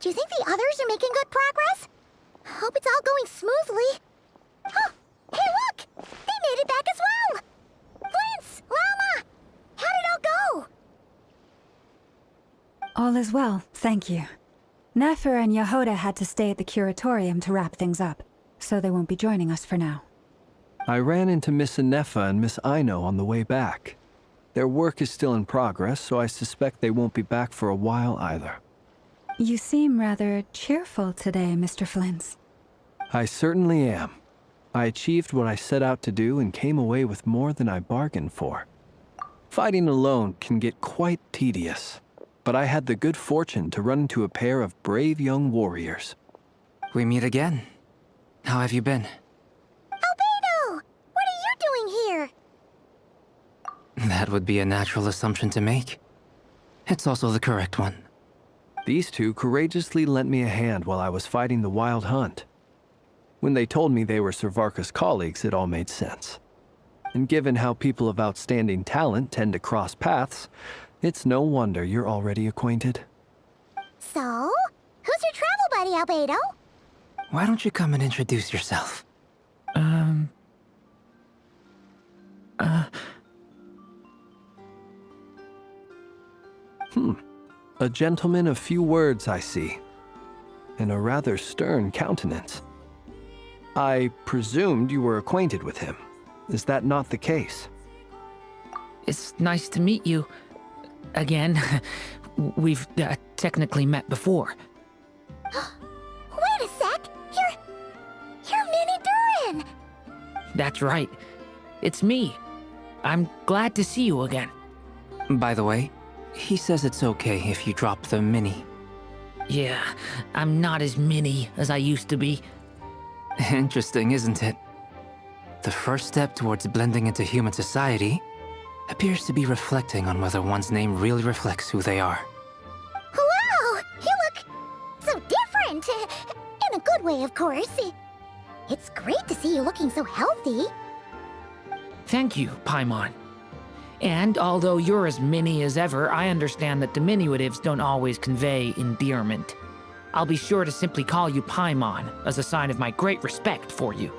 Do you think the others are making good progress? Hope it's all going smoothly. Oh, hey look! They made it back as well! Flintz! Llama! How did it all go? All is well, thank you. Nefer and Yehoda had to stay at the curatorium to wrap things up, so they won't be joining us for now. I ran into Miss Anefa and Miss Aino on the way back. Their work is still in progress, so I suspect they won't be back for a while either. You seem rather cheerful today, Mr. Flintz. I certainly am. I achieved what I set out to do and came away with more than I bargained for. Fighting alone can get quite tedious, but I had the good fortune to run into a pair of brave young warriors. We meet again. How have you been? Albedo! What are you doing here? That would be a natural assumption to make. It's also the correct one. These two courageously lent me a hand while I was fighting the Wild Hunt. When they told me they were Servarka's colleagues, it all made sense. And given how people of outstanding talent tend to cross paths, it's no wonder you're already acquainted. So, who's your travel buddy, Albedo? Why don't you come and introduce yourself? A gentleman of few words, I see, and a rather stern countenance. I presumed you were acquainted with him. Is that not the case? It's nice to meet you. Again. We've technically met before. Wait a sec! You're Minnie Durin! That's right. It's me. I'm glad to see you again. By the way, he says it's okay if you drop the mini. Yeah, I'm not as mini as I used to be. Interesting, isn't it? The first step towards blending into human society appears to be reflecting on whether one's name really reflects who they are. Wow! You look so different! In a good way, of course. It's great to see you looking so healthy. Thank you, Paimon. And although you're as mini as ever, I understand that diminutives don't always convey endearment. I'll be sure to simply call you Paimon as a sign of my great respect for you.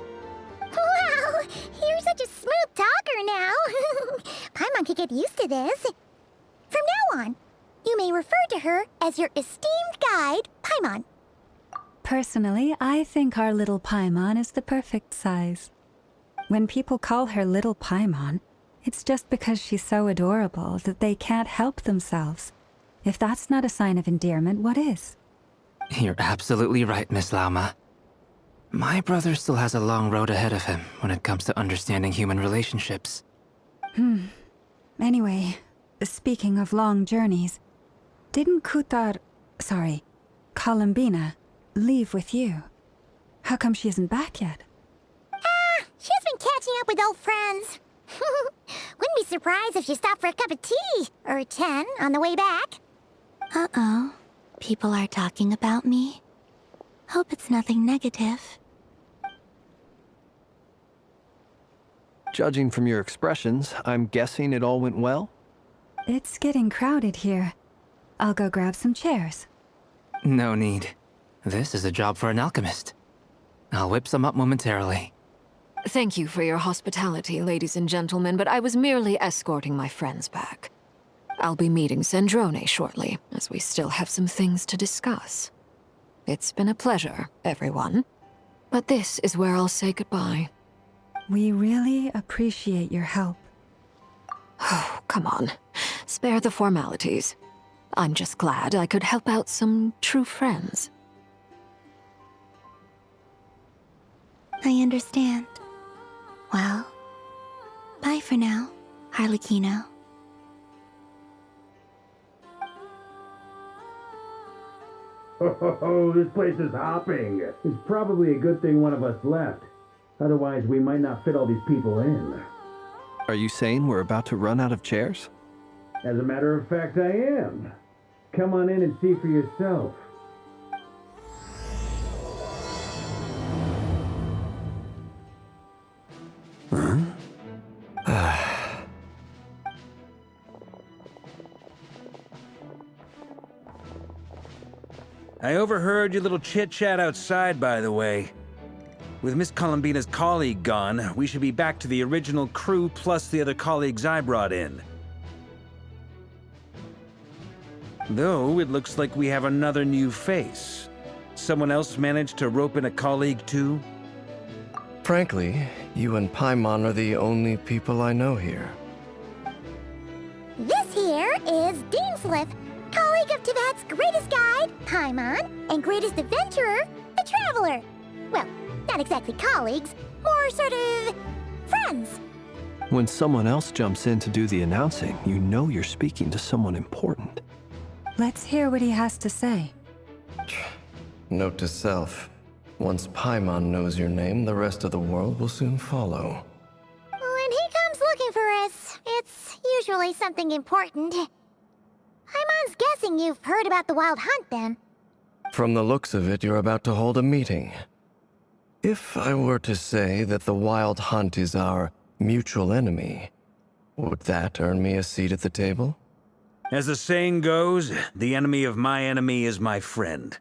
Wow! You're such a smooth talker now. Paimon could get used to this. From now on, you may refer to her as your esteemed guide, Paimon. Personally, I think our little Paimon is the perfect size. When people call her Little Paimon, it's just because she's so adorable that they can't help themselves. If that's not a sign of endearment, what is? You're absolutely right, Miss Lauma. My brother still has a long road ahead of him when it comes to understanding human relationships. Anyway, speaking of long journeys, didn't Columbina, leave with you? How come she isn't back yet? She's been catching up with old friends. Wouldn't be surprised if she stopped for a cup of tea or 10 on the way back. Uh-oh. People are talking about me. Hope it's nothing negative. Judging from your expressions, I'm guessing it all went well? It's getting crowded here. I'll go grab some chairs. No need. This is a job for an alchemist. I'll whip some up momentarily. Thank you for your hospitality, ladies and gentlemen, but I was merely escorting my friends back. I'll be meeting Sandrone shortly, as we still have some things to discuss. It's been a pleasure, everyone. But this is where I'll say goodbye. We really appreciate your help. Oh, come on. Spare the formalities. I'm just glad I could help out some true friends. I understand. Well, bye for now, Harlequino. Oh, this place is hopping. It's probably a good thing one of us left. Otherwise, we might not fit all these people in. Are you saying we're about to run out of chairs? As a matter of fact, I am. Come on in and see for yourself. I overheard your little chit-chat outside, by the way. With Miss Columbina's colleague gone, we should be back to the original crew plus the other colleagues I brought in. Though, it looks like we have another new face. Someone else managed to rope in a colleague too? Frankly, you and Paimon are the only people I know here. This here is Dainsleif, colleague of Tibet's greatest guide, Paimon, and greatest adventurer, the Traveler. Well, not exactly colleagues, more sort of friends. When someone else jumps in to do the announcing, you know you're speaking to someone important. Let's hear what he has to say. Note to self. Once Paimon knows your name, the rest of the world will soon follow. When he comes looking for us, it's usually something important. Paimon's guessing you've heard about the Wild Hunt, then. From the looks of it, you're about to hold a meeting. If I were to say that the Wild Hunt is our mutual enemy, would that earn me a seat at the table? As the saying goes, the enemy of my enemy is my friend.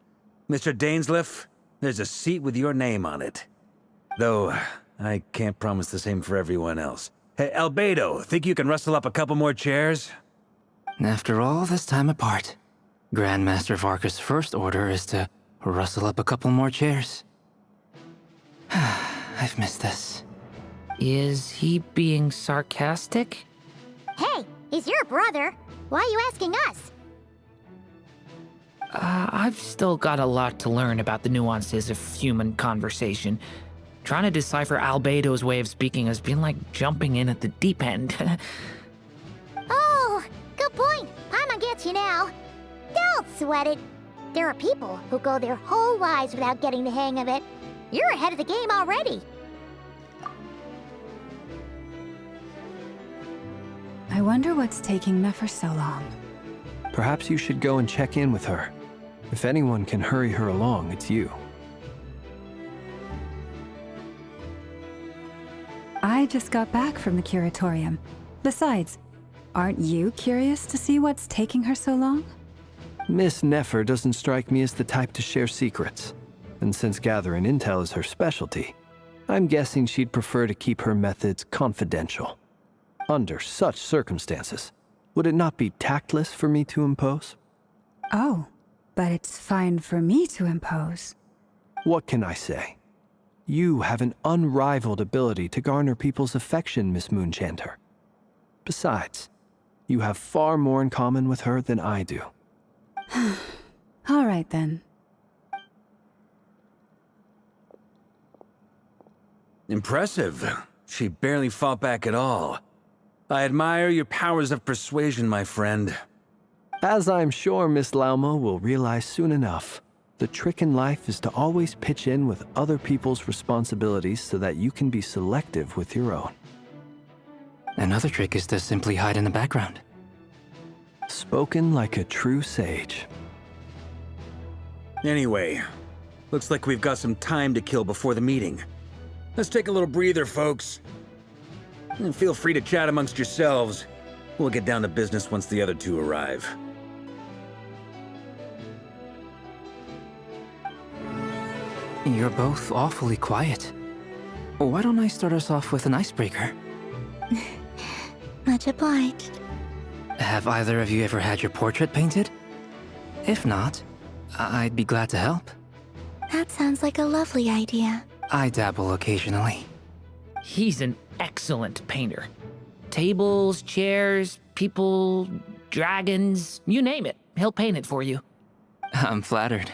Mr. Dainsleif, there's a seat with your name on it. Though, I can't promise the same for everyone else. Hey, Albedo, think you can rustle up a couple more chairs? After all this time apart, Grandmaster Varka's first order is to rustle up a couple more chairs. I've missed this. Is he being sarcastic? Hey, he's your brother. Why are you asking us? I've still got a lot to learn about the nuances of human conversation. Trying to decipher Albedo's way of speaking has been like jumping in at the deep end. Oh, good point. Paimon gets you now. Don't sweat it. There are people who go their whole lives without getting the hang of it. You're ahead of the game already. I wonder what's taking Nefer so long. Perhaps you should go and check in with her. If anyone can hurry her along, it's you. I just got back from the curatorium. Besides, aren't you curious to see what's taking her so long? Miss Nefer doesn't strike me as the type to share secrets. And since gathering intel is her specialty, I'm guessing she'd prefer to keep her methods confidential. Under such circumstances, would it not be tactless for me to impose? Oh, but it's fine for me to impose. What can I say? You have an unrivaled ability to garner people's affection, Miss Moonchanter. Besides, you have far more in common with her than I do. All right, then. Impressive. She barely fought back at all. I admire your powers of persuasion, my friend. As I'm sure Miss Lauma will realize soon enough, the trick in life is to always pitch in with other people's responsibilities so that you can be selective with your own. Another trick is to simply hide in the background. Spoken like a true sage. Anyway, looks like we've got some time to kill before the meeting. Let's take a little breather, folks. And feel free to chat amongst yourselves. We'll get down to business once the other two arrive. You're both awfully quiet. Why don't I start us off with an icebreaker? Much obliged. Have either of you ever had your portrait painted? If not, I'd be glad to help. That sounds like a lovely idea. I dabble occasionally. He's an excellent painter. Tables, chairs, people, dragons, you name it. He'll paint it for you. I'm flattered.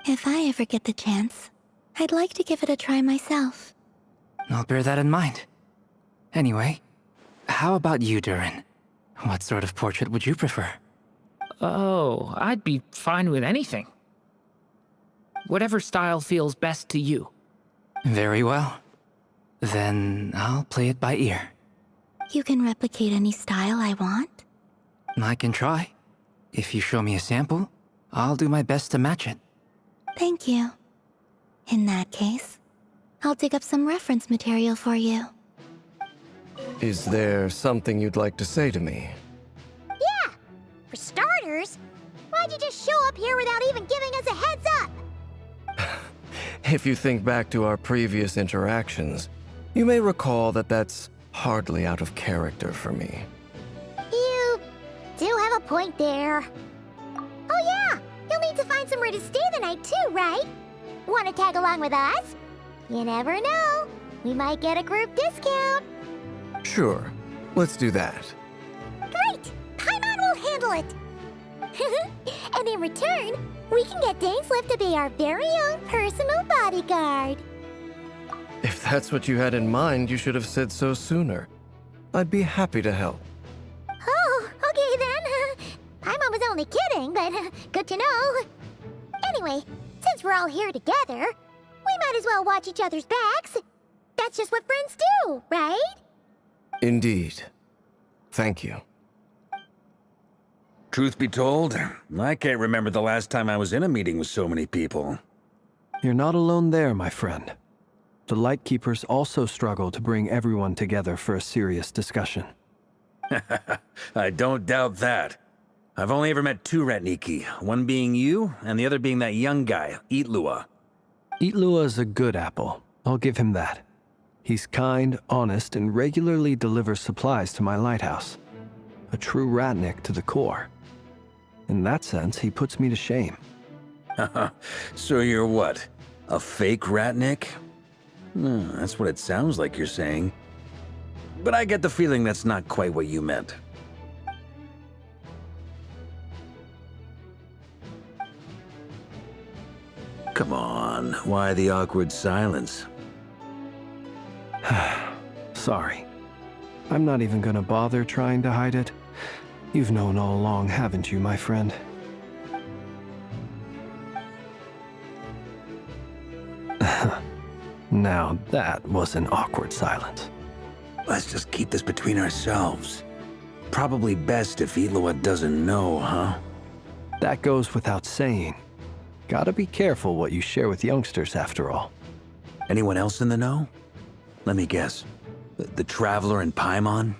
If I ever get the chance, I'd like to give it a try myself. I'll bear that in mind. Anyway, how about you, Durin? What sort of portrait would you prefer? Oh, I'd be fine with anything. Whatever style feels best to you. Very well. Then I'll play it by ear. You can replicate any style I want? I can try. If you show me a sample, I'll do my best to match it. Thank you. In that case, I'll dig up some reference material for you. Is there something you'd like to say to me? Yeah! For starters, why why'd you just show up here without even giving us a heads up? If you think back to our previous interactions, you may recall that that's hardly out of character for me. You do have a point there. Oh yeah, you'll need to find somewhere to stay the night too, right? Want to tag along with us? You never know. We might get a group discount. Sure, let's do that. Great! Paimon will handle it! And in return, we can get Dainsleif to be our very own personal bodyguard. If that's what you had in mind, you should have said so sooner. I'd be happy to help. Oh, okay then. Paimon was only kidding, but good to know. Anyway, since we're all here together, we might as well watch each other's backs. That's just what friends do, right? Indeed. Thank you. Truth be told, I can't remember the last time I was in a meeting with so many people. You're not alone there, my friend. The Lightkeepers also struggle to bring everyone together for a serious discussion. I don't doubt that. I've only ever met two Ratniki, one being you, and the other being that young guy, Itlua. Itlua is a good apple. I'll give him that. He's kind, honest, and regularly delivers supplies to my lighthouse. A true Ratnik to the core. In that sense, he puts me to shame. So you're what? A fake Ratnik? That's what it sounds like you're saying. But I get the feeling that's not quite what you meant. Come on, why the awkward silence? Sorry. I'm not even gonna bother trying to hide it. You've known all along, haven't you, my friend? Now that was an awkward silence. Let's just keep this between ourselves. Probably best if Itlua doesn't know, huh? That goes without saying. Gotta be careful what you share with youngsters, after all. Anyone else in the know? Let me guess. The Traveler and Paimon?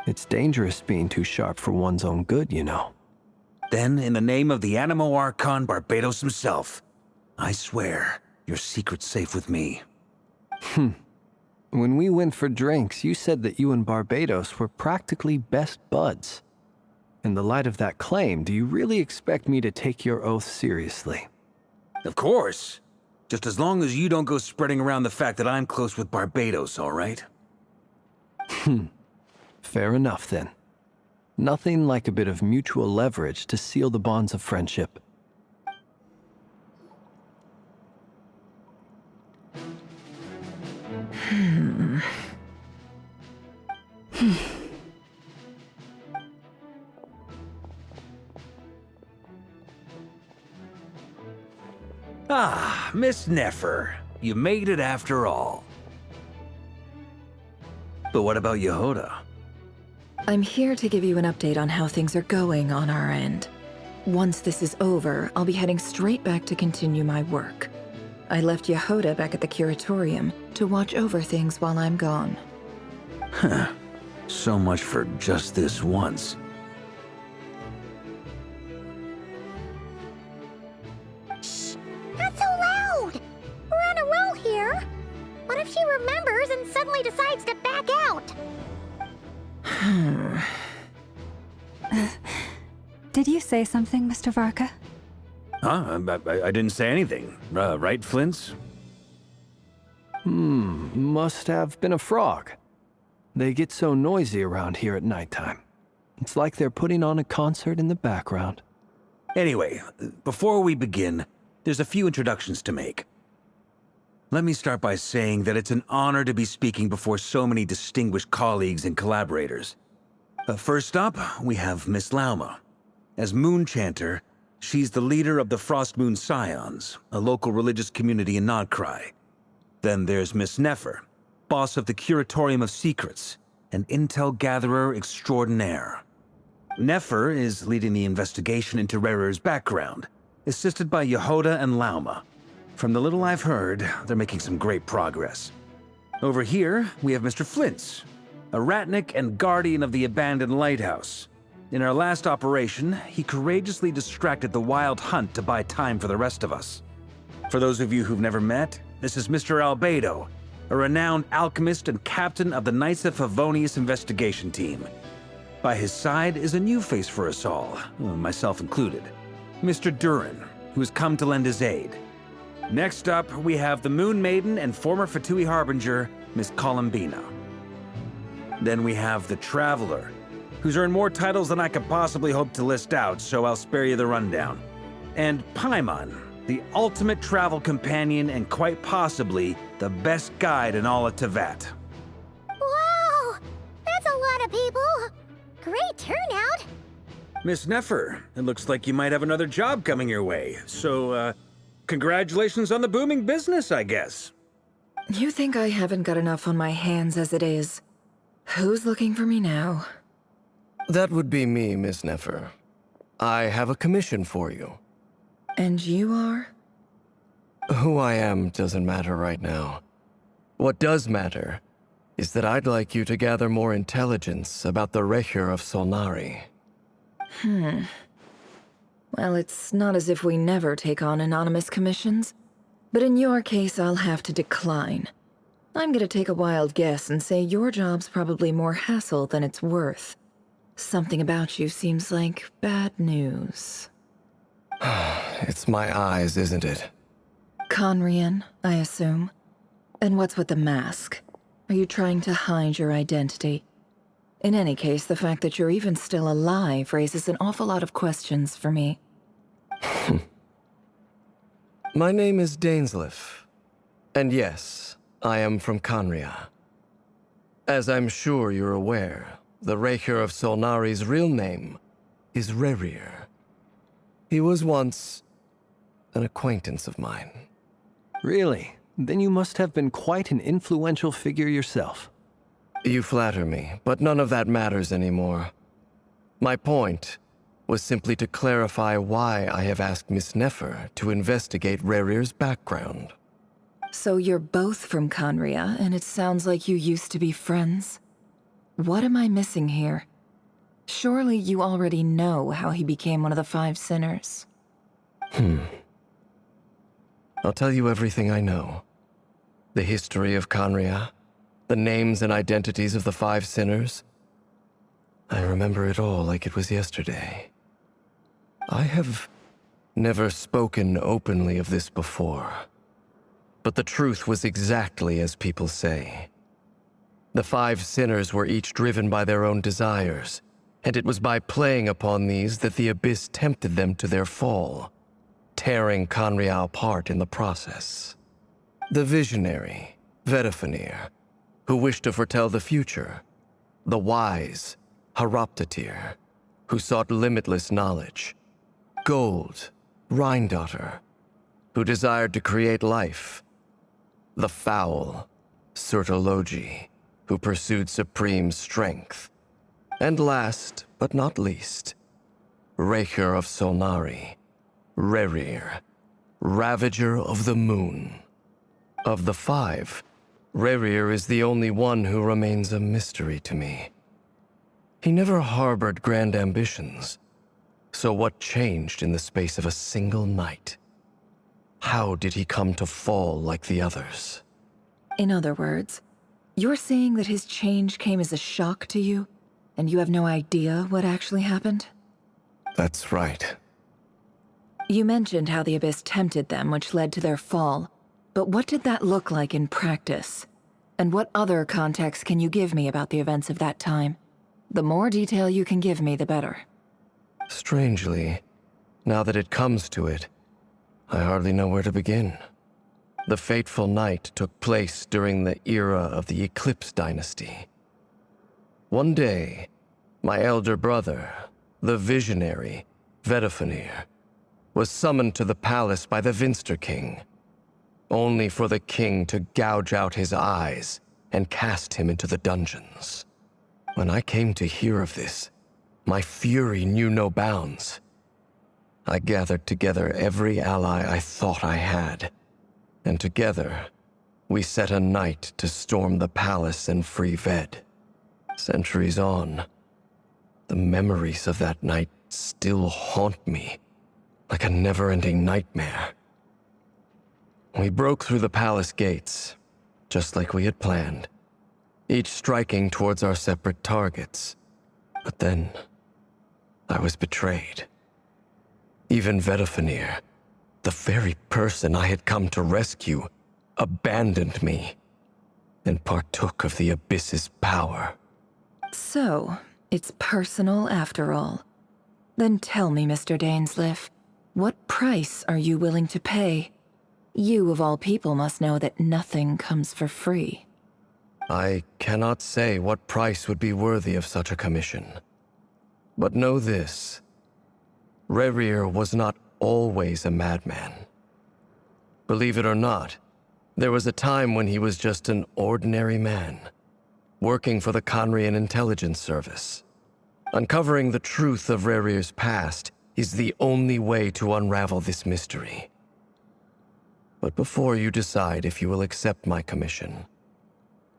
It's dangerous being too sharp for one's own good, you know. Then, in the name of the Animo Archon Barbados himself, I swear your secret's safe with me. When we went for drinks, you said that you and Barbados were practically best buds. In the light of that claim, do you really expect me to take your oath seriously? Of course. Just as long as you don't go spreading around the fact that I'm close with Barbados, all right? Fair enough, then. Nothing like a bit of mutual leverage to seal the bonds of friendship. Ah, Miss Nefer. You made it after all. But what about Yehoda? I'm here to give you an update on how things are going on our end. Once this is over, I'll be heading straight back to continue my work. I left Yehoda back at the Curatorium to watch over things while I'm gone. Huh. So much for just this once. Shh! Not so loud! We're on a roll here. What if she remembers and suddenly decides to back out? Did you say something, Mr. Varka? Huh? I didn't say anything. Right, Flint's? Must have been a frog. They get so noisy around here at nighttime. It's like they're putting on a concert in the background. Anyway, before we begin, there's a few introductions to make. Let me start by saying that it's an honor to be speaking before so many distinguished colleagues and collaborators. First up, we have Miss Lauma. As Moon Chanter, she's the leader of the Frost Moon Scions, a local religious community in Nod-Krai. Then there's Miss Nefer, boss of the Curatorium of Secrets, an intel gatherer extraordinaire. Nefer is leading the investigation into Rerir's background, assisted by Yehoda and Lauma. From the little I've heard, they're making some great progress. Over here, we have Mr. Flint's, a Ratnik and guardian of the abandoned lighthouse. In our last operation, he courageously distracted the Wild Hunt to buy time for the rest of us. For those of you who've never met, this is Mr. Albedo, a renowned alchemist and captain of the Knights of Favonius investigation team. By his side is a new face for us all, myself included, Mr. Durin, who has come to lend his aid. Next up, we have the Moon Maiden and former Fatui Harbinger, Miss Columbina. Then we have the Traveler, who's earned more titles than I could possibly hope to list out, so I'll spare you the rundown. And Paimon, the ultimate travel companion and quite possibly the best guide in all of Tevat. Wow! That's a lot of people! Great turnout! Miss Nefer, it looks like you might have another job coming your way, so, congratulations on the booming business, I guess. You think I haven't got enough on my hands as it is? Who's looking for me now? That would be me, Miss Nefer. I have a commission for you. And you are? Who I am doesn't matter right now. What does matter is that I'd like you to gather more intelligence about the Rerir of Solnari. Well, it's not as if we never take on anonymous commissions. But in your case, I'll have to decline. I'm gonna take a wild guess and say your job's probably more hassle than it's worth. Something about you seems like bad news. It's my eyes, isn't it? Conrian, I assume. And what's with the mask? Are you trying to hide your identity? In any case, the fact that you're even still alive raises an awful lot of questions for me. My name is Dainsleif. And yes, I am from Conria. As I'm sure you're aware, the Rerir of Solnari's real name is Rerir. He was once an acquaintance of mine. Really? Then you must have been quite an influential figure yourself. You flatter me, but none of that matters anymore. My point was simply to clarify why I have asked Miss Nefer to investigate Rerir's background. So you're both from Conria, and it sounds like you used to be friends? What am I missing here? Surely you already know how he became one of the Five Sinners. I'll tell you everything I know. The history of Conria, the names and identities of the Five Sinners. I remember it all like it was yesterday. I have never spoken openly of this before, but the truth was exactly as people say. The Five Sinners were each driven by their own desires, and it was by playing upon these that the Abyss tempted them to their fall, tearing Conria apart in the process. The visionary, Vedifenir, who wished to foretell the future. The wise, Haroptatir, who sought limitless knowledge. Gold, Rhindaughter, who desired to create life. The foul, Surtologi, who pursued supreme strength. And last, but not least, Rerir of Solnari, Rerir, Ravager of the Moon. Of the five, Rerir is the only one who remains a mystery to me. He never harbored grand ambitions, so what changed in the space of a single night? How did he come to fall like the others? In other words, you're saying that his change came as a shock to you, and you have no idea what actually happened? That's right. You mentioned how the Abyss tempted them, which led to their fall. But what did that look like in practice? And what other context can you give me about the events of that time? The more detail you can give me, the better. Strangely, now that it comes to it, I hardly know where to begin. The fateful night took place during the era of the Eclipse Dynasty. One day, my elder brother, the visionary, Vedifenir, was summoned to the palace by the Vinster King, only for the king to gouge out his eyes and cast him into the dungeons. When I came to hear of this, my fury knew no bounds. I gathered together every ally I thought I had, and together, we set a night to storm the palace and free Ved. Centuries on, The memories of that night still haunt me, like a never-ending nightmare. We broke through the palace gates, just like we had planned, each striking towards our separate targets. But then, I was betrayed. Even Vedafinir, the very person I had come to rescue, abandoned me and partook of the Abyss's power. So, it's personal after all. Then tell me, Mr. Dainsleif, what price are you willing to pay? You, of all people, must know that nothing comes for free. I cannot say what price would be worthy of such a commission. But know this. Rerir was not always a madman. Believe it or not, there was a time when he was just an ordinary man, working for the Conrian Intelligence Service. Uncovering the truth of Rerir's past is the only way to unravel this mystery. But before you decide if you will accept my commission,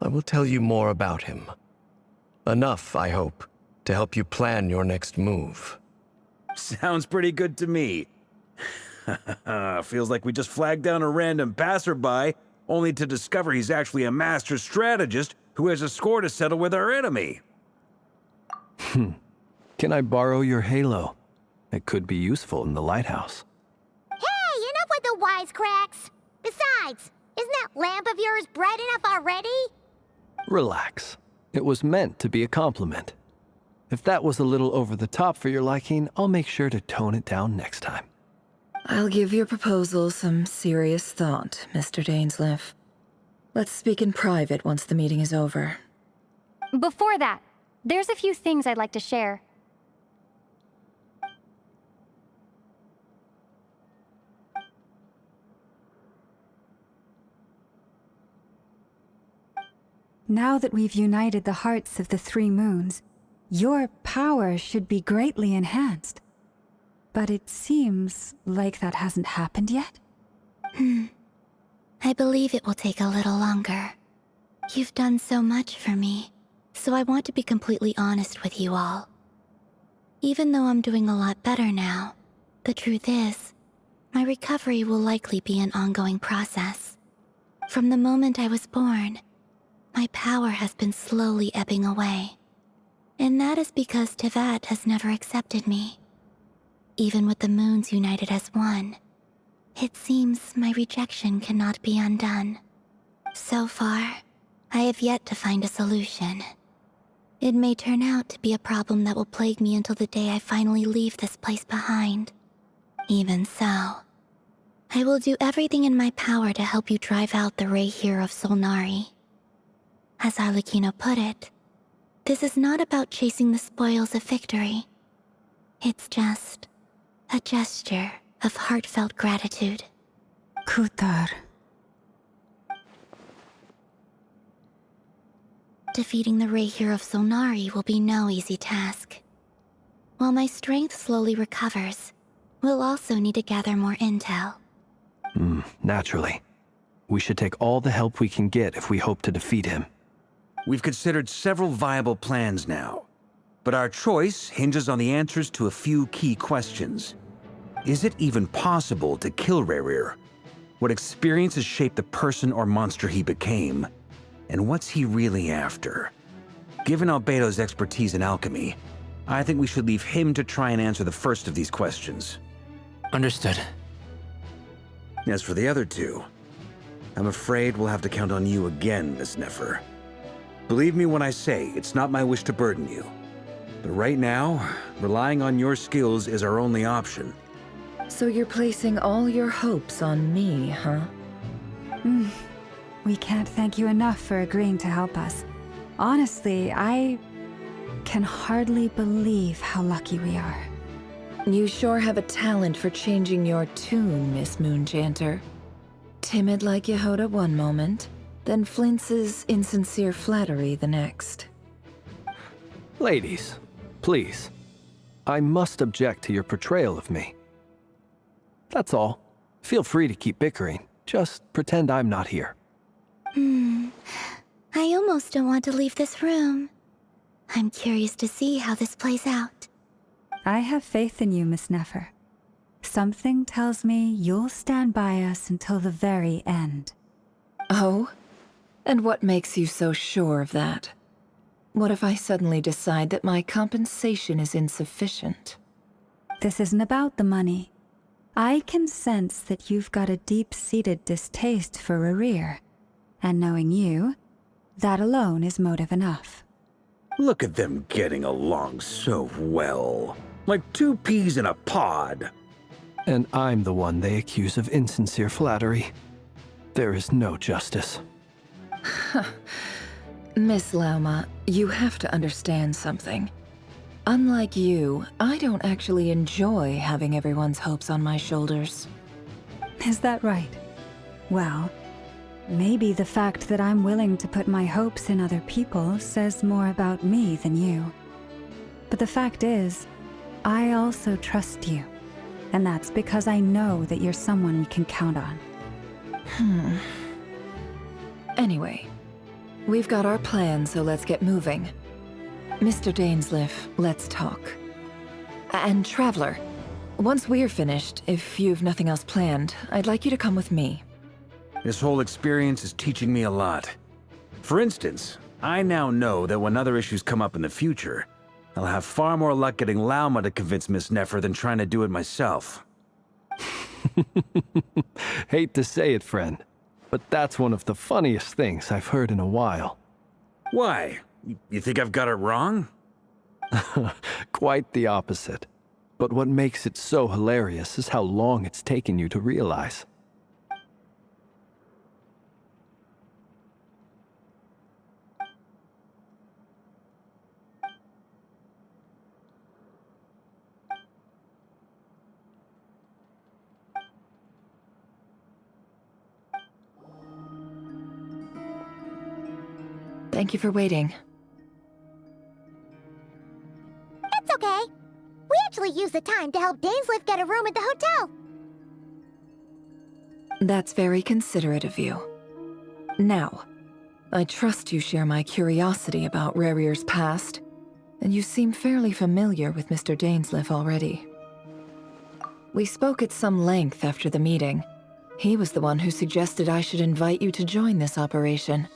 I will tell you more about him. Enough, I hope, to help you plan your next move. Sounds pretty good to me. Feels like we just flagged down a random passerby, only to discover he's actually a master strategist who has a score to settle with our enemy. Can I borrow your halo? It could be useful in the lighthouse. Hey, enough with the wisecracks! Besides, isn't that lamp of yours bright enough already? Relax. It was meant to be a compliment. If that was a little over the top for your liking, I'll make sure to tone it down next time. I'll give your proposal some serious thought, Mr. Dainsleif. Let's speak in private once the meeting is over. Before that, there's a few things I'd like to share. Now that we've united the hearts of the three moons, your power should be greatly enhanced. But it seems like that hasn't happened yet. I believe it will take a little longer. You've done so much for me, so I want to be completely honest with you all. Even though I'm doing a lot better now, the truth is, my recovery will likely be an ongoing process. From the moment I was born, my power has been slowly ebbing away. And that is because Tevat has never accepted me. Even with the moons united as one, it seems my rejection cannot be undone. So far, I have yet to find a solution. It may turn out to be a problem that will plague me until the day I finally leave this place behind. Even so, I will do everything in my power to help you drive out the Rerir of Solnari. As Arlecchino put it, this is not about chasing the spoils of victory. It's just a gesture of heartfelt gratitude. Kutar. Defeating the Rerir of Solnari will be no easy task. While my strength slowly recovers, we'll also need to gather more intel. Naturally. We should take all the help we can get if we hope to defeat him. We've considered several viable plans now, but our choice hinges on the answers to a few key questions. Is it even possible to kill Rerir? What experiences shaped the person or monster he became? And what's he really after? Given Albedo's expertise in alchemy, I think we should leave him to try and answer the first of these questions. Understood. As for the other two, I'm afraid we'll have to count on you again, Miss Nefer. Believe me when I say it's not my wish to burden you. But right now, relying on your skills is our only option. So you're placing all your hopes on me, huh? We can't thank you enough for agreeing to help us. Honestly, I can hardly believe how lucky we are. You sure have a talent for changing your tune, Miss Moonchanter. Timid like Yehoda one moment, then flinches insincere flattery the next. Ladies, please. I must object to your portrayal of me. That's all. Feel free to keep bickering. Just pretend I'm not here. I almost don't want to leave this room. I'm curious to see how this plays out. I have faith in you, Miss Nefer. Something tells me you'll stand by us until the very end. Oh? And what makes you so sure of that? What if I suddenly decide that my compensation is insufficient? This isn't about the money. I can sense that you've got a deep-seated distaste for Rerir. And knowing you, that alone is motive enough. Look at them getting along so well. Like two peas in a pod. And I'm the one they accuse of insincere flattery. There is no justice. Miss Lauma, you have to understand something. Unlike you, I don't actually enjoy having everyone's hopes on my shoulders. Is that right? Well, maybe the fact that I'm willing to put my hopes in other people says more about me than you. But the fact is, I also trust you. And that's because I know that you're someone we can count on. Anyway, we've got our plan, so let's get moving. Mr. Dainsleif, let's talk. And Traveler, once we're finished, if you've nothing else planned, I'd like you to come with me. This whole experience is teaching me a lot. For instance, I now know that when other issues come up in the future, I'll have far more luck getting Lauma to convince Miss Nefer than trying to do it myself. Hate to say it, friend, but that's one of the funniest things I've heard in a while. Why? You think I've got it wrong? Quite the opposite. But what makes it so hilarious is how long it's taken you to realize. Thank you for waiting. It's okay. We actually used the time to help Dainsleif get a room at the hotel. That's very considerate of you. Now, I trust you share my curiosity about Rerir's past, and you seem fairly familiar with Mr. Dainsleif already. We spoke at some length after the meeting. He was the one who suggested I should invite you to join this operation.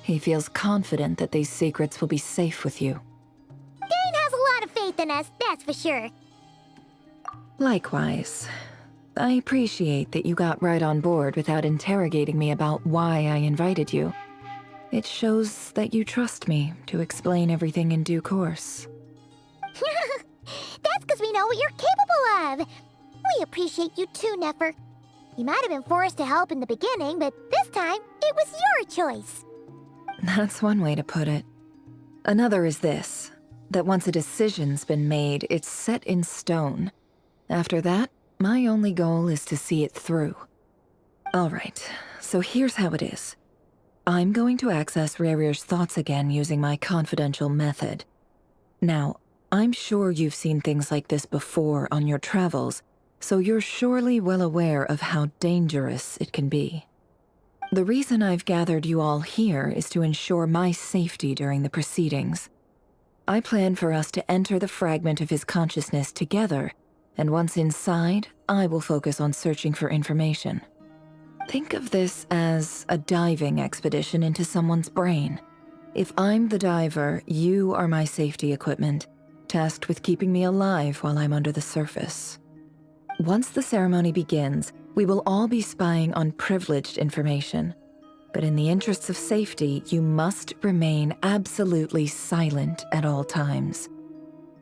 He feels confident that these secrets will be safe with you. Dane has a lot of faith in us, that's for sure. Likewise. I appreciate that you got right on board without interrogating me about why I invited you. It shows that you trust me to explain everything in due course. That's because we know what you're capable of. We appreciate you too, Nefer. You might have been forced to help in the beginning, but this time, it was your choice. That's one way to put it. Another is this, that once a decision's been made, it's set in stone. After that, my only goal is to see it through. Alright, so here's how it is. I'm going to access Rerir's thoughts again using my confidential method. Now, I'm sure you've seen things like this before on your travels, so you're surely well aware of how dangerous it can be. The reason I've gathered you all here is to ensure my safety during the proceedings. I plan for us to enter the fragment of his consciousness together, and once inside, I will focus on searching for information. Think of this as a diving expedition into someone's brain. If I'm the diver, you are my safety equipment, tasked with keeping me alive while I'm under the surface. Once the ceremony begins, we will all be spying on privileged information. But in the interests of safety, you must remain absolutely silent at all times.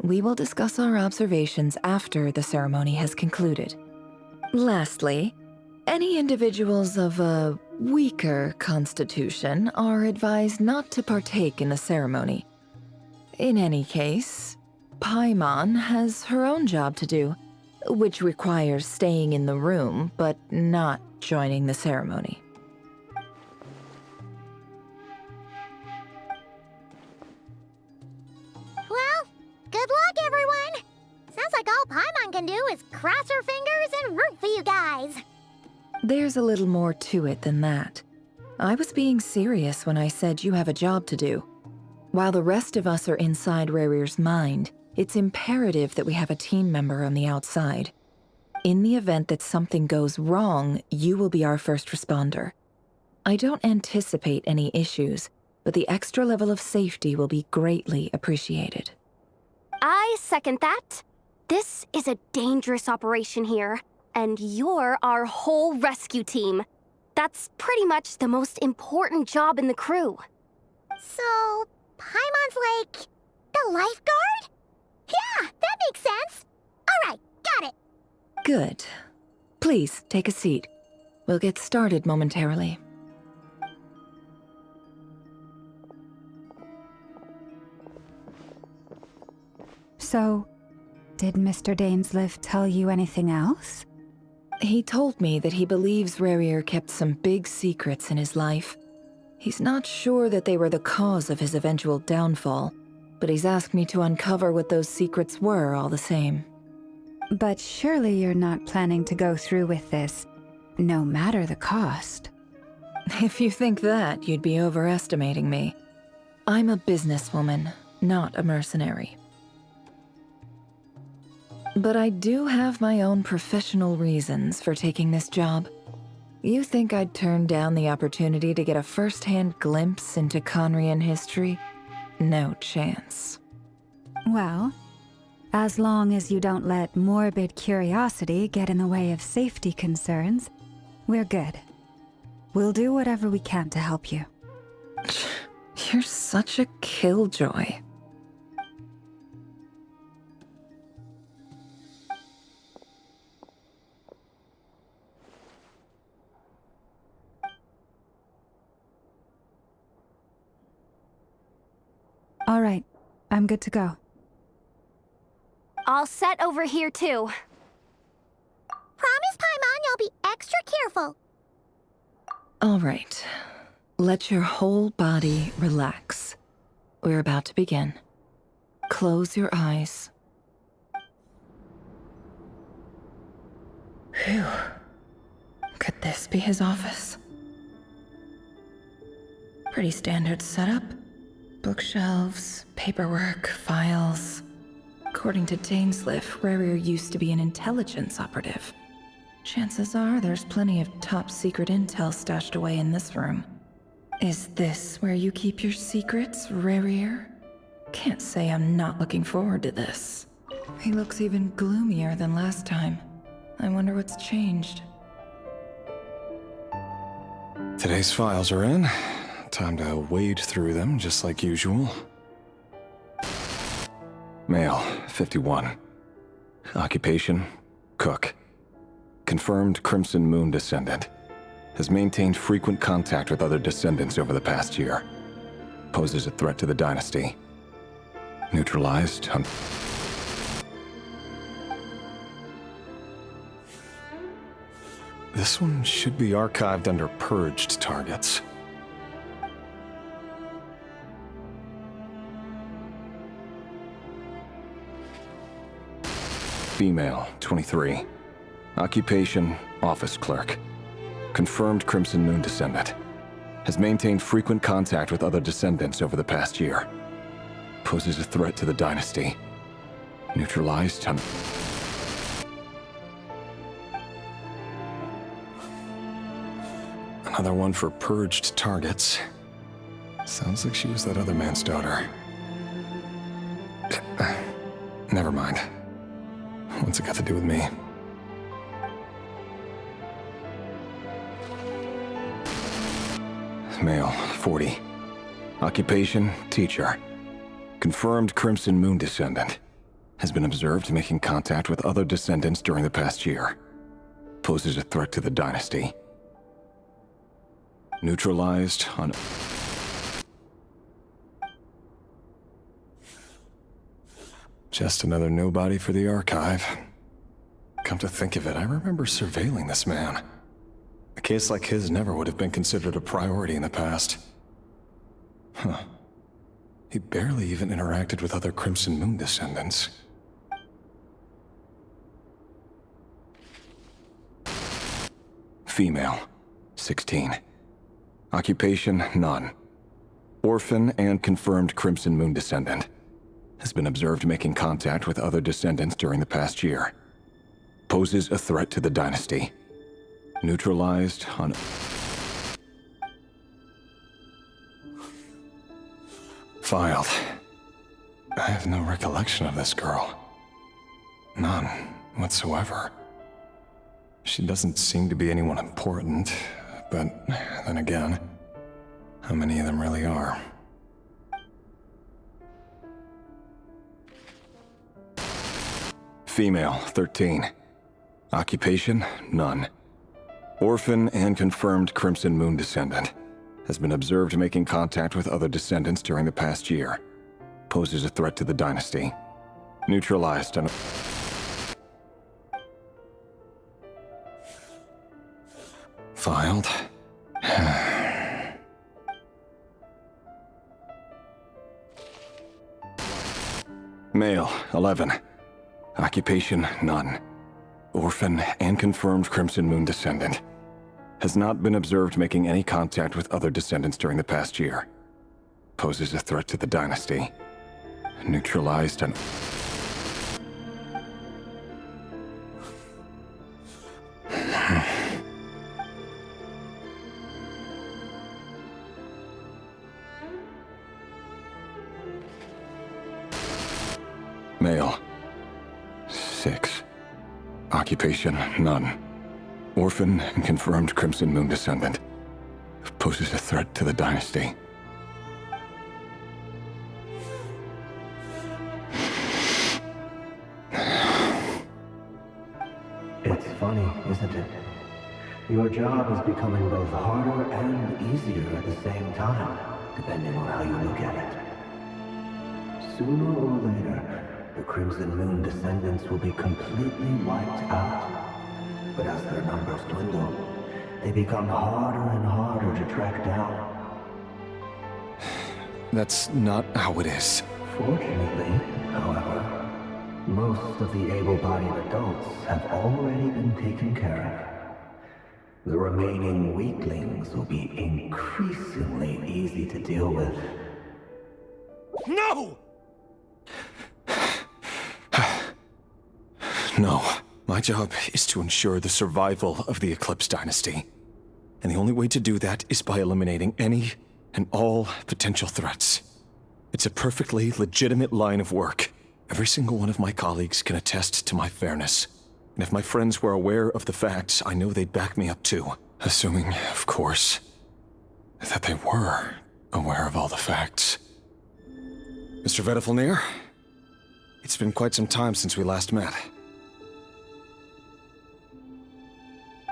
We will discuss our observations after the ceremony has concluded. Lastly, any individuals of a weaker constitution are advised not to partake in the ceremony. In any case, Paimon has her own job to do, which requires staying in the room, but not joining the ceremony. Well, good luck, everyone. Sounds like all Paimon can do is cross her fingers and root for you guys. There's a little more to it than that. I was being serious when I said you have a job to do. While the rest of us are inside Rerir's mind, it's imperative that we have a team member on the outside. In the event that something goes wrong, you will be our first responder. I don't anticipate any issues, but the extra level of safety will be greatly appreciated. I second that. This is a dangerous operation here, and you're our whole rescue team. That's pretty much the most important job in the crew. So, Paimon's like the lifeguard? Yeah, that makes sense. All right, got it. Good. Please, take a seat. We'll get started momentarily. So, did Mr. Dainsleif tell you anything else? He told me that he believes Rerir kept some big secrets in his life. He's not sure that they were the cause of his eventual downfall, but he's asked me to uncover what those secrets were all the same. But surely you're not planning to go through with this, no matter the cost. If you think that, you'd be overestimating me. I'm a businesswoman, not a mercenary. But I do have my own professional reasons for taking this job. You think I'd turn down the opportunity to get a first-hand glimpse into Conrian history? No chance. Well, as long as you don't let morbid curiosity get in the way of safety concerns, we're good. We'll do whatever we can to help you. You're such a killjoy. All right, I'm good to go. All set over here, too. Promise, Paimon, you'll be extra careful. All right. Let your whole body relax. We're about to begin. Close your eyes. Phew. Could this be his office? Pretty standard setup. Bookshelves, paperwork, files. According to Dainsleif, Rerir used to be an intelligence operative. Chances are there's plenty of top-secret intel stashed away in this room. Is this where you keep your secrets, Rerir? Can't say I'm not looking forward to this. He looks even gloomier than last time. I wonder what's changed. Today's files are in. Time to wade through them, just like usual. Male, 51. Occupation, cook. Confirmed Crimson Moon descendant. Has maintained frequent contact with other descendants over the past year. Poses a threat to the dynasty. Neutralized on... This one should be archived under purged targets. Female, 23. Occupation, office clerk. Confirmed Crimson Moon descendant. Has maintained frequent contact with other descendants over the past year. Poses a threat to the dynasty. Neutralized on... Another one for purged targets. Sounds like she was that other man's daughter. Never mind. What's it got to do with me? Male, 40. Occupation, teacher. Confirmed Crimson Moon descendant. Has been observed making contact with other descendants during the past year. Poses a threat to the dynasty. Neutralized on... Just another nobody for the archive. Come to think of it, I remember surveilling this man. A case like his never would have been considered a priority in the past. Huh. He barely even interacted with other Crimson Moon descendants. Female, 16. Occupation, none. Orphan and confirmed Crimson Moon descendant. Has been observed making contact with other descendants during the past year. Poses a threat to the dynasty. Neutralized on... Filed. I have no recollection of this girl. None whatsoever. She doesn't seem to be anyone important, but then again, how many of them really are? Female, 13. Occupation, none. Orphan and confirmed Crimson Moon descendant. Has been observed making contact with other descendants during the past year. Poses a threat to the dynasty. Neutralized on... Filed. Male, 11. Occupation, none. Orphan and confirmed Crimson Moon descendant. Has not been observed making any contact with other descendants during the past year. Poses a threat to the dynasty. Neutralized on... Male. 6. Occupation, none. Orphan and confirmed Crimson Moon descendant. Poses a threat to the dynasty. It's funny, isn't it? Your job is becoming both harder and easier at the same time, depending on how you look at it. Sooner or later, the Crimson Moon descendants will be completely wiped out. But as their numbers dwindle, they become harder and harder to track down. That's not how it is. Fortunately, however, most of the able-bodied adults have already been taken care of. The remaining weaklings will be increasingly easy to deal with. No! No. My job is to ensure the survival of the Eclipse Dynasty. And the only way to do that is by eliminating any and all potential threats. It's a perfectly legitimate line of work. Every single one of my colleagues can attest to my fairness. And if my friends were aware of the facts, I know they'd back me up too. Assuming, of course, that they were aware of all the facts. Mr. Vedifalnir, it's been quite some time since we last met.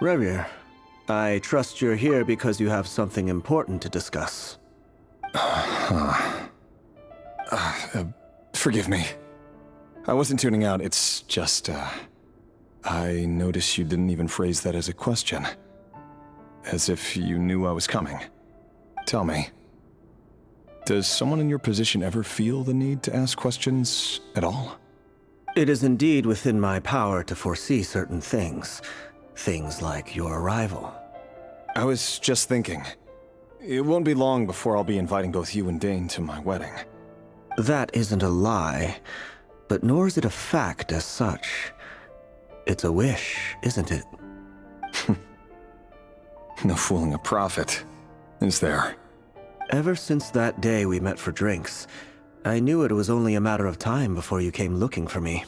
Rerir, I trust you're here because you have something important to discuss. Forgive me. I wasn't tuning out, it's just, I noticed you didn't even phrase that as a question. As if you knew I was coming. Tell me, does someone in your position ever feel the need to ask questions at all? It is indeed within my power to foresee certain things. Things like your arrival. I was just thinking. It won't be long before I'll be inviting both you and Dane to my wedding. That isn't a lie, but nor is it a fact as such. It's a wish, isn't it? No fooling a prophet, is there? Ever since that day we met for drinks, I knew it was only a matter of time before you came looking for me.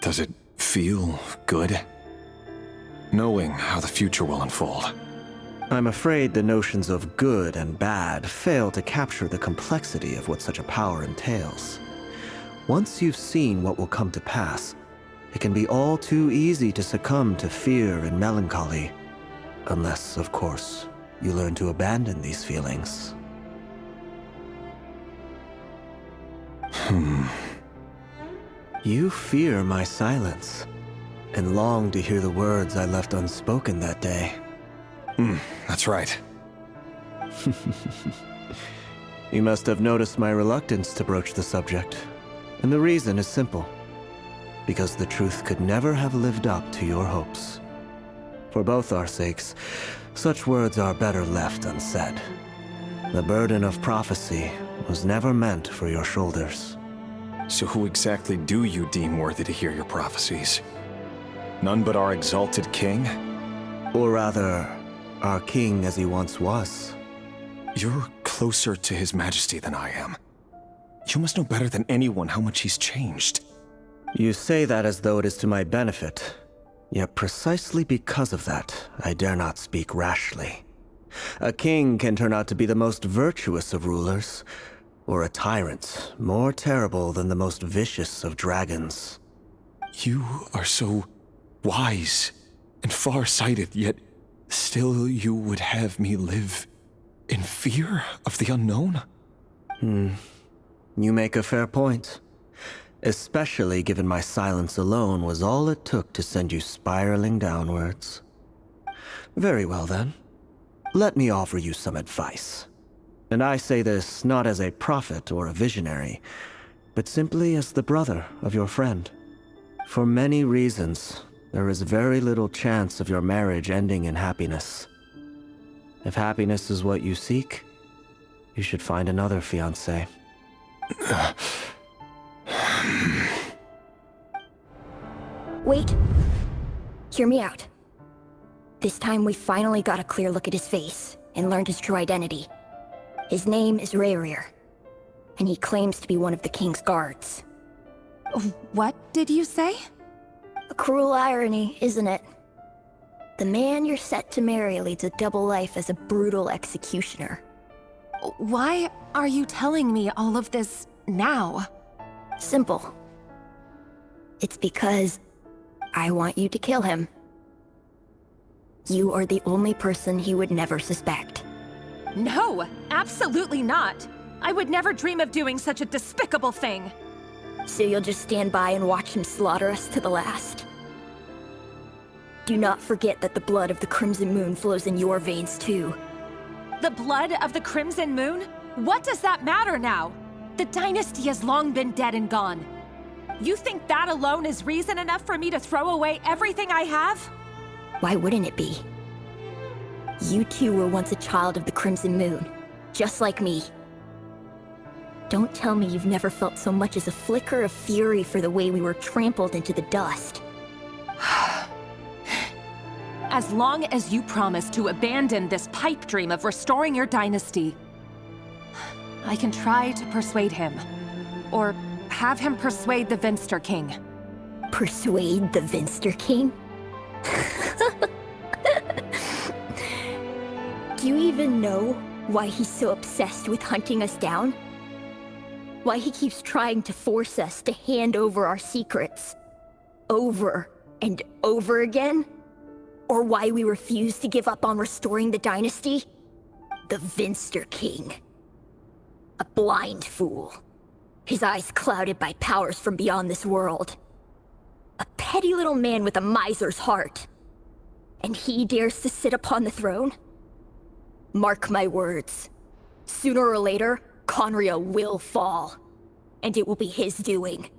Does it feel good? Knowing how the future will unfold. I'm afraid the notions of good and bad fail to capture the complexity of what such a power entails. Once you've seen what will come to pass, it can be all too easy to succumb to fear and melancholy. Unless, of course, you learn to abandon these feelings. You fear my silence, and long to hear the words I left unspoken that day. That's right. You must have noticed my reluctance to broach the subject. And the reason is simple. Because the truth could never have lived up to your hopes. For both our sakes, such words are better left unsaid. The burden of prophecy was never meant for your shoulders. So who exactly do you deem worthy to hear your prophecies? None but our exalted king? Or rather, our king as he once was. You're closer to his majesty than I am. You must know better than anyone how much he's changed. You say that as though it is to my benefit. Yet precisely because of that, I dare not speak rashly. A king can turn out to be the most virtuous of rulers, or a tyrant more terrible than the most vicious of dragons. You are so wise and far-sighted, yet still you would have me live in fear of the unknown? You make a fair point. Especially given my silence alone was all it took to send you spiraling downwards. Very well then. Let me offer you some advice. And I say this not as a prophet or a visionary, but simply as the brother of your friend. For many reasons, there is very little chance of your marriage ending in happiness. If happiness is what you seek, you should find another fiancé. Wait. Hear me out. This time we finally got a clear look at his face and learned his true identity. His name is Rerir, and he claims to be one of the king's guards. What did you say? A cruel irony, isn't it? The man you're set to marry leads a double life as a brutal executioner. Why are you telling me all of this now? Simple. It's because I want you to kill him. You are the only person he would never suspect. No, absolutely not. I would never dream of doing such a despicable thing. So you'll just stand by and watch him slaughter us to the last? Do not forget that the blood of the Crimson Moon flows in your veins too. The blood of the Crimson Moon? What does that matter now? The dynasty has long been dead and gone. You think that alone is reason enough for me to throw away everything I have? Why wouldn't it be? You two were once a child of the Crimson Moon, just like me. Don't tell me you've never felt so much as a flicker of fury for the way we were trampled into the dust. As long as you promise to abandon this pipe dream of restoring your dynasty, I can try to persuade him. Or have him persuade the Vinster King. Persuade the Vinster King? Do you even know why he's so obsessed with hunting us down? Why he keeps trying to force us to hand over our secrets? Over and over again? Or why we refuse to give up on restoring the dynasty? The Vinster King. A blind fool. His eyes clouded by powers from beyond this world. A petty little man with a miser's heart. And he dares to sit upon the throne? Mark my words. Sooner or later, Conria will fall. And it will be his doing.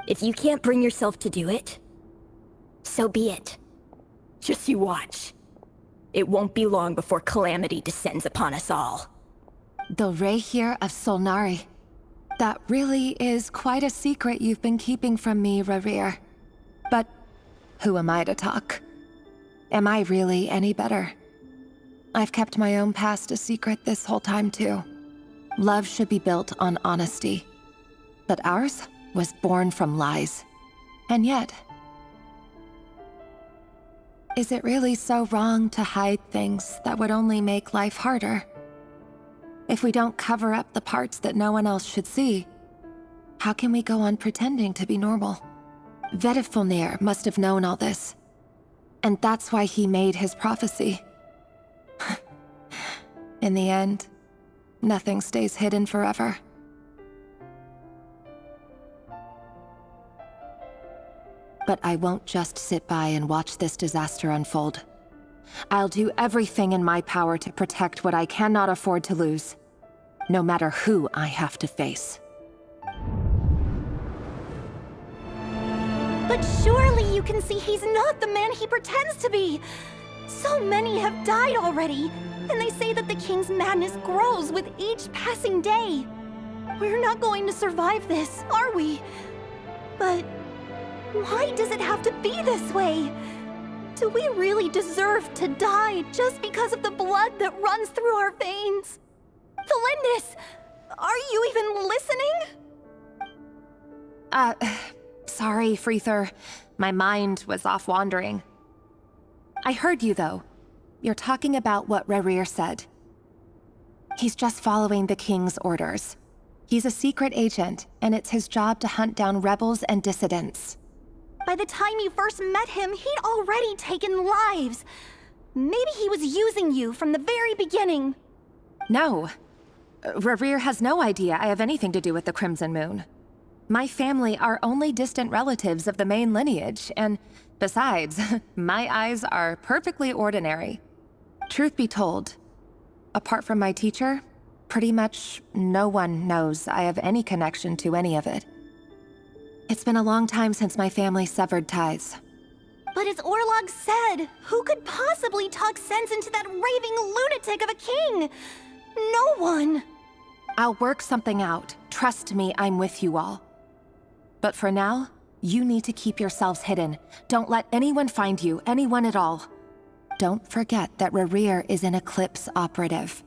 If you can't bring yourself to do it, so be it. Just you watch. It won't be long before calamity descends upon us all. The Rerir of Solnari. That really is quite a secret you've been keeping from me, Rerir. But who am I to talk? Am I really any better? I've kept my own past a secret this whole time too. Love should be built on honesty. But ours was born from lies. And yet, is it really so wrong to hide things that would only make life harder? If we don't cover up the parts that no one else should see, how can we go on pretending to be normal? Vedifulnir must have known all this. And that's why he made his prophecy. In the end, nothing stays hidden forever. But I won't just sit by and watch this disaster unfold. I'll do everything in my power to protect what I cannot afford to lose, no matter who I have to face. But surely you can see he's not the man he pretends to be! So many have died already, and they say that the king's madness grows with each passing day. We're not going to survive this, are we? But why does it have to be this way? Do we really deserve to die just because of the blood that runs through our veins? Felindis, are you even listening? Sorry, Freether. My mind was off wandering. I heard you, though. You're talking about what Rerir said. He's just following the king's orders. He's a secret agent, and it's his job to hunt down rebels and dissidents. By the time you first met him, he'd already taken lives. Maybe he was using you from the very beginning. No. Rerir has no idea I have anything to do with the Crimson Moon. My family are only distant relatives of the main lineage, and besides, my eyes are perfectly ordinary. Truth be told, apart from my teacher, pretty much no one knows I have any connection to any of it. It's been a long time since my family severed ties. But as Orlog said, who could possibly talk sense into that raving lunatic of a king? No one. I'll work something out. Trust me, I'm with you all. But for now, you need to keep yourselves hidden. Don't let anyone find you, anyone at all. Don't forget that Rerir is an Eclipse operative.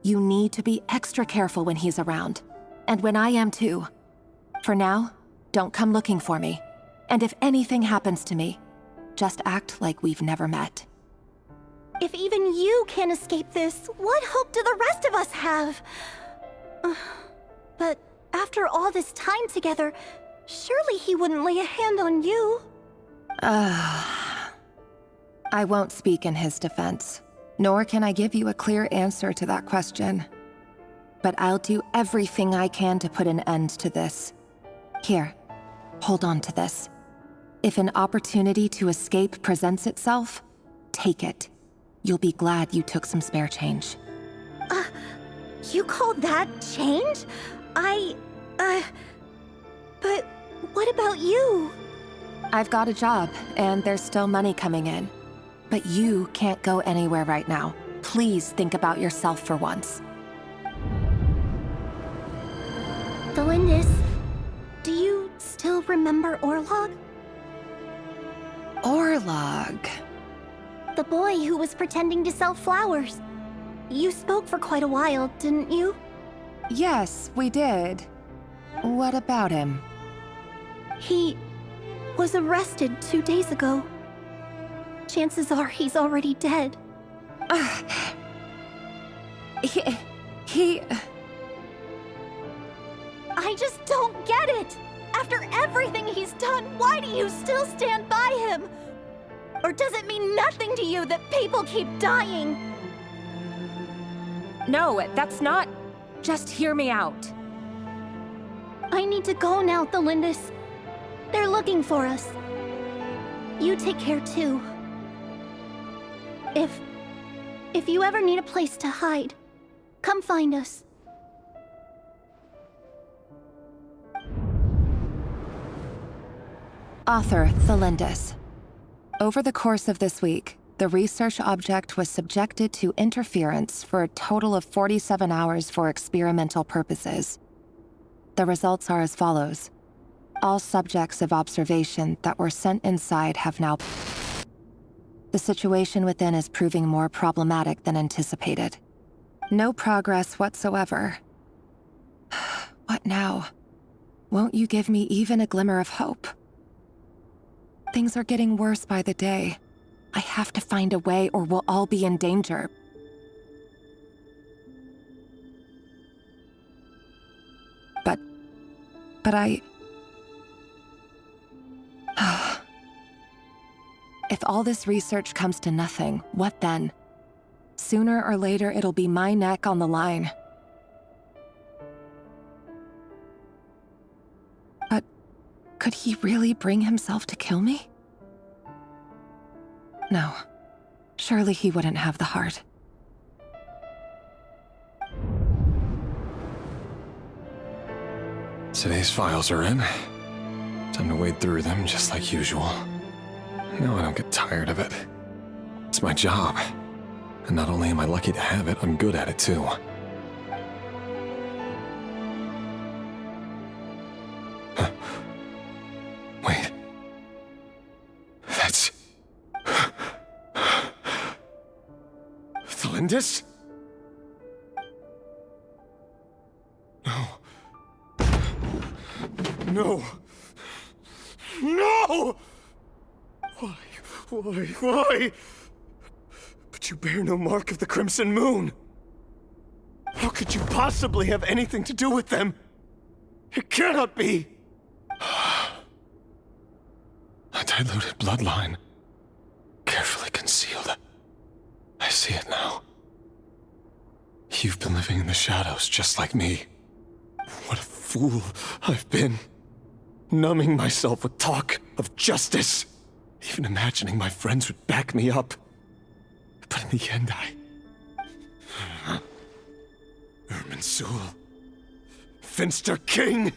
You need to be extra careful when he's around. And when I am too. For now, don't come looking for me. And if anything happens to me, just act like we've never met. If even you can't escape this, what hope do the rest of us have? But after all this time together, surely he wouldn't lay a hand on you. I won't speak in his defense, nor can I give you a clear answer to that question. But I'll do everything I can to put an end to this. Here, hold on to this. If an opportunity to escape presents itself, take it. You'll be glad you took some spare change. You call that change? But what about you? I've got a job, and there's still money coming in. But you can't go anywhere right now. Please think about yourself for once. Felindis, do you still remember Orlog? Orlog? The boy who was pretending to sell flowers. You spoke for quite a while, didn't you? Yes, we did. What about him? He was arrested 2 days ago. Chances are he's already dead. He... I just don't get it! After everything he's done, why do you still stand by him? Or does it mean nothing to you that people keep dying? No, that's not... Just hear me out. I need to go now, Felindis. They're looking for us. You take care too. If you ever need a place to hide, come find us. Author Felindis. Over the course of this week, the research object was subjected to interference for a total of 47 hours for experimental purposes. The results are as follows. All subjects of observation that were sent inside have now... The situation within is proving more problematic than anticipated. No progress whatsoever. What now? Won't you give me even a glimmer of hope? Things are getting worse by the day. I have to find a way or we'll all be in danger. But I... If all this research comes to nothing, what then? Sooner or later, it'll be my neck on the line. But could he really bring himself to kill me? No. Surely he wouldn't have the heart. Today's files are in. Time to wade through them just like usual. No, I don't get tired of it. It's my job. And not only am I lucky to have it, I'm good at it too. Wait. That's... Thalindis? No. No! No! Why? But you bear no mark of the Crimson Moon. How could you possibly have anything to do with them? It cannot be! A diluted bloodline. Carefully concealed. I see it now. You've been living in the shadows just like me. What a fool I've been. Numbing myself with talk of justice. Even imagining my friends would back me up. But in the end, Irminsul. Finster King!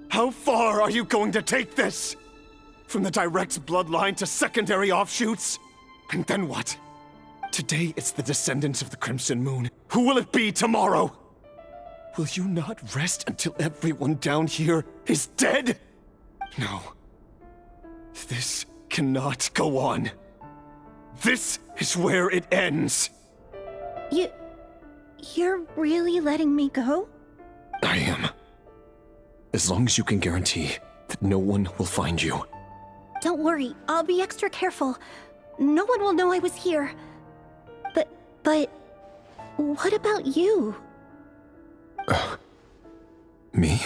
How far are you going to take this? From the direct bloodline to secondary offshoots? And then what? Today it's the descendants of the Crimson Moon. Who will it be tomorrow? Will you not rest until everyone down here is dead? No. This cannot go on. This is where it ends. You're really letting me go? I am. As long as you can guarantee that no one will find you. Don't worry, I'll be extra careful. No one will know I was here. But... what about you? Me?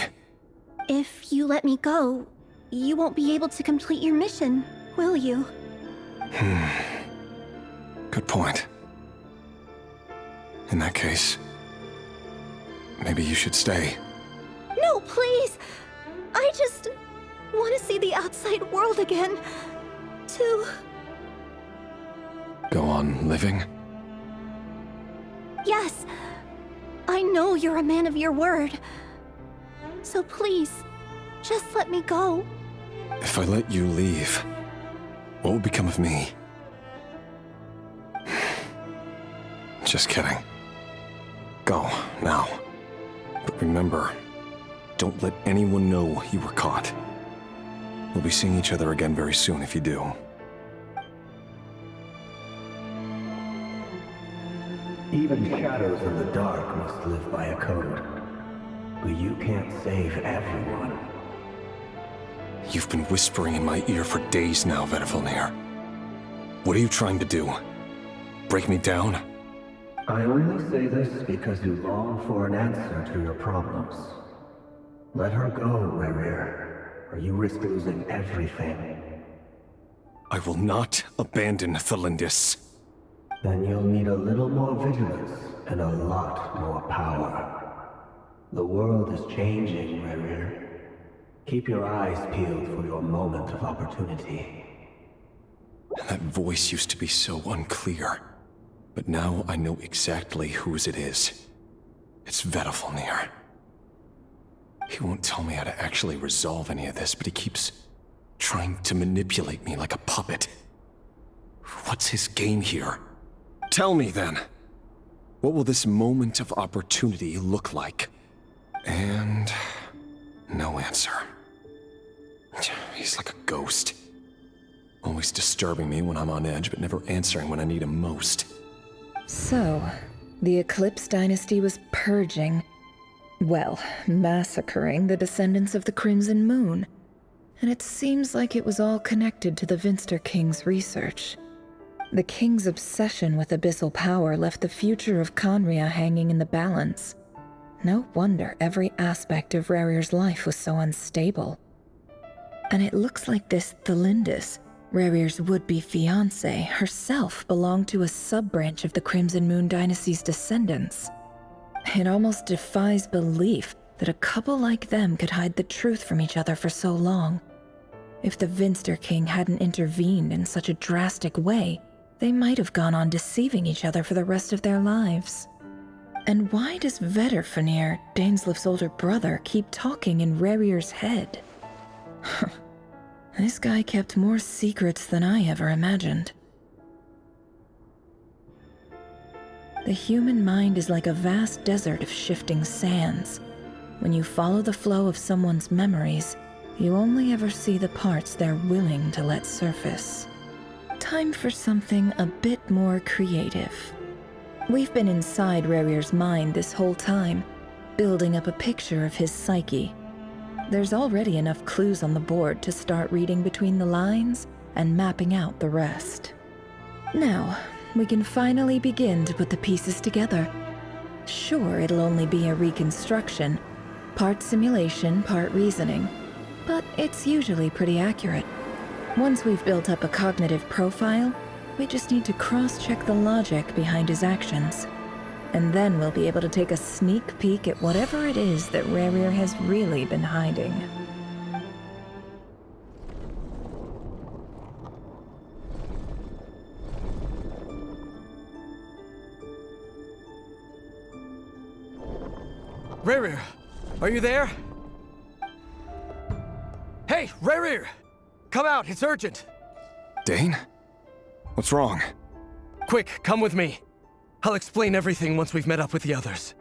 If you let me go, you won't be able to complete your mission, will you? Good point. In that case, maybe you should stay. No, please! I just want to see the outside world again. To... Go on living? Yes. I know you're a man of your word. So please, just let me go. If I let you leave, what will become of me? Just kidding. Go, now. But remember, don't let anyone know you were caught. We'll be seeing each other again very soon if you do. Even shadows in the dark must live by a code. But you can't save everyone. You've been whispering in my ear for days now, Vedifalnir. What are you trying to do? Break me down? I only say this because you long for an answer to your problems. Let her go, Rerir, or you risk losing everything. I will not abandon Thalindis. Then you'll need a little more vigilance and a lot more power. The world is changing, Rerir. Keep your eyes peeled for your moment of opportunity. That voice used to be so unclear. But now I know exactly whose it is. It's Vedifalnir. He won't tell me how to actually resolve any of this, but he keeps trying to manipulate me like a puppet. What's his game here? Tell me then. What will this moment of opportunity look like? And... no answer. He's like a ghost. Always disturbing me when I'm on edge, but never answering when I need him most. So, the Eclipse Dynasty was purging, well, massacring the descendants of the Crimson Moon. And it seems like it was all connected to the Finster King's research. The King's obsession with abyssal power left the future of Khaenri'ah hanging in the balance. No wonder every aspect of Rerir's life was so unstable. And it looks like this Thalindis, Rerir's would-be fiancée, herself belonged to a sub-branch of the Crimson Moon Dynasty's descendants. It almost defies belief that a couple like them could hide the truth from each other for so long. If the Finster King hadn't intervened in such a drastic way, they might have gone on deceiving each other for the rest of their lives. And why does Vedifalnir, Dainsleif's older brother, keep talking in Rerir's head? This guy kept more secrets than I ever imagined. The human mind is like a vast desert of shifting sands. When you follow the flow of someone's memories, you only ever see the parts they're willing to let surface. Time for something a bit more creative. We've been inside Rerir's mind this whole time, building up a picture of his psyche. There's already enough clues on the board to start reading between the lines and mapping out the rest. Now, we can finally begin to put the pieces together. Sure, it'll only be a reconstruction, part simulation, part reasoning, but it's usually pretty accurate. Once we've built up a cognitive profile, we just need to cross-check the logic behind his actions. And then we'll be able to take a sneak peek at whatever it is that Rerir has really been hiding. Rerir, are you there? Hey, Rerir! Come out, it's urgent! Dane? What's wrong? Quick, come with me. I'll explain everything once we've met up with the others.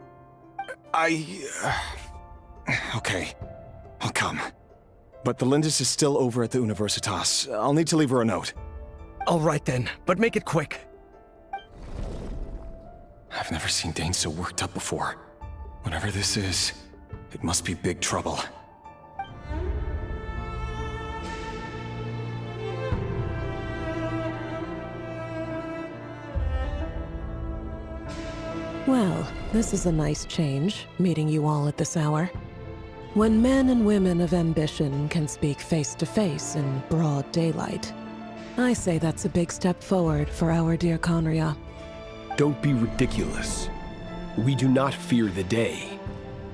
Okay, I'll come. But the Lindis is still over at the Universitas. I'll need to leave her a note. All right then, but make it quick. I've never seen Dane so worked up before. Whatever this is, it must be big trouble. Well, this is a nice change, meeting you all at this hour. When men and women of ambition can speak face to face in broad daylight, I say that's a big step forward for our dear Conria. Don't be ridiculous. We do not fear the day.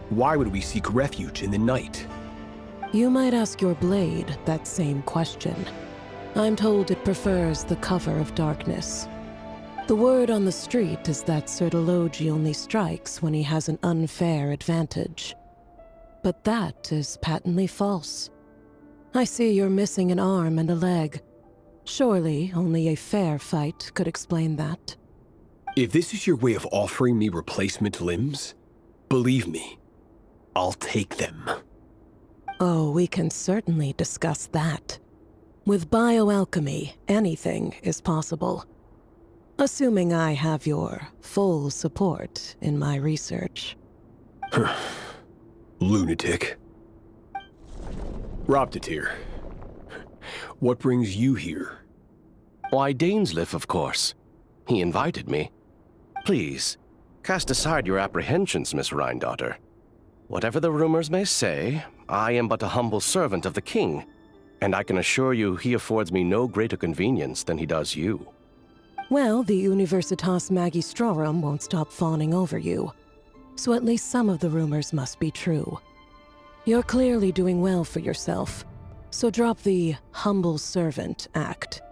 Why would we seek refuge in the night? You might ask your blade that same question. I'm told it prefers the cover of darkness. The word on the street is that Sir Elegy only strikes when he has an unfair advantage. But that is patently false. I see you're missing an arm and a leg. Surely only a fair fight could explain that. If this is your way of offering me replacement limbs, believe me, I'll take them. Oh, we can certainly discuss that. With bioalchemy, anything is possible. Assuming I have your full support in my research. Lunatic. Robtatir, what brings you here? Why, Dainsleif, of course. He invited me. Please, cast aside your apprehensions, Miss Rhine-daughter. Whatever the rumors may say, I am but a humble servant of the king, and I can assure you he affords me no greater convenience than he does you. Well, the Universitas Magistrorum won't stop fawning over you, so at least some of the rumors must be true. You're clearly doing well for yourself, so drop the humble servant act.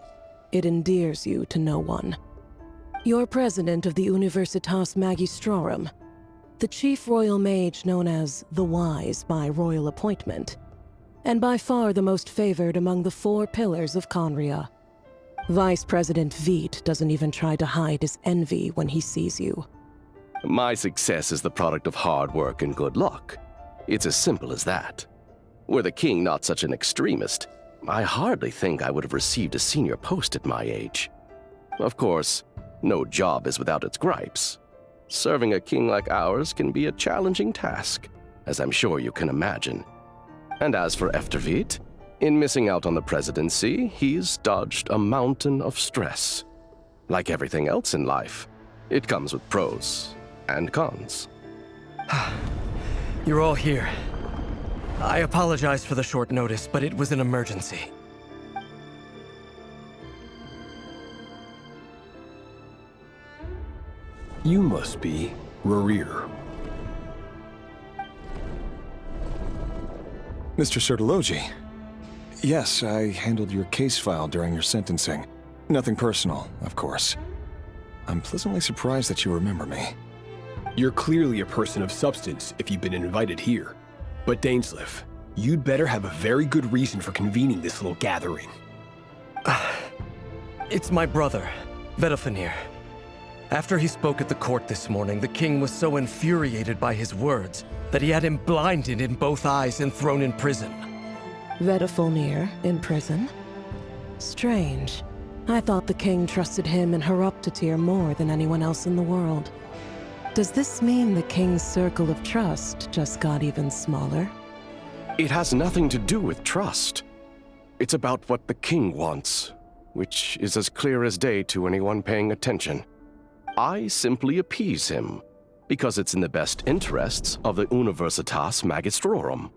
It endears you to no one. You're president of the Universitas Magistrorum, the chief royal mage known as the Wise by royal appointment, and by far the most favored among the 4 pillars of Conria. Vice President Veit doesn't even try to hide his envy when he sees you. My success is the product of hard work and good luck. It's as simple as that. Were the king not such an extremist, I hardly think I would have received a senior post at my age. Of course, no job is without its gripes. Serving a king like ours can be a challenging task, as I'm sure you can imagine. And as for Efterveit, in missing out on the presidency, he's dodged a mountain of stress. Like everything else in life, it comes with pros and cons. You're all here. I apologize for the short notice, but it was an emergency. You must be Rerir. Mr. Sir Elegy. Yes, I handled your case file during your sentencing. Nothing personal, of course. I'm pleasantly surprised that you remember me. You're clearly a person of substance if you've been invited here. But Dainsleif, you'd better have a very good reason for convening this little gathering. It's my brother, Vedothanir. After he spoke at the court this morning, the king was so infuriated by his words that he had him blinded in both eyes and thrown in prison. Vedifulnir in prison? Strange. I thought the king trusted him and Horoptatyr more than anyone else in the world. Does this mean the king's circle of trust just got even smaller? It has nothing to do with trust. It's about what the king wants, which is as clear as day to anyone paying attention. I simply appease him, because it's in the best interests of the Universitas Magistrorum.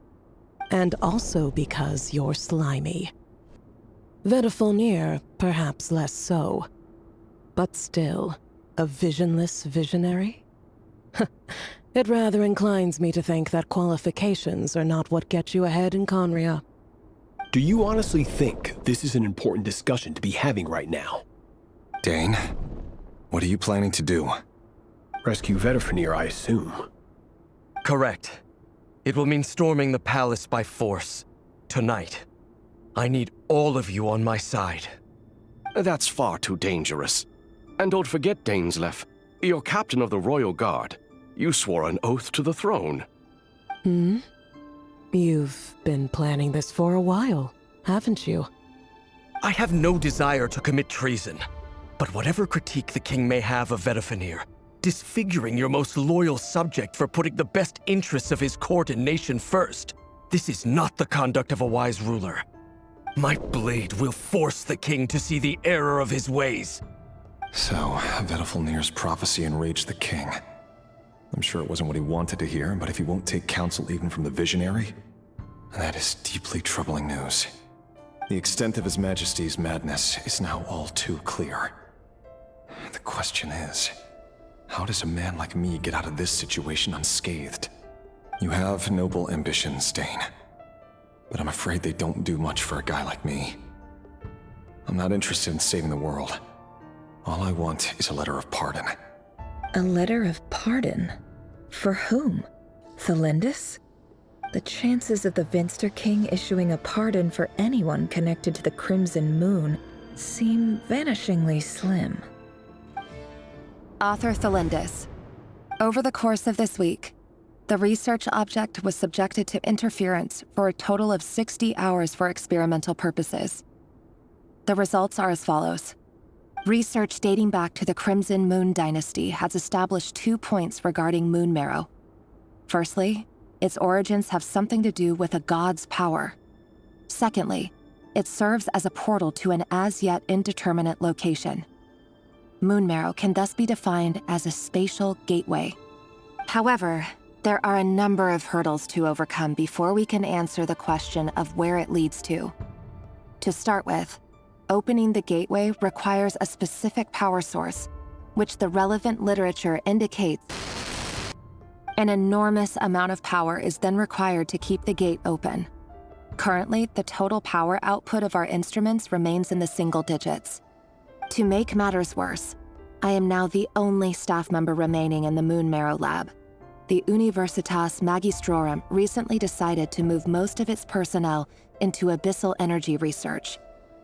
And also because you're slimy. Vedifulnir, perhaps less so. But still, a visionless visionary? It rather inclines me to think that qualifications are not what get you ahead in Conria. Do you honestly think this is an important discussion to be having right now? Dane, what are you planning to do? Rescue Vedifulnir, I assume. Correct. It will mean storming the palace by force. Tonight. I need all of you on my side. That's far too dangerous. And don't forget, Dainsleif, you're captain of the Royal Guard. You swore an oath to the throne. Hmm? You've been planning this for a while, haven't you? I have no desire to commit treason. But whatever critique the king may have of Vedifulnir, disfiguring your most loyal subject for putting the best interests of his court and nation first, this is not the conduct of a wise ruler. My blade will force the king to see the error of his ways. So, Vedifulnir's prophecy enraged the king. I'm sure it wasn't what he wanted to hear, but if he won't take counsel even from the visionary, that is deeply troubling news. The extent of His Majesty's madness is now all too clear. The question is, how does a man like me get out of this situation unscathed? You have noble ambitions, Dane, but I'm afraid they don't do much for a guy like me. I'm not interested in saving the world. All I want is a letter of pardon. A letter of pardon? For whom? Thelindis? The chances of the Vinster King issuing a pardon for anyone connected to the Crimson Moon seem vanishingly slim. Author Thelindis. Over the course of this week, the research object was subjected to interference for a total of 60 hours for experimental purposes. The results are as follows. Research dating back to the Crimson Moon Dynasty has established 2 points regarding moon marrow. Firstly, its origins have something to do with a god's power. Secondly, it serves as a portal to an as-yet indeterminate location. Moon marrow can thus be defined as a spatial gateway. However, there are a number of hurdles to overcome before we can answer the question of where it leads to. To start with, opening the gateway requires a specific power source, which the relevant literature indicates. An enormous amount of power is then required to keep the gate open. Currently, the total power output of our instruments remains in the single digits. To make matters worse, I am now the only staff member remaining in the Moon Marrow lab. The Universitas Magistrorum recently decided to move most of its personnel into abyssal energy research,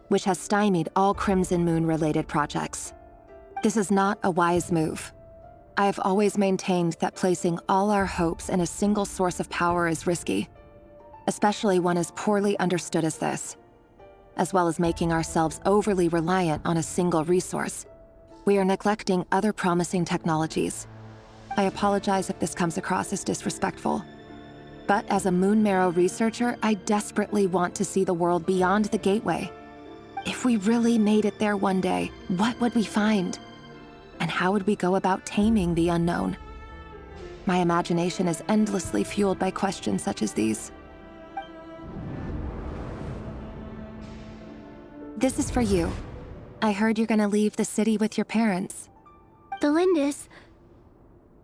which has stymied all Crimson Moon-related projects. This is not a wise move. I have always maintained that placing all our hopes in a single source of power is risky, especially one as poorly understood as this. As well as making ourselves overly reliant on a single resource, we are neglecting other promising technologies. I apologize if this comes across as disrespectful. But as a Moon Marrow researcher, I desperately want to see the world beyond the gateway. If we really made it there one day, what would we find? And how would we go about taming the unknown? My imagination is endlessly fueled by questions such as these. This is for you. I heard you're gonna leave the city with your parents. Thelindis,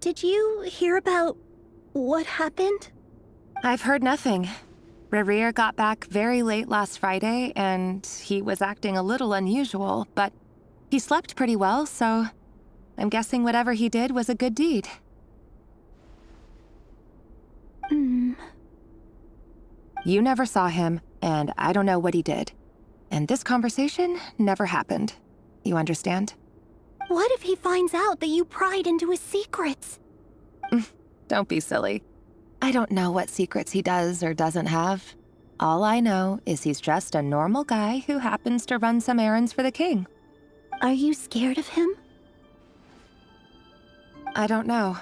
did you hear about what happened? I've heard nothing. Rerir got back very late last Friday, and he was acting a little unusual, but he slept pretty well, so I'm guessing whatever he did was a good deed. You never saw him, and I don't know what he did. And this conversation never happened. You understand? What if he finds out that you pried into his secrets? Don't be silly. I don't know what secrets he does or doesn't have. All I know is he's just a normal guy who happens to run some errands for the king. Are you scared of him? I don't know.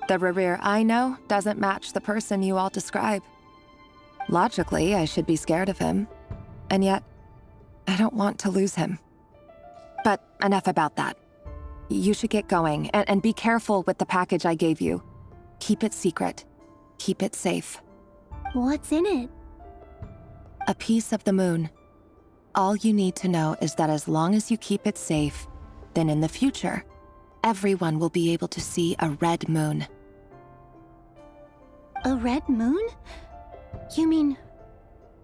The Rerir I know doesn't match the person you all describe. Logically, I should be scared of him. And yet, I don't want to lose him. But enough about that. You should get going, and be careful with the package I gave you. Keep it secret. Keep it safe. What's in it? A piece of the moon. All you need to know is that as long as you keep it safe, then in the future, everyone will be able to see a red moon. A red moon? You mean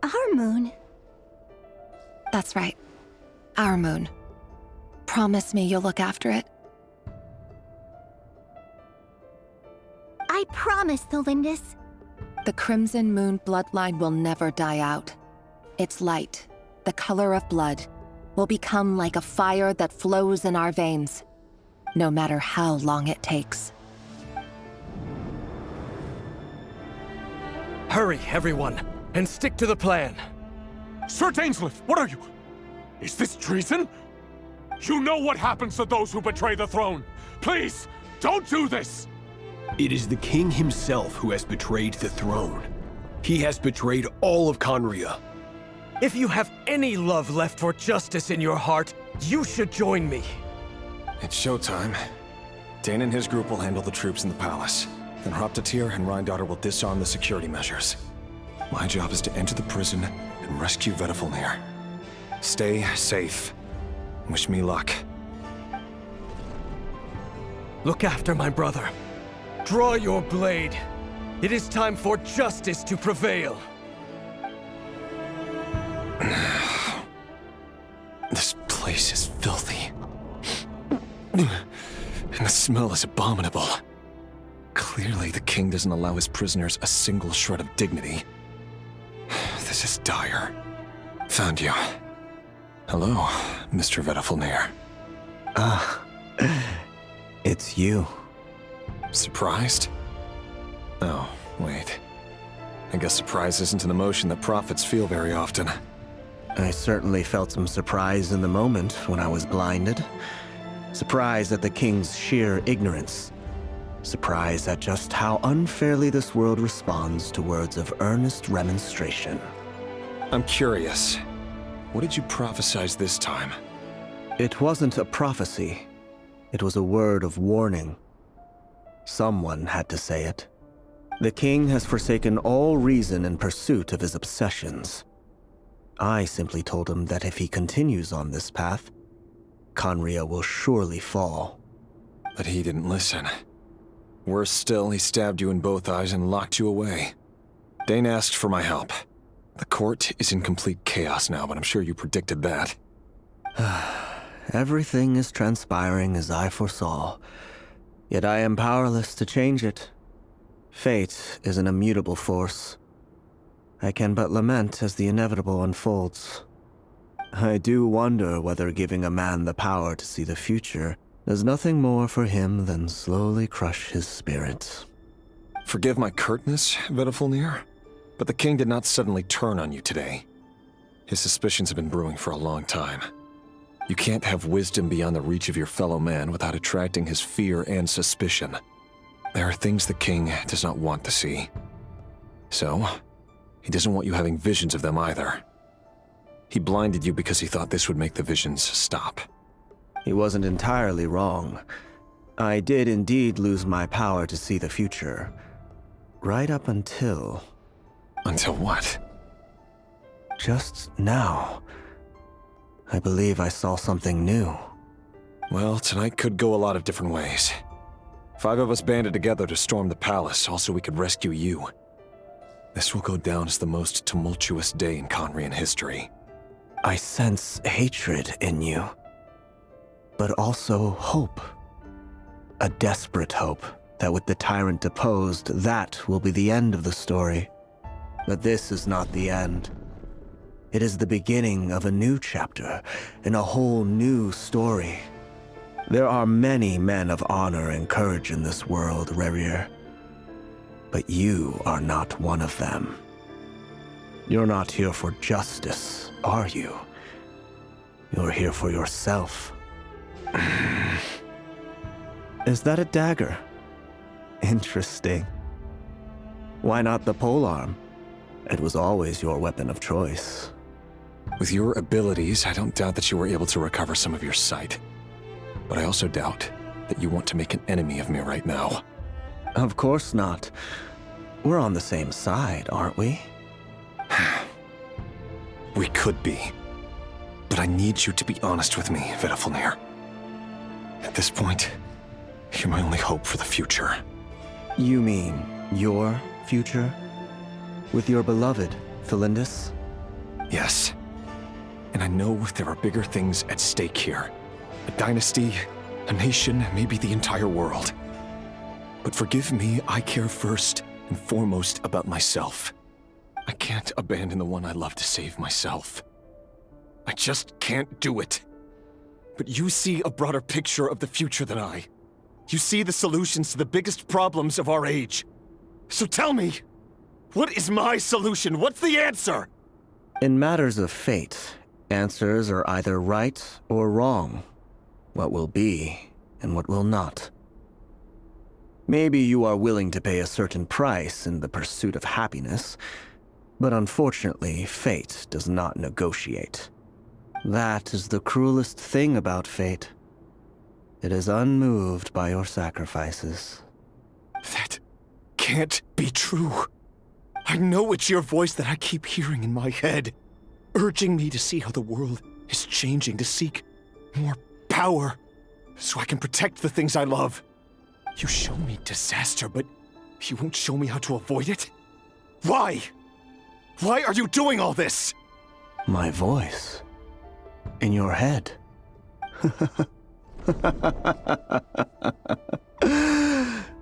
our moon? That's right. Our moon. Promise me you'll look after it. I promise, Tholindis. The Crimson Moon bloodline will never die out. Its light, the color of blood, will become like a fire that flows in our veins, no matter how long it takes. Hurry, everyone, and stick to the plan. Sir Dainsleif, what are you? Is this treason? You know what happens to those who betray the throne. Please, don't do this! It is the king himself who has betrayed the throne. He has betrayed all of Conria. If you have any love left for justice in your heart, you should join me. It's showtime. Dane and his group will handle the troops in the palace. Then Hraptatyr and Rhindaughter will disarm the security measures. My job is to enter the prison and rescue Vediflnir. Stay safe. Wish me luck. Look after my brother. Draw your blade. It is time for justice to prevail. This place is filthy. And the smell is abominable. Clearly, the king doesn't allow his prisoners a single shred of dignity. This is dire. Found you. Hello, Mr. Vediflnir. It's you. Surprised? Oh, wait. I guess surprise isn't an emotion that prophets feel very often. I certainly felt some surprise in the moment when I was blinded. Surprise at the king's sheer ignorance. Surprise at just how unfairly this world responds to words of earnest remonstration. I'm curious. What did you prophesize this time? It wasn't a prophecy. It was a word of warning. Someone had to say it. The king has forsaken all reason in pursuit of his obsessions. I simply told him that if he continues on this path, Conria will surely fall. But he didn't listen. Worse still, he stabbed you in both eyes and locked you away. Dane asked for my help. The court is in complete chaos now, but I'm sure you predicted that. Everything is transpiring as I foresaw, yet I am powerless to change it. Fate is an immutable force. I can but lament as the inevitable unfolds. I do wonder whether giving a man the power to see the future does nothing more for him than slowly crush his spirit. Forgive my curtness, Vediflnir, but the king did not suddenly turn on you today. His suspicions have been brewing for a long time. You can't have wisdom beyond the reach of your fellow man without attracting his fear and suspicion. There are things the king does not want to see. So, he doesn't want you having visions of them either. He blinded you because he thought this would make the visions stop. He wasn't entirely wrong. I did indeed lose my power to see the future. Right up until... Until what? Just now. I believe I saw something new. Well, tonight could go a lot of different ways. 5 of us banded together to storm the palace, also we could rescue you. This will go down as the most tumultuous day in Conrian history. I sense hatred in you, but also hope. A desperate hope that with the tyrant deposed, that will be the end of the story. But this is not the end. It is the beginning of a new chapter, in a whole new story. There are many men of honor and courage in this world, Rerir. But you are not one of them. You're not here for justice, are you? You're here for yourself. Is that a dagger? Interesting. Why not the polearm? It was always your weapon of choice. With your abilities, I don't doubt that you were able to recover some of your sight. But I also doubt that you want to make an enemy of me right now. Of course not. We're on the same side, aren't we? We could be. But I need you to be honest with me, Vedafilnir. At this point, you're my only hope for the future. You mean your future? With your beloved, Felindis? Yes. And I know there are bigger things at stake here. A dynasty, a nation, maybe the entire world. But forgive me, I care first and foremost about myself. I can't abandon the one I love to save myself. I just can't do it. But you see a broader picture of the future than I. You see the solutions to the biggest problems of our age. So tell me, what is my solution? What's the answer? In matters of fate, answers are either right or wrong. What will be, and what will not. Maybe you are willing to pay a certain price in the pursuit of happiness, but unfortunately, fate does not negotiate. That is the cruelest thing about fate. It is unmoved by your sacrifices. That can't be true. I know it's your voice that I keep hearing in my head, urging me to see how the world is changing, to seek more power, so I can protect the things I love. You show me disaster, but you won't show me how to avoid it? Why? Why are you doing all this? My voice. In your head.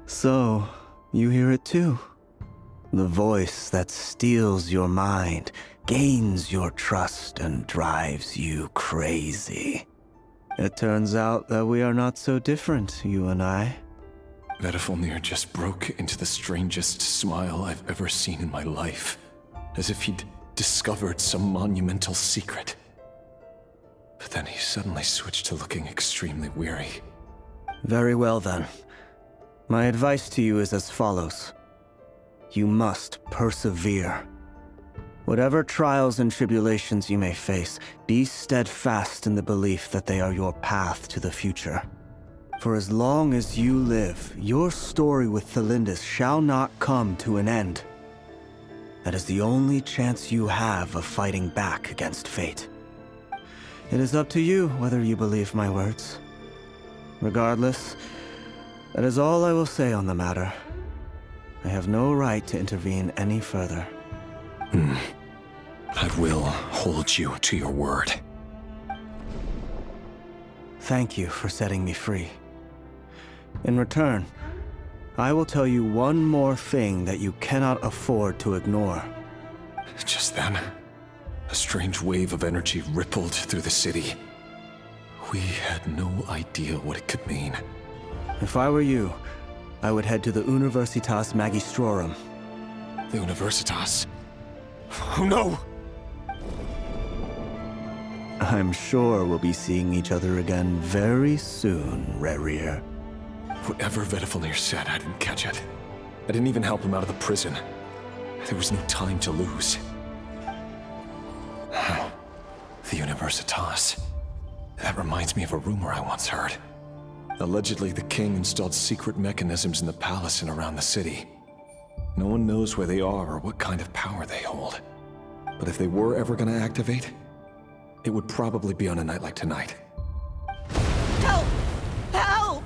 So, you hear it too? The voice that steals your mind, gains your trust, and drives you crazy. It turns out that we are not so different, you and I. Vedafilnir just broke into the strangest smile I've ever seen in my life, as if he'd discovered some monumental secret. But then he suddenly switched to looking extremely weary. Very well then. My advice to you is as follows. You must persevere. Whatever trials and tribulations you may face, be steadfast in the belief that they are your path to the future. For as long as you live, your story with Felindis shall not come to an end. That is the only chance you have of fighting back against fate. It is up to you whether you believe my words. Regardless, that is all I will say on the matter. I have no right to intervene any further. I will hold you to your word. Thank you for setting me free. In return, I will tell you one more thing that you cannot afford to ignore. Just then, a strange wave of energy rippled through the city. We had no idea what it could mean. If I were you, I would head to the Universitas Magistrorum. The Universitas? Oh no! I'm sure we'll be seeing each other again very soon, Rerir. Whatever Vedafilnir said, I didn't catch it. I didn't even help him out of the prison. There was no time to lose. The Universitas. That reminds me of a rumor I once heard. Allegedly, the king installed secret mechanisms in the palace and around the city. No one knows where they are or what kind of power they hold. But if they were ever going to activate, it would probably be on a night like tonight. Help! Help!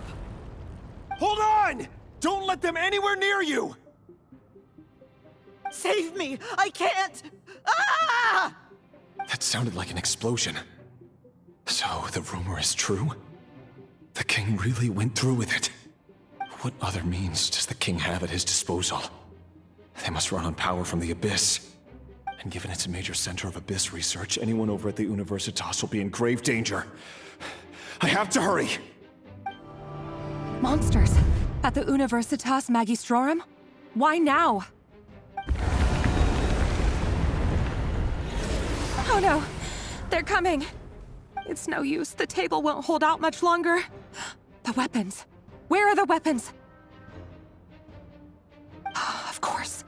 Hold on! Don't let them anywhere near you! Save me! I can't! Ah! That sounded like an explosion. So, the rumor is true? The king really went through with it. What other means does the king have at his disposal? They must run on power from the Abyss. And given it's a major center of Abyss research, anyone over at the Universitas will be in grave danger. I have to hurry! Monsters! At the Universitas Magistrorum? Why now? Oh no! They're coming! It's no use. The table won't hold out much longer. The weapons. Where are the weapons? Of course.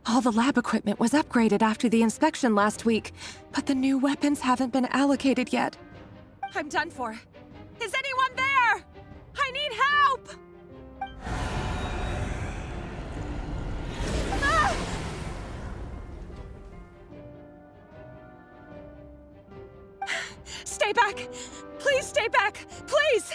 All the lab equipment was upgraded after the inspection last week, but the new weapons haven't been allocated yet. I'm done for. Is anyone there? I need help! Ah! Stay back! Please stay back! Please!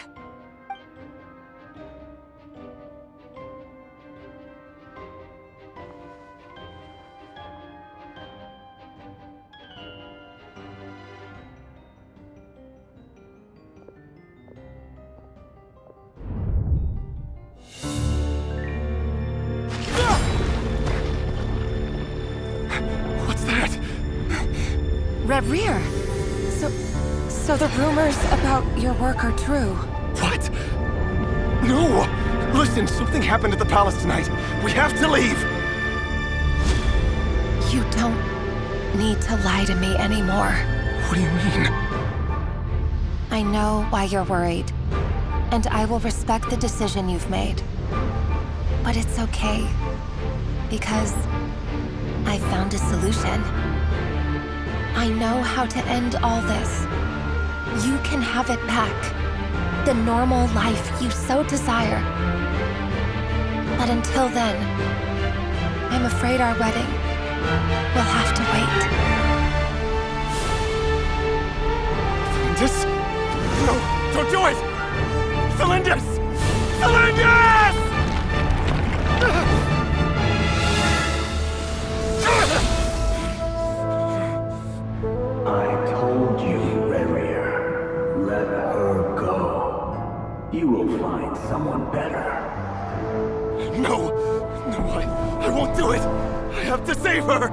What's that? Rerir! So the rumors about your work are true. What? No! Listen, something happened at the palace tonight. We have to leave! You don't need to lie to me anymore. What do you mean? I know why you're worried, and I will respect the decision you've made. But it's okay, because I found a solution. I know how to end all this. You can have it back. The normal life you so desire. But until then, I'm afraid our wedding will have to wait. Felindis? No, don't do it! Felindis! Felindis! I told you, Rerir. Let her go. You will find someone better. No! No, I won't do it! I have to save her!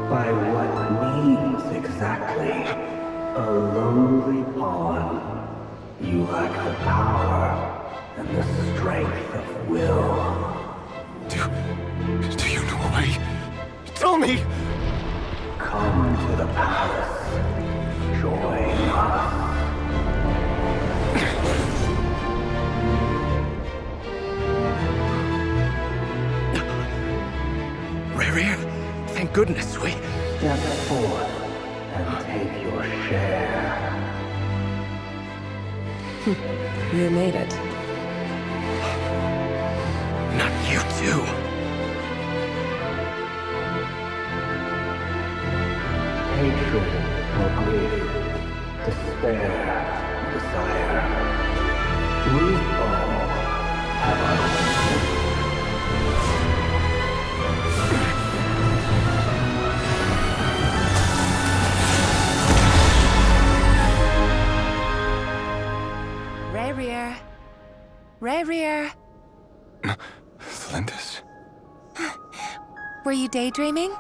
By what means exactly? A lowly pawn. You lack the power and the strength of will. Do you know a way? Tell me! Come to the palace. Join us. Rerir, thank goodness we... Step forth and take your share. You made it. Not you too. Hatred or grief, despair, desire. We all have our Rerir. Rerir. Felindis? Were you daydreaming?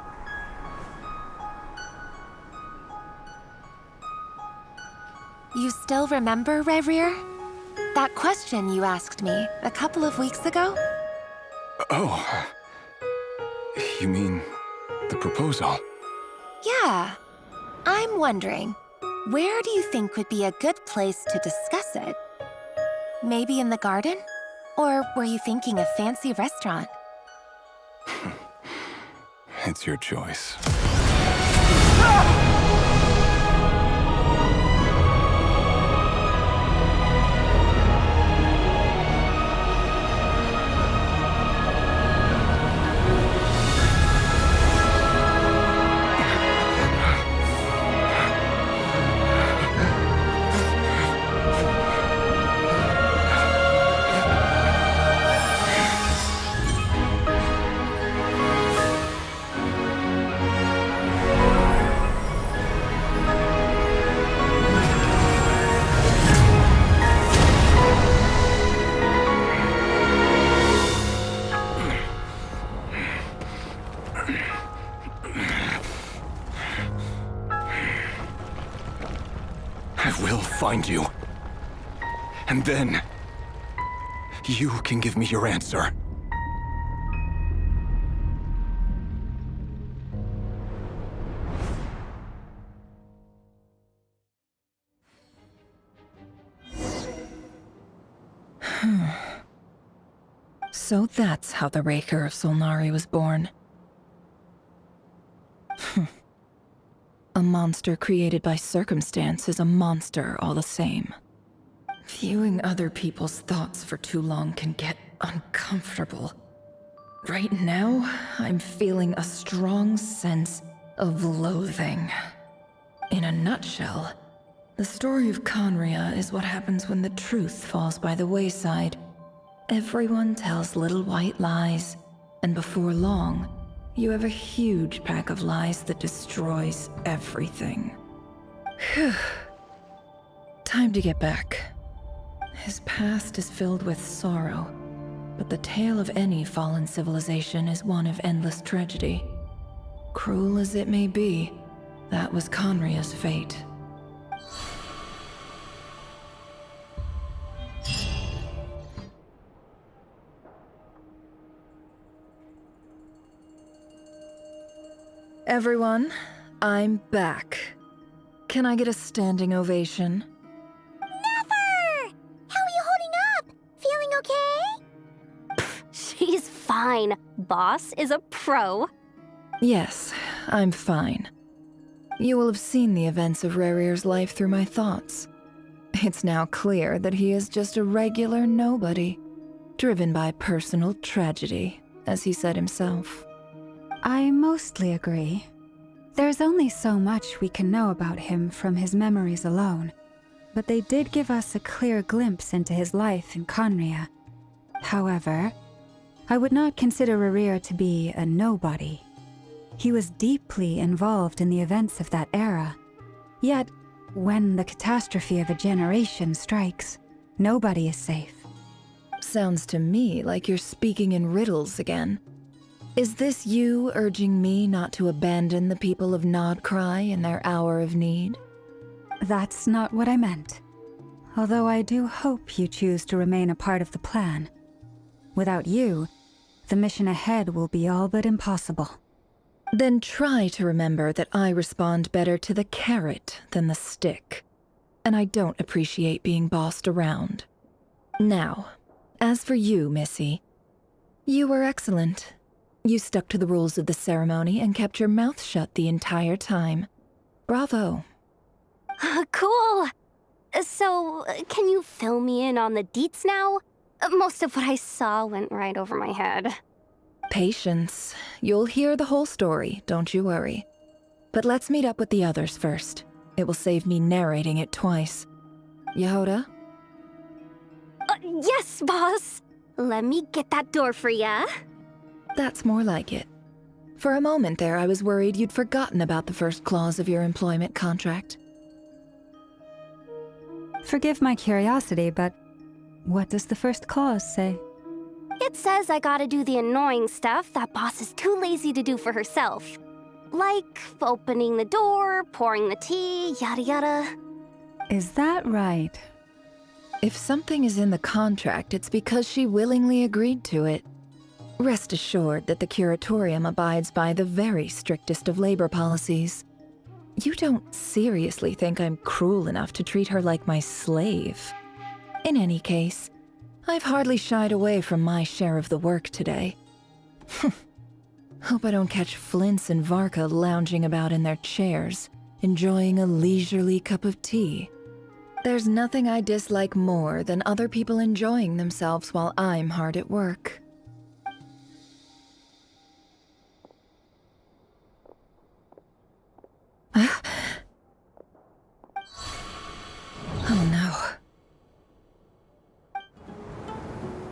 You still remember, Rerir? That question you asked me a couple of weeks ago? Oh. You mean the proposal? Yeah. I'm wondering, where do you think would be a good place to discuss it? Maybe in the garden? Or were you thinking a fancy restaurant? It's your choice. I will find you. And then You can give me your answer. So that's how the Rerir of Solnari was born. A monster created by circumstance is a monster all the same. Viewing other people's thoughts for too long can get uncomfortable. Right now, I'm feeling a strong sense of loathing. In a nutshell, the story of Conria is what happens when the truth falls by the wayside. Everyone tells little white lies, and before long, you have a huge pack of lies that destroys everything. Phew. Time to get back. His past is filled with sorrow, but the tale of any fallen civilization is one of endless tragedy. Cruel as it may be, that was Conria's fate. Everyone, I'm back. Can I get a standing ovation? Never! How are you holding up? Feeling okay? She's fine. Boss is a pro. Yes, I'm fine. You will have seen the events of Rerir's life through my thoughts. It's now clear that he is just a regular nobody, driven by personal tragedy, as he said himself. I mostly agree. There's only so much we can know about him from his memories alone, but they did give us a clear glimpse into his life in Conria. However, I would not consider Rerir to be a nobody. He was deeply involved in the events of that era. Yet, when the catastrophe of a generation strikes, nobody is safe. Sounds to me like you're speaking in riddles again. Is this you urging me not to abandon the people of Nod-Krai in their hour of need? That's not what I meant. Although I do hope you choose to remain a part of the plan. Without you, the mission ahead will be all but impossible. Then try to remember that I respond better to the carrot than the stick. And I don't appreciate being bossed around. Now, as for you, Missy, you were excellent. You stuck to the rules of the ceremony and kept your mouth shut the entire time. Bravo. Cool. So, can you fill me in on the deets now? Most of what I saw went right over my head. Patience. You'll hear the whole story, don't you worry. But let's meet up with the others first. It will save me narrating it twice. Yehoda? Yes, boss. Let me get that door for ya. That's more like it. For a moment there, I was worried you'd forgotten about the first clause of your employment contract. Forgive my curiosity, but what does the first clause say? It says I gotta do the annoying stuff that boss is too lazy to do for herself. Like opening the door, pouring the tea, yada yada. Is that right? If something is in the contract, it's because she willingly agreed to it. Rest assured that the Curatorium abides by the very strictest of labor policies. You don't seriously think I'm cruel enough to treat her like my slave. In any case, I've hardly shied away from my share of the work today. Hope I don't catch Flintz and Varka lounging about in their chairs, enjoying a leisurely cup of tea. There's nothing I dislike more than other people enjoying themselves while I'm hard at work. Oh no.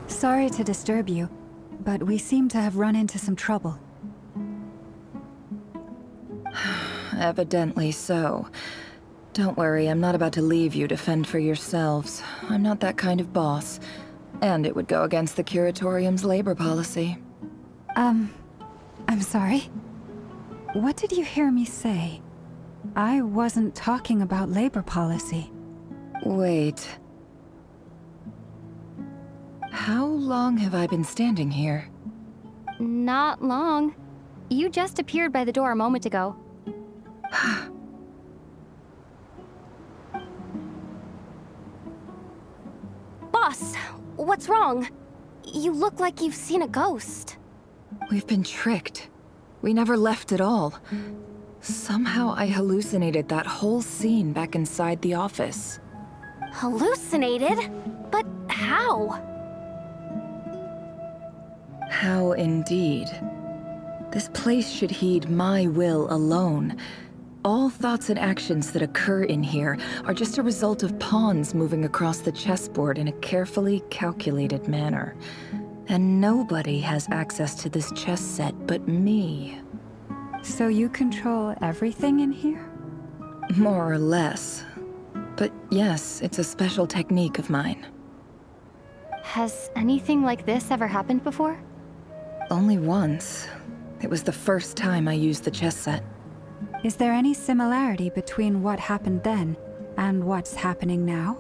Sorry to disturb you, but we seem to have run into some trouble. Evidently so. Don't worry, I'm not about to leave you to fend for yourselves. I'm not that kind of boss. And it would go against the Curatorium's labor policy. I'm sorry? What did you hear me say? I wasn't talking about labor policy. Wait. How long have I been standing here? Not long. You just appeared by the door a moment ago. Boss, what's wrong? You look like you've seen a ghost. We've been tricked. We never left at all. Somehow I hallucinated that whole scene back inside the office. Hallucinated? But how? How indeed. This place should heed my will alone. All thoughts and actions that occur in here are just a result of pawns moving across the chessboard in a carefully calculated manner. And nobody has access to this chess set but me. So you control everything in here? More or less. But yes, it's a special technique of mine. Has anything like this ever happened before? Only once. It was the first time I used the chess set. Is there any similarity between what happened then and what's happening now?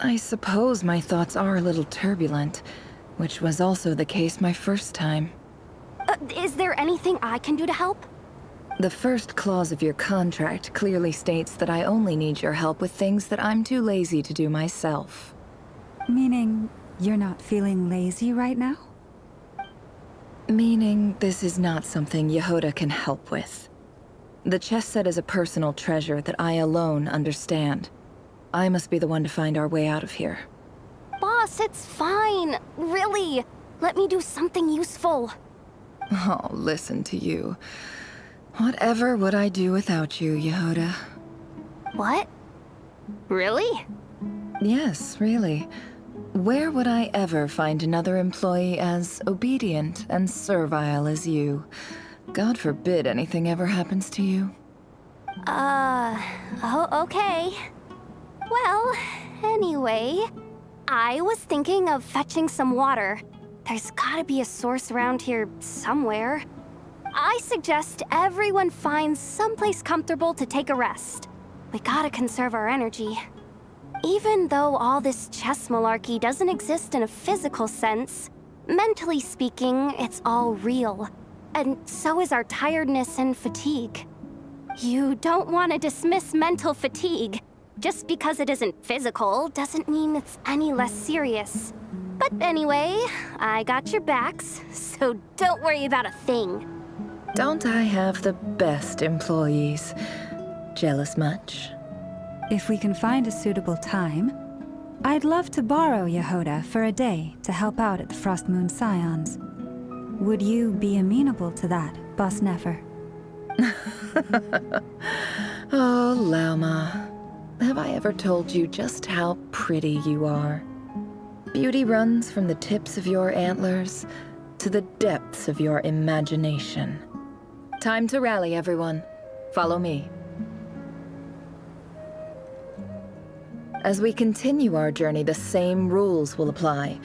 I suppose my thoughts are a little turbulent, which was also the case my first time. Is there anything I can do to help? The first clause of your contract clearly states that I only need your help with things that I'm too lazy to do myself. Meaning, you're not feeling lazy right now? Meaning, this is not something Yehoda can help with. The chess set is a personal treasure that I alone understand. I must be the one to find our way out of here. Boss, it's fine. Really. Let me do something useful. Oh, listen to you. Whatever would I do without you, Yehoda? What? Really? Yes, really. Where would I ever find another employee as obedient and servile as you? God forbid anything ever happens to you. Oh, okay. Well, anyway, I was thinking of fetching some water. There's gotta be a source around here somewhere. I suggest everyone finds someplace comfortable to take a rest. We gotta conserve our energy. Even though all this chess malarkey doesn't exist in a physical sense, mentally speaking, it's all real. And so is our tiredness and fatigue. You don't want to dismiss mental fatigue. Just because it isn't physical doesn't mean it's any less serious. But anyway, I got your backs, so don't worry about a thing. Don't I have the best employees? Jealous much? If we can find a suitable time, I'd love to borrow Yehoda for a day to help out at the Frost Moon Scions. Would you be amenable to that, Boss Nefer? Oh, Lauma. Have I ever told you just how pretty you are? Beauty runs from the tips of your antlers to the depths of your imagination. Time to rally, everyone. Follow me. As we continue our journey, the same rules will apply.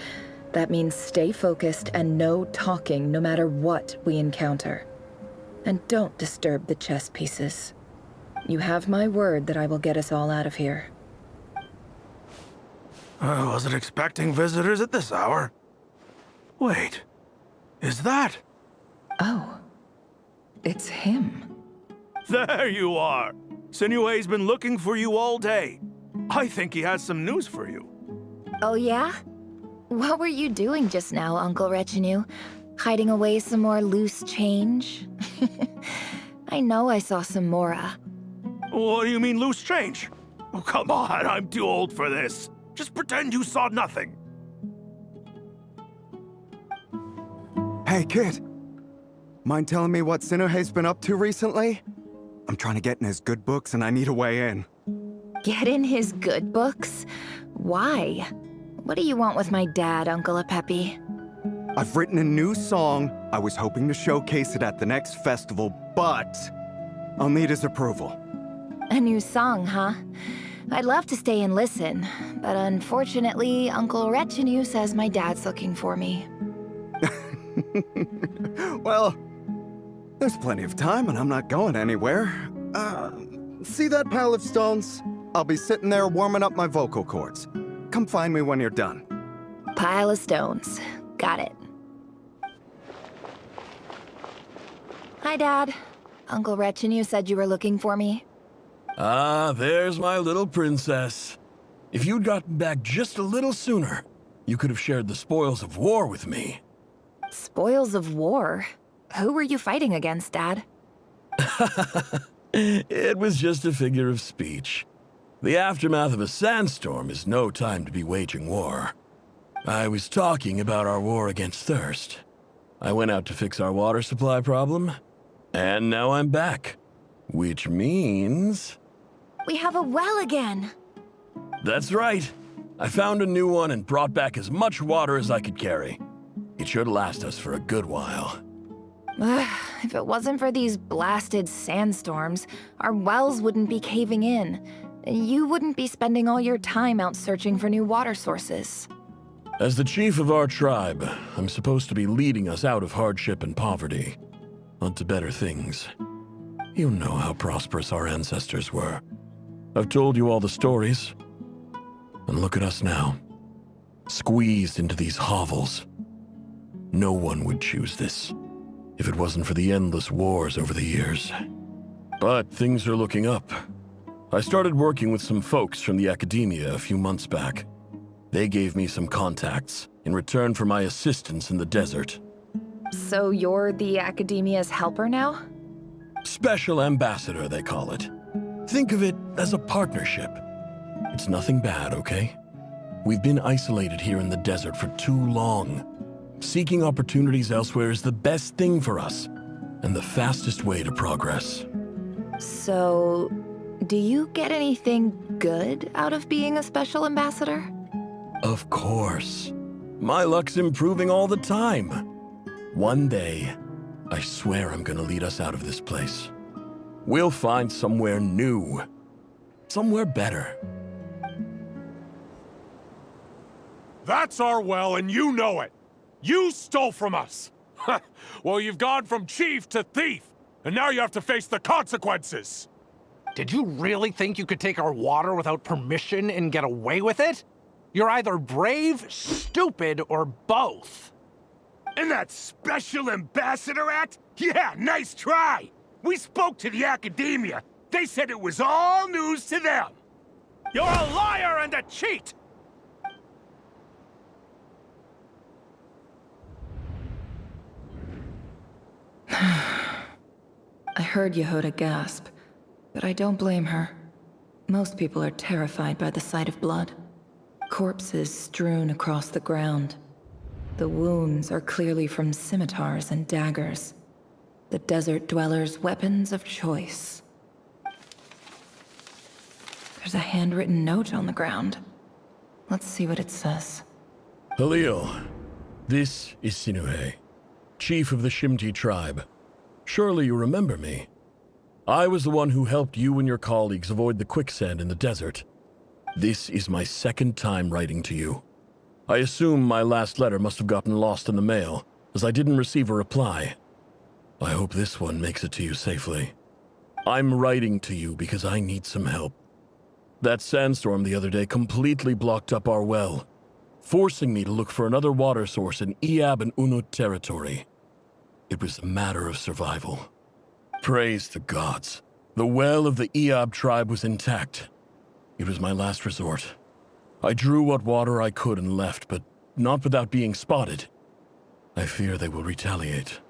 That means stay focused and no talking no matter what we encounter. And don't disturb the chess pieces. You have my word that I will get us all out of here. I wasn't expecting visitors at this hour. Wait, is that? Oh, it's him. There you are! Sinue's been looking for you all day. I think he has some news for you. Oh yeah? What were you doing just now, Uncle Retinue? Hiding away some more loose change? I know I saw some Mora. What do you mean, loose change? Oh, come on, I'm too old for this. Just pretend you saw nothing. Hey, kid. Mind telling me what Sinuhe's been up to recently? I'm trying to get in his good books and I need a way in. Get in his good books? Why? What do you want with my dad, Uncle Apepi? I've written a new song. I was hoping to showcase it at the next festival, but I'll need his approval. A new song, huh? I'd love to stay and listen, but unfortunately, Uncle Retinue says my dad's looking for me. Well, there's plenty of time and I'm not going anywhere. See that pile of stones? I'll be sitting there warming up my vocal cords. come find me when you're done. Pile of stones. Got it. Hi, Dad. Uncle Retinue said you were looking for me. Ah, there's my little princess. If you'd gotten back just a little sooner, you could have shared the spoils of war with me. Spoils of war? Who were you fighting against, Dad? It was just a figure of speech. The aftermath of a sandstorm is no time to be waging war. I was talking about our war against thirst. I went out to fix our water supply problem, and now I'm back. Which means... We have a well again! That's right. I found a new one and brought back as much water as I could carry. It should last us for a good while. If it wasn't for these blasted sandstorms, our wells wouldn't be caving in. You wouldn't be spending all your time out searching for new water sources. As the chief of our tribe, I'm supposed to be leading us out of hardship and poverty, onto better things. You know how prosperous our ancestors were. I've told you all the stories. And look at us now, squeezed into these hovels. No one would choose this, if it wasn't for the endless wars over the years. But things are looking up. I started working with some folks from the academia a few months back. They gave me some contacts in return for my assistance in the desert. So you're the academia's helper now? Special ambassador, they call it. Think of it as a partnership. It's nothing bad, okay? We've been isolated here in the desert for too long. Seeking opportunities elsewhere is the best thing for us, and the fastest way to progress. So, do you get anything good out of being a special ambassador? Of course. My luck's improving all the time. One day, I swear I'm gonna lead us out of this place. We'll find somewhere new. Somewhere better. That's our well, and you know it. You stole from us. Well, you've gone from chief to thief, and now you have to face the consequences. Did you really think you could take our water without permission and get away with it? You're either brave, stupid, or both. And that special ambassador act? Yeah, nice try. We spoke to the academia. They said it was all news to them. You're a liar and a cheat! I heard Yehoda gasp, but I don't blame her. Most people are terrified by the sight of blood. Corpses strewn across the ground. The wounds are clearly from scimitars and daggers. The desert dwellers' weapons of choice. There's a handwritten note on the ground. Let's see what it says. Halil, this is Sinuhe, chief of the Shimti tribe. Surely you remember me. I was the one who helped you and your colleagues avoid the quicksand in the desert. This is my second time writing to you. I assume my last letter must have gotten lost in the mail, as I didn't receive a reply. I hope this one makes it to you safely. I'm writing to you because I need some help. That sandstorm the other day completely blocked up our well, forcing me to look for another water source in Iab and Unut territory. It was a matter of survival. Praise the gods. The well of the Iab tribe was intact. It was my last resort. I drew what water I could and left, but not without being spotted. I fear they will retaliate.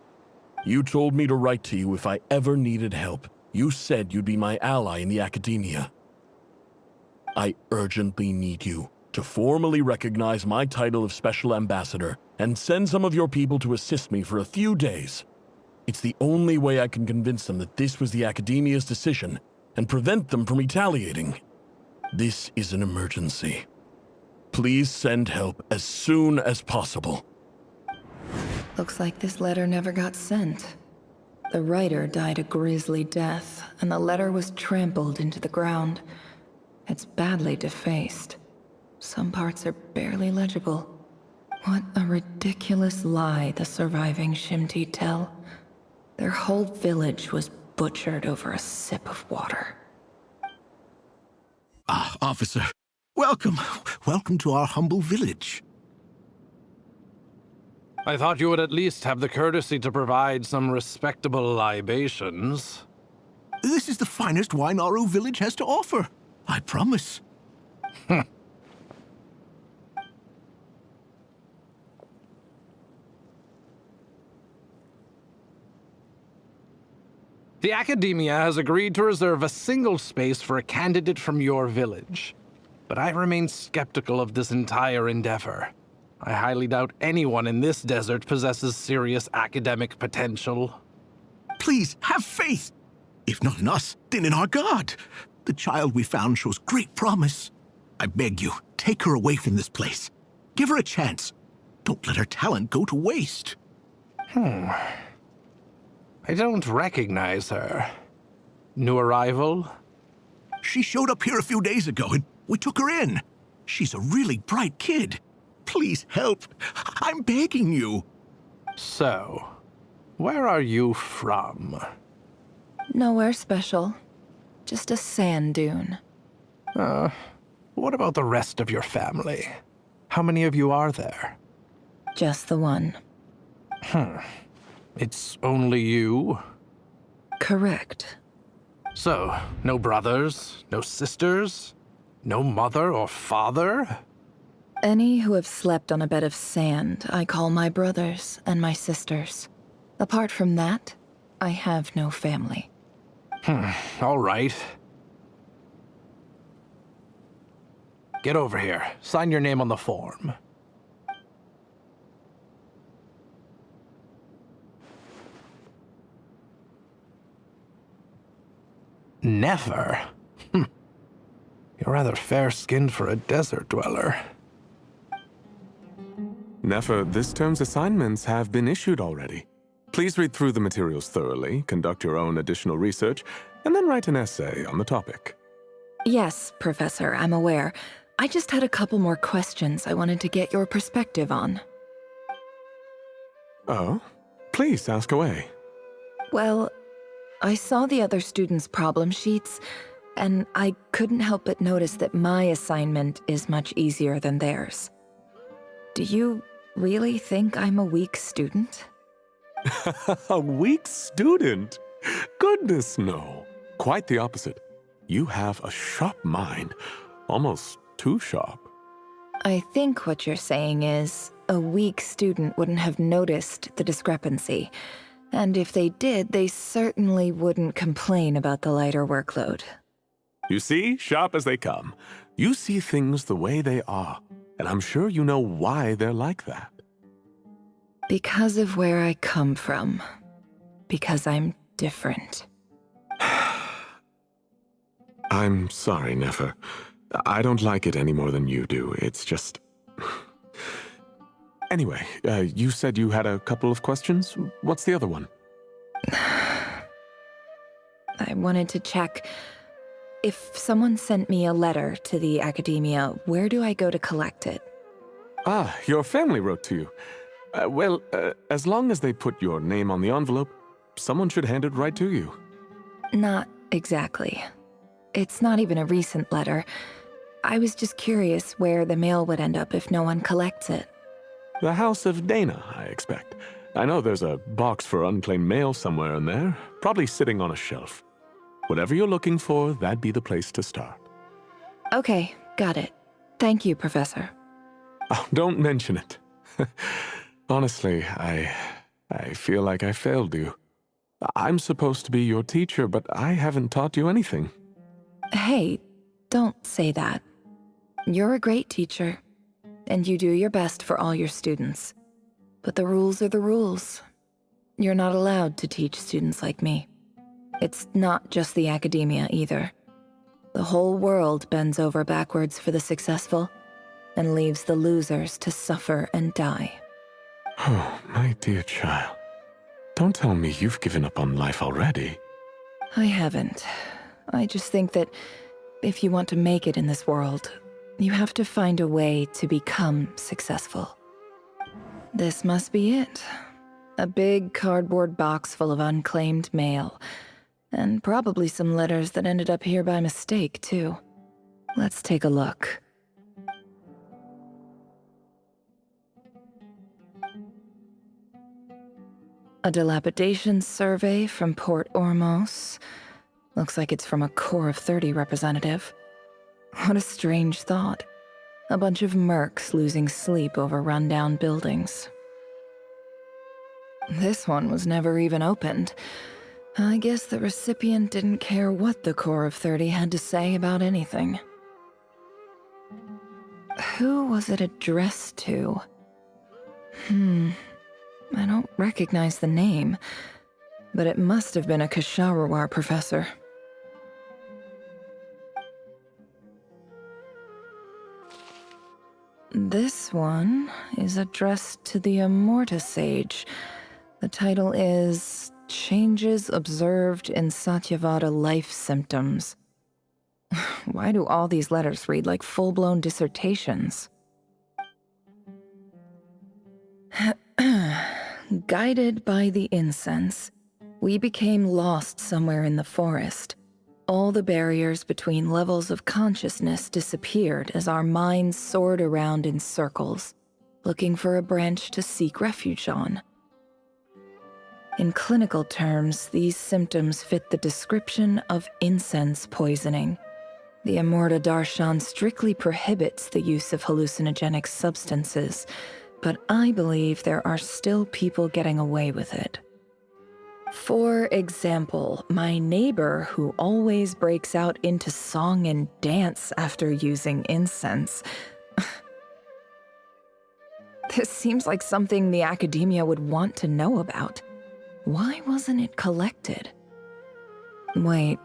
You told me to write to you if I ever needed help. You said you'd be my ally in the academia. I urgently need you to formally recognize my title of Special Ambassador and send some of your people to assist me for a few days. It's the only way I can convince them that this was the academia's decision and prevent them from retaliating. This is an emergency. Please send help as soon as possible. Looks like this letter never got sent. The writer died a grisly death, and the letter was trampled into the ground. It's badly defaced. Some parts are barely legible. What a ridiculous lie the surviving Shimti tell. Their whole village was butchered over a sip of water. Ah, officer. Welcome. welcome to our humble village. I thought you would at least have the courtesy to provide some respectable libations. This is the finest wine Aru village has to offer. I promise. The Academia has agreed to reserve a single space for a candidate from your village. But I remain skeptical of this entire endeavor. I highly doubt anyone in this desert possesses serious academic potential. Please, have faith. If not in us, then in our god. The child we found shows great promise. I beg you, take her away from this place. Give her a chance. Don't let her talent go to waste. I don't recognize her. New arrival? She showed up here a few days ago and we took her in. She's a really bright kid. Please help. I'm begging you. So, where are you from? Nowhere special. Just a sand dune. What about the rest of your family? How many of you are there? Just the one. It's only you? Correct. So, no brothers, no sisters, no mother or father? Any who have slept on a bed of sand, I call my brothers and my sisters. Apart from that, I have no family. All right. Get over here. Sign your name on the form. Never? You're rather fair-skinned for a desert dweller. Nefer, this term's assignments have been issued already. Please read through the materials thoroughly, conduct your own additional research, and then write an essay on the topic. Yes, Professor, I'm aware. I just had a couple more questions I wanted to get your perspective on. Oh? Please ask away. Well, I saw the other students' problem sheets, and I couldn't help but notice that my assignment is much easier than theirs. Do you really think I'm a weak student? A weak student? Goodness, no. Quite the opposite. You have a sharp mind. Almost too sharp. I think what you're saying is, a weak student wouldn't have noticed the discrepancy. And if they did, they certainly wouldn't complain about the lighter workload. You see, sharp as they come. You see things the way they are, and I'm sure you know why they're like that. Because of where I come from. Because I'm different. I'm sorry, Nefer. I don't like it any more than you do. It's just... Anyway, you said you had a couple of questions. What's the other one? I wanted to check. If someone sent me a letter to the Academia, where do I go to collect it? Ah, your family wrote to you. Well, as long as they put your name on the envelope, someone should hand it right to you. Not exactly. It's not even a recent letter. I was just curious where the mail would end up if no one collects it. The House of Dana, I expect. I know there's a box for unclaimed mail somewhere in there, probably sitting on a shelf. Whatever you're looking for, that'd be the place to start. Okay, got it. Thank you, Professor. Oh, don't mention it. Honestly, I feel like I failed you. I'm supposed to be your teacher, but I haven't taught you anything. Hey, don't say that. You're a great teacher, and you do your best for all your students. But the rules are the rules. You're not allowed to teach students like me. It's not just the Academia either. The whole world bends over backwards for the successful, and leaves the losers to suffer and die. Oh, my dear child. Don't tell me you've given up on life already. I haven't. I just think that if you want to make it in this world, you have to find a way to become successful. This must be it. A big cardboard box full of unclaimed mail. And probably some letters that ended up here by mistake, too. Let's take a look. A dilapidation survey from Port Ormos. Looks like it's from a Core of 30 representative. What a strange thought. A bunch of mercs losing sleep over rundown buildings. This one was never even opened. I guess the recipient didn't care what the Core of 30 had to say about anything. Who was it addressed to? I don't recognize the name, but it must have been a Kasharawar professor. This one is addressed to the Immorta Sage. The title is Changes Observed in Satyavada Life Symptoms. Why do all these letters read like full-blown dissertations? Guided by the incense, we became lost somewhere in the forest. All the barriers between levels of consciousness disappeared as our minds soared around in circles, looking for a branch to seek refuge on. In clinical terms, these symptoms fit the description of incense poisoning. The Immorta Darshan strictly prohibits the use of hallucinogenic substances, but I believe there are still people getting away with it. For example, my neighbor who always breaks out into song and dance after using incense. This seems like something the academia would want to know about. Why wasn't it collected? Wait,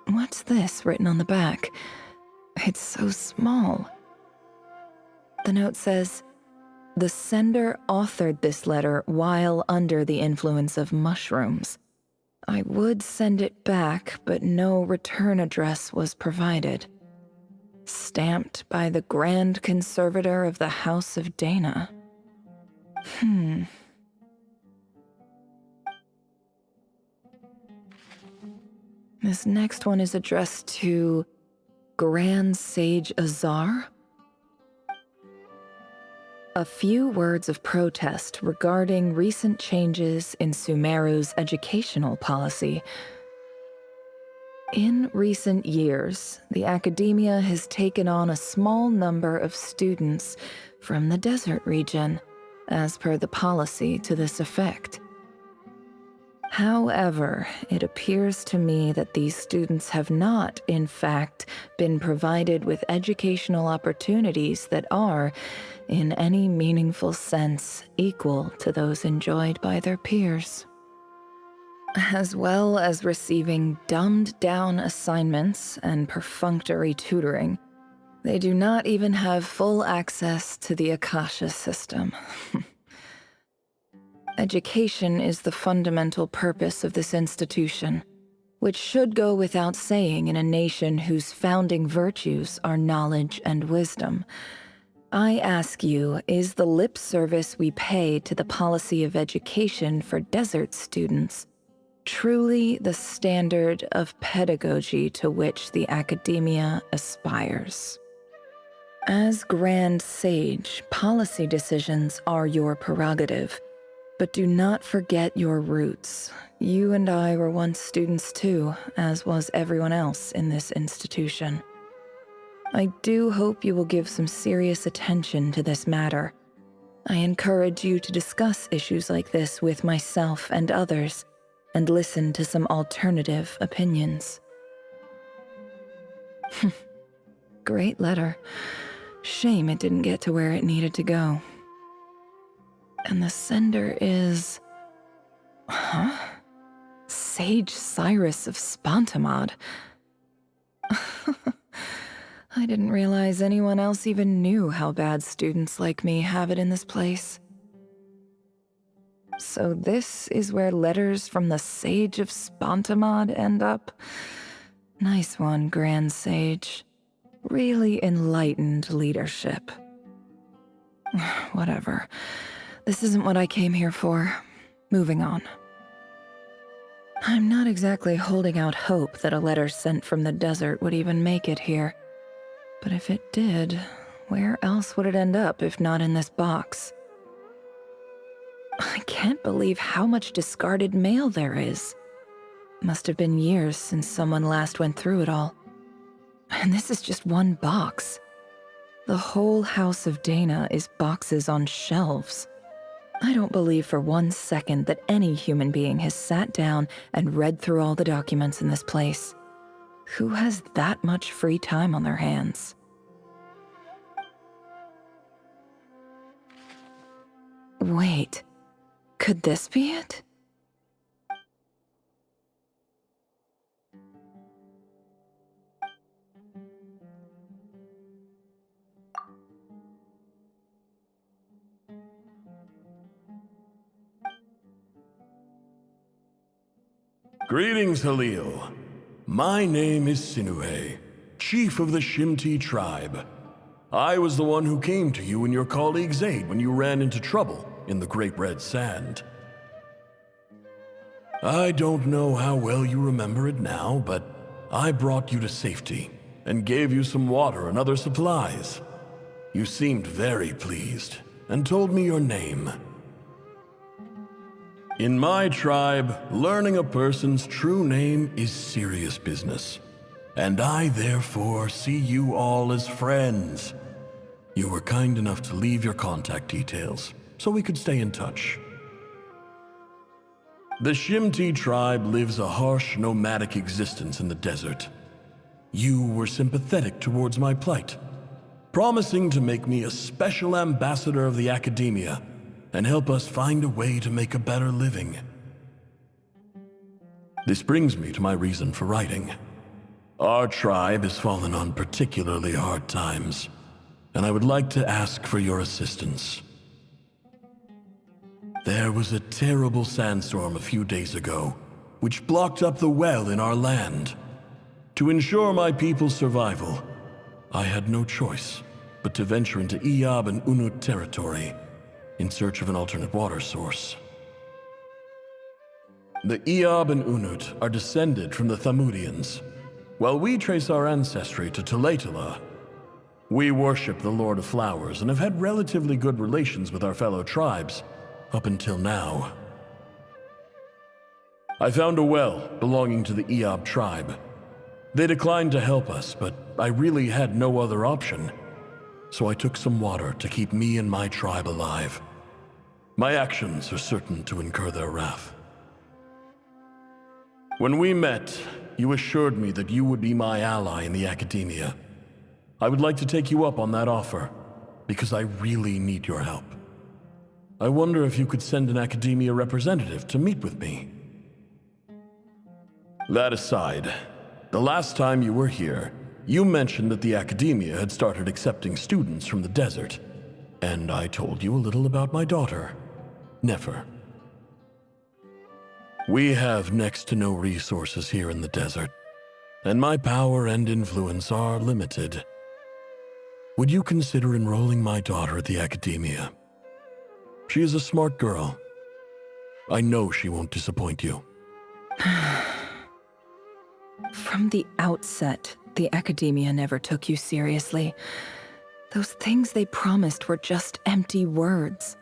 what's this written on the back? It's so small. The note says, "The sender authored this letter while under the influence of mushrooms. I would send it back, but no return address was provided. Stamped by the Grand Conservator of the House of Dana." This next one is addressed to Grand Sage Azar. A few words of protest regarding recent changes in Sumeru's educational policy. In recent years, the academia has taken on a small number of students from the desert region, as per the policy to this effect. However, it appears to me that these students have not, in fact, been provided with educational opportunities that are, in any meaningful sense, equal to those enjoyed by their peers. As well as receiving dumbed-down assignments and perfunctory tutoring, they do not even have full access to the Akasha system. Education is the fundamental purpose of this institution, which should go without saying in a nation whose founding virtues are knowledge and wisdom. I ask you, is the lip service we pay to the policy of education for desert students truly the standard of pedagogy to which the academia aspires? As Grand Sage, policy decisions are your prerogative, but do not forget your roots. You and I were once students too, as was everyone else in this institution. I do hope you will give some serious attention to this matter. I encourage you to discuss issues like this with myself and others, and listen to some alternative opinions. Great letter. Shame it didn't get to where it needed to go. And the sender is... Sage Cyrus of Spantamad. I didn't realize anyone else even knew how bad students like me have it in this place. So this is where letters from the Sage of Spantamad end up? Nice one, Grand Sage. Really enlightened leadership. Whatever. This isn't what I came here for. Moving on. I'm not exactly holding out hope that a letter sent from the desert would even make it here. But if it did, where else would it end up if not in this box? I can't believe how much discarded mail there is. Must have been years since someone last went through it all. And this is just one box. The whole house of Dana is boxes on shelves. I don't believe for 1 second that any human being has sat down and read through all the documents in this place. Who has that much free time on their hands? Wait, could this be it? Greetings, Halil. My name is Sinuhe, chief of the Shimti tribe. I was the one who came to you and your colleague's aid when you ran into trouble in the Great Red Sand. I don't know how well you remember it now, but I brought you to safety and gave you some water and other supplies. You seemed very pleased and told me your name. In my tribe, learning a person's true name is serious business, and I therefore see you all as friends. You were kind enough to leave your contact details, so we could stay in touch. The Shimti tribe lives a harsh, nomadic existence in the desert. You were sympathetic towards my plight, promising to make me a special ambassador of the academia and help us find a way to make a better living. This brings me to my reason for writing. Our tribe has fallen on particularly hard times, and I would like to ask for your assistance. There was a terrible sandstorm a few days ago, which blocked up the well in our land. To ensure my people's survival, I had no choice but to venture into Iyab and Unut territory in search of an alternate water source. The Iyab and Unut are descended from the Thamudians, while we trace our ancestry to Tulatala. We worship the Lord of Flowers and have had relatively good relations with our fellow tribes up until now. I found a well belonging to the Iyab tribe. They declined to help us, but I really had no other option, so I took some water to keep me and my tribe alive. My actions are certain to incur their wrath. When we met, you assured me that you would be my ally in the academia. I would like to take you up on that offer, because I really need your help. I wonder if you could send an academia representative to meet with me. That aside, the last time you were here, you mentioned that the academia had started accepting students from the desert, and I told you a little about my daughter, Nefer. We have next to no resources here in the desert, and my power and influence are limited. Would you consider enrolling my daughter at the academia? She is a smart girl. I know she won't disappoint you. From the outset, the academia never took you seriously. Those things they promised were just empty words.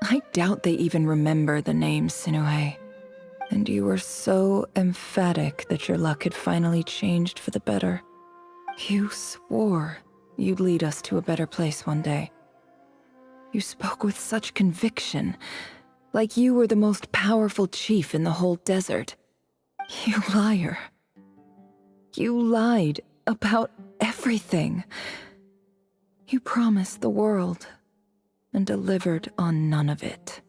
I doubt they even remember the name Sinuhe. And you were so emphatic that your luck had finally changed for the better. You swore you'd lead us to a better place one day. You spoke with such conviction, like you were the most powerful chief in the whole desert. You liar. You lied about everything. You promised the world and delivered on none of it.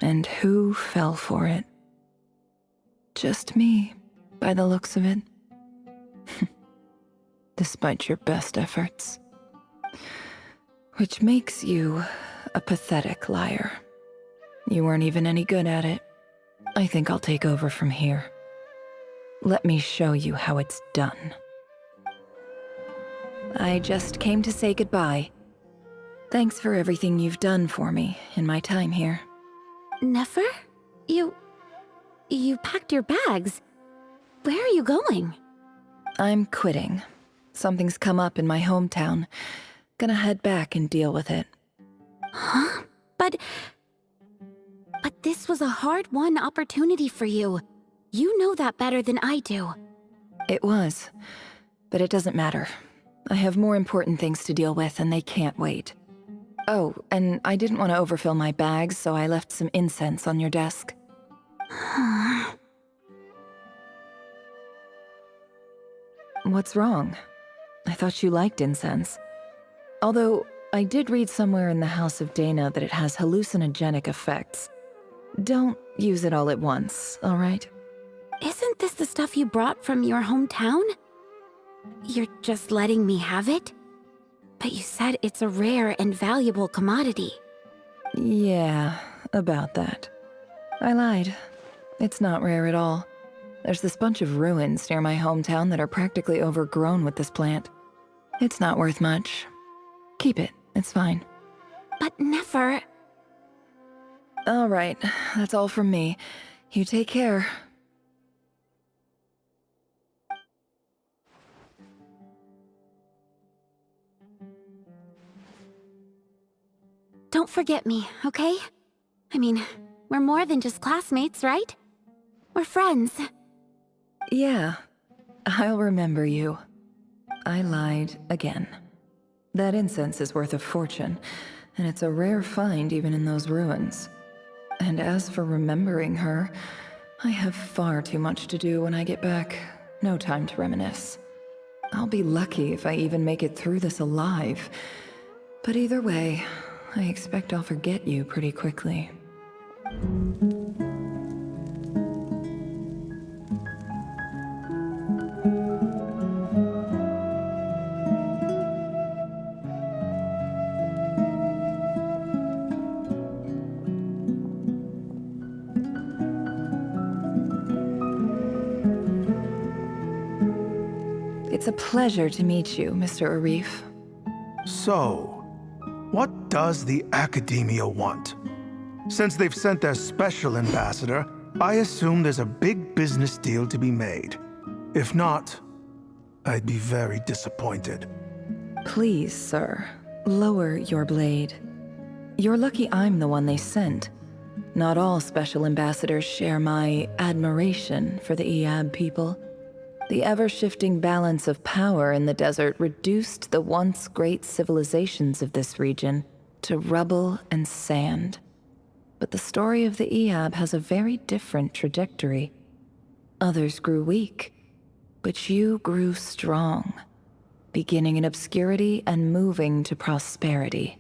And who fell for it? Just me, by the looks of it. Despite your best efforts. Which makes you a pathetic liar. You weren't even any good at it. I think I'll take over from here. Let me show you how it's done. I just came to say goodbye. Thanks for everything you've done for me in my time here. Nefer? You packed your bags. Where are you going? I'm quitting. Something's come up in my hometown. Gonna head back and deal with it. Huh? But This was a hard-won opportunity for you. You know that better than I do. It was, but it doesn't matter. I have more important things to deal with, and they can't wait. Oh, and I didn't want to overfill my bags, so I left some incense on your desk. What's wrong? I thought you liked incense. Although, I did read somewhere in the House of Dana that it has hallucinogenic effects. Don't use it all at once, all right? Isn't this the stuff you brought from your hometown? You're just letting me have it? But you said it's a rare and valuable commodity. Yeah, about that. I lied. It's not rare at all. There's this bunch of ruins near my hometown that are practically overgrown with this plant. It's not worth much. Keep it, it's fine. But never... All right, that's all from me. You take care. Don't forget me, okay? I mean, we're more than just classmates, right? We're friends. Yeah, I'll remember you. I lied again. That incense is worth a fortune, and it's a rare find even in those ruins. And as for remembering her, I have far too much to do when I get back. No time to reminisce. I'll be lucky if I even make it through this alive. But either way, I expect I'll forget you pretty quickly. It's a pleasure to meet you, Mr. Arif. So, what does the Academia want? Since they've sent their special ambassador, I assume there's a big business deal to be made. If not, I'd be very disappointed. Please, sir, lower your blade. You're lucky I'm the one they sent. Not all special ambassadors share my admiration for the Iab people. The ever-shifting balance of power in the desert reduced the once great civilizations of this region to rubble and sand. But the story of the Iab has a very different trajectory. Others grew weak, but you grew strong, beginning in obscurity and moving to prosperity.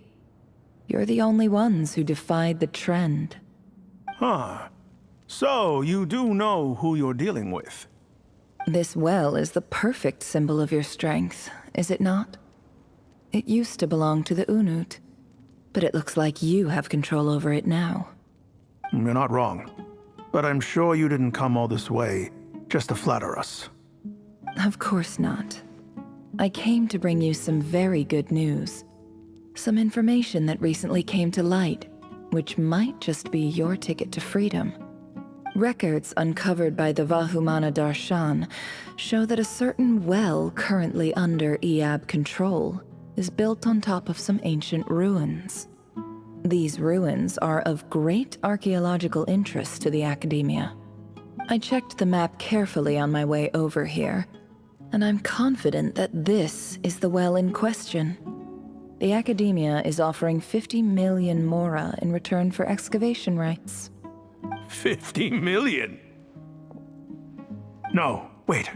You're the only ones who defied the trend. Huh. So, you do know who you're dealing with? This well is the perfect symbol of your strength, is it not? It used to belong to the Unut, but it looks like you have control over it now. You're not wrong. But I'm sure you didn't come all this way just to flatter us. Of course not. I came to bring you some very good news. Some information that recently came to light, which might just be your ticket to freedom. Records uncovered by the Vahumana Darshan show that a certain well currently under Iab control is built on top of some ancient ruins. These ruins are of great archaeological interest to the Academia. I checked the map carefully on my way over here, and I'm confident that this is the well in question. The Academia is offering 50 million mora in return for excavation rights. 50 million? No, wait.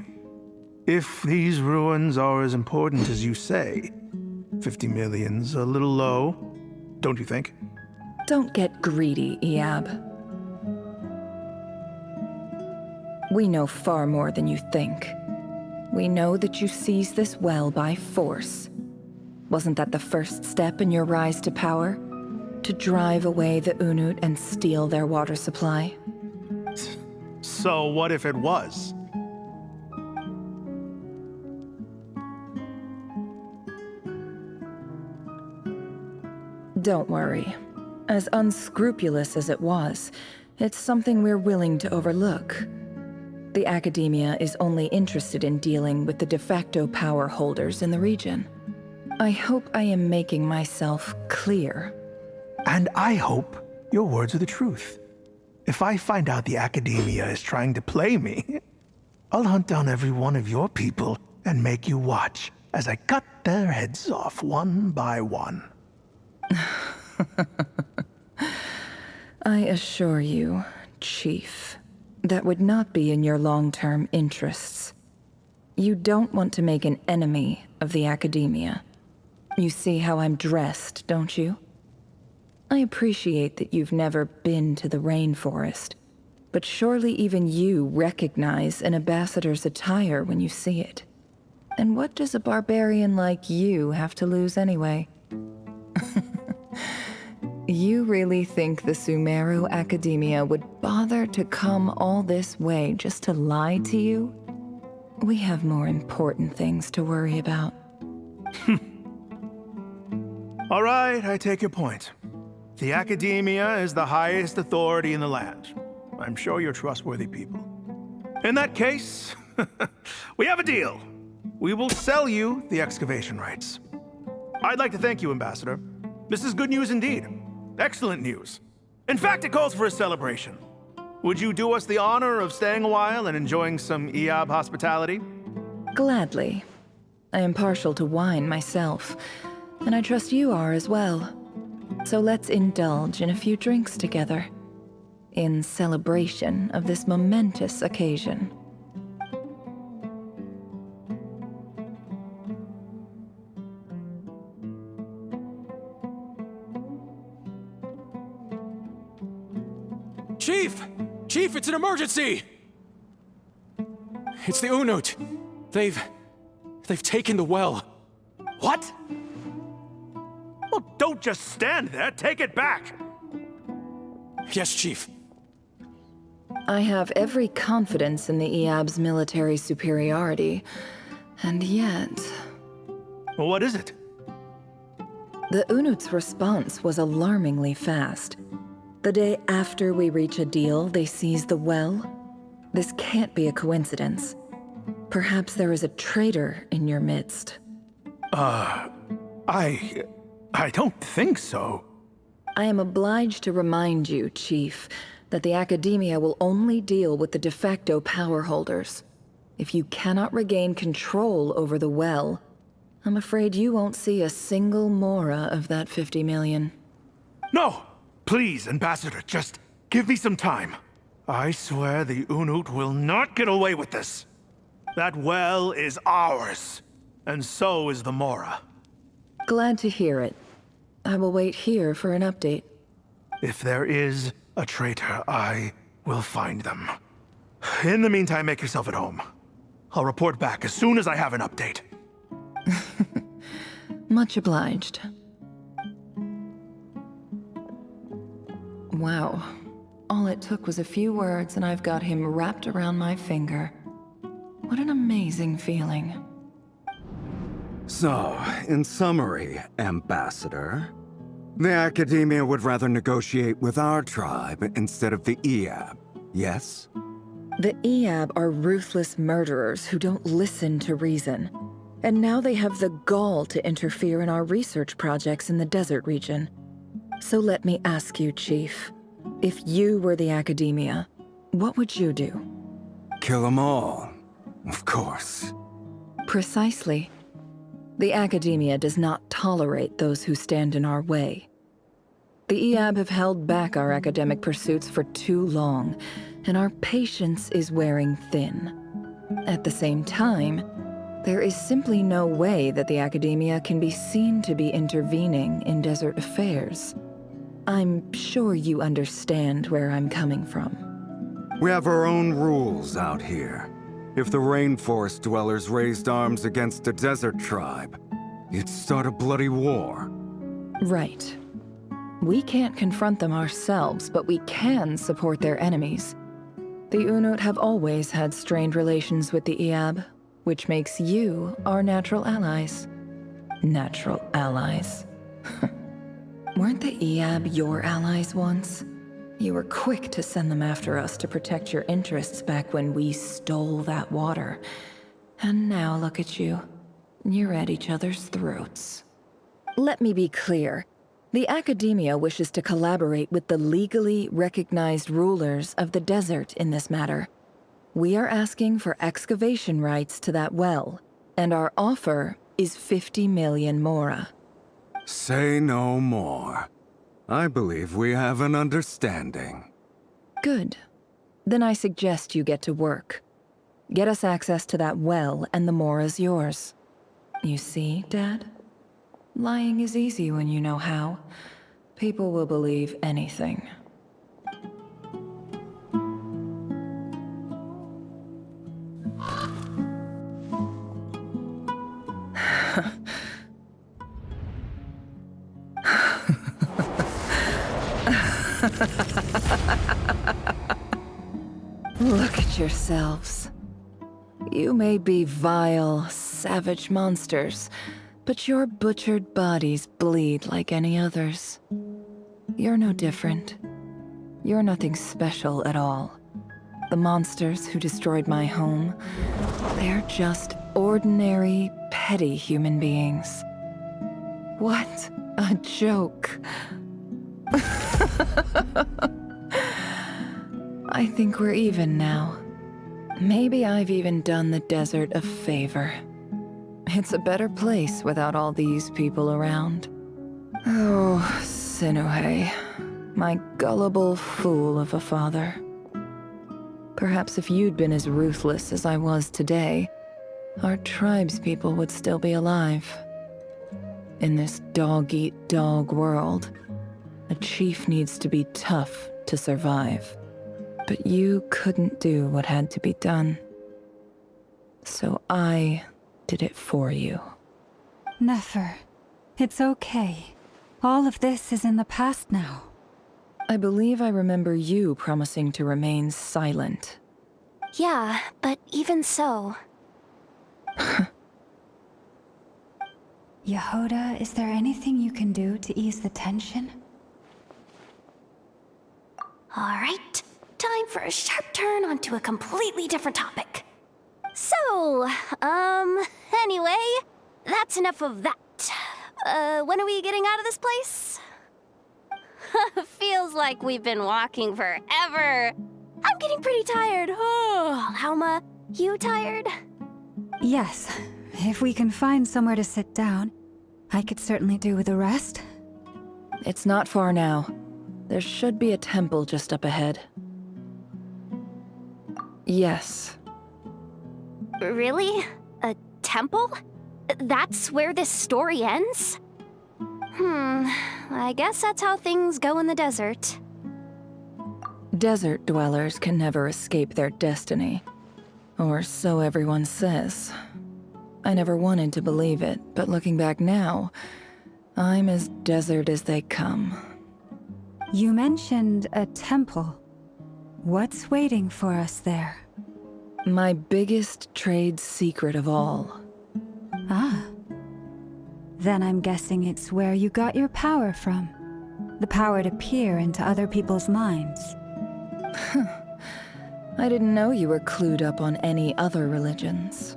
If these ruins are as important as you say, 50 million's a little low, don't you think? Don't get greedy, Iab. We know far more than you think. We know that you seized this well by force. Wasn't that the first step in your rise to power? To drive away the Unut and steal their water supply? So what if it was? Don't worry. As unscrupulous as it was, it's something we're willing to overlook. The Academia is only interested in dealing with the de facto power holders in the region. I hope I am making myself clear. And I hope your words are the truth. If I find out the Academia is trying to play me, I'll hunt down every one of your people and make you watch as I cut their heads off one by one. I assure you, Chief, that would not be in your long-term interests. You don't want to make an enemy of the Academia. You see how I'm dressed, don't you? I appreciate that you've never been to the rainforest, but surely even you recognize an ambassador's attire when you see it. And what does a barbarian like you have to lose anyway? You really think the Sumeru Academia would bother to come all this way just to lie to you? We have more important things to worry about. All right, I take your point. The Academia is the highest authority in the land. I'm sure you're trustworthy people. In that case, we have a deal. We will sell you the excavation rights. I'd like to thank you, Ambassador. This is good news indeed. Excellent news. In fact, it calls for a celebration. Would you do us the honor of staying a while and enjoying some Eab hospitality? Gladly. I am partial to wine myself, and I trust you are as well. So let's indulge in a few drinks together, in celebration of this momentous occasion. Chief! Chief, it's an emergency! It's the Unut. They've taken the well. What? Well, don't just stand there. Take it back. Yes, Chief. I have every confidence in the Eab's military superiority, and yet... Well, what is it? The Unut's response was alarmingly fast. The day after we reach a deal, they seize the well. This can't be a coincidence. Perhaps there is a traitor in your midst. I don't think so. I am obliged to remind you, Chief, that the Academia will only deal with the de facto power holders. If you cannot regain control over the well, I'm afraid you won't see a single mora of that 50 million. No! Please, Ambassador, just give me some time. I swear the Unut will not get away with this. That well is ours, and so is the Mora. Glad to hear it. I will wait here for an update. If there is a traitor, I will find them. In the meantime, make yourself at home. I'll report back as soon as I have an update. Much obliged. Wow. All it took was a few words and I've got him wrapped around my finger. What an amazing feeling. So, in summary, Ambassador, the Academia would rather negotiate with our tribe instead of the Eab, yes? The Eab are ruthless murderers who don't listen to reason. And now they have the gall to interfere in our research projects in the desert region. So let me ask you, Chief, if you were the Academia, what would you do? Kill them all, of course. Precisely. The Academia does not tolerate those who stand in our way. The Eab have held back our academic pursuits for too long, and our patience is wearing thin. At the same time, there is simply no way that the Academia can be seen to be intervening in desert affairs. I'm sure you understand where I'm coming from. We have our own rules out here. If the rainforest dwellers raised arms against a desert tribe, you'd start a bloody war. Right. We can't confront them ourselves, but we can support their enemies. The Unut have always had strained relations with the Eab, which makes you our natural allies. Natural allies. Weren't the Eab your allies once? You were quick to send them after us to protect your interests back when we stole that water. And now look at you. You're at each other's throats. Let me be clear. The Academia wishes to collaborate with the legally recognized rulers of the desert in this matter. We are asking for excavation rights to that well, and our offer is 50 million mora. Say no more. I believe we have an understanding. Good. Then I suggest you get to work. Get us access to that well, and the mora's yours. You see, Dad? Lying is easy when you know how. People will believe anything. Look at yourselves. You may be vile, savage monsters, but your butchered bodies bleed like any others. You're no different. You're nothing special at all. The monsters who destroyed my home, they're just ordinary, petty human beings. What a joke. I think we're even now. Maybe I've even done the desert a favor. It's a better place without all these people around. Oh, Sinuhe, my gullible fool of a father. Perhaps if you'd been as ruthless as I was today, our tribespeople would still be alive. In this dog-eat-dog world, a chief needs to be tough to survive. But you couldn't do what had to be done. So I did it for you. Nefer, it's okay. All of this is in the past now. I believe I remember you promising to remain silent. Yeah, but even so... Yehoda, is there anything you can do to ease the tension? All right, time for a sharp turn onto a completely different topic. So, anyway, that's enough of that. When are we getting out of this place? Feels like we've been walking forever. I'm getting pretty tired. Oh, Alma, you tired? Yes. If we can find somewhere to sit down, I could certainly do with a rest. It's not far now. There should be a temple just up ahead. Yes. Really? A temple? That's where this story ends? I guess that's how things go in the desert. Desert dwellers can never escape their destiny. Or so everyone says. I never wanted to believe it, but looking back now, I'm as desert as they come. You mentioned a temple. What's waiting for us there? My biggest trade secret of all. Ah. Then I'm guessing it's where you got your power from. The power to peer into other people's minds. I didn't know you were clued up on any other religions.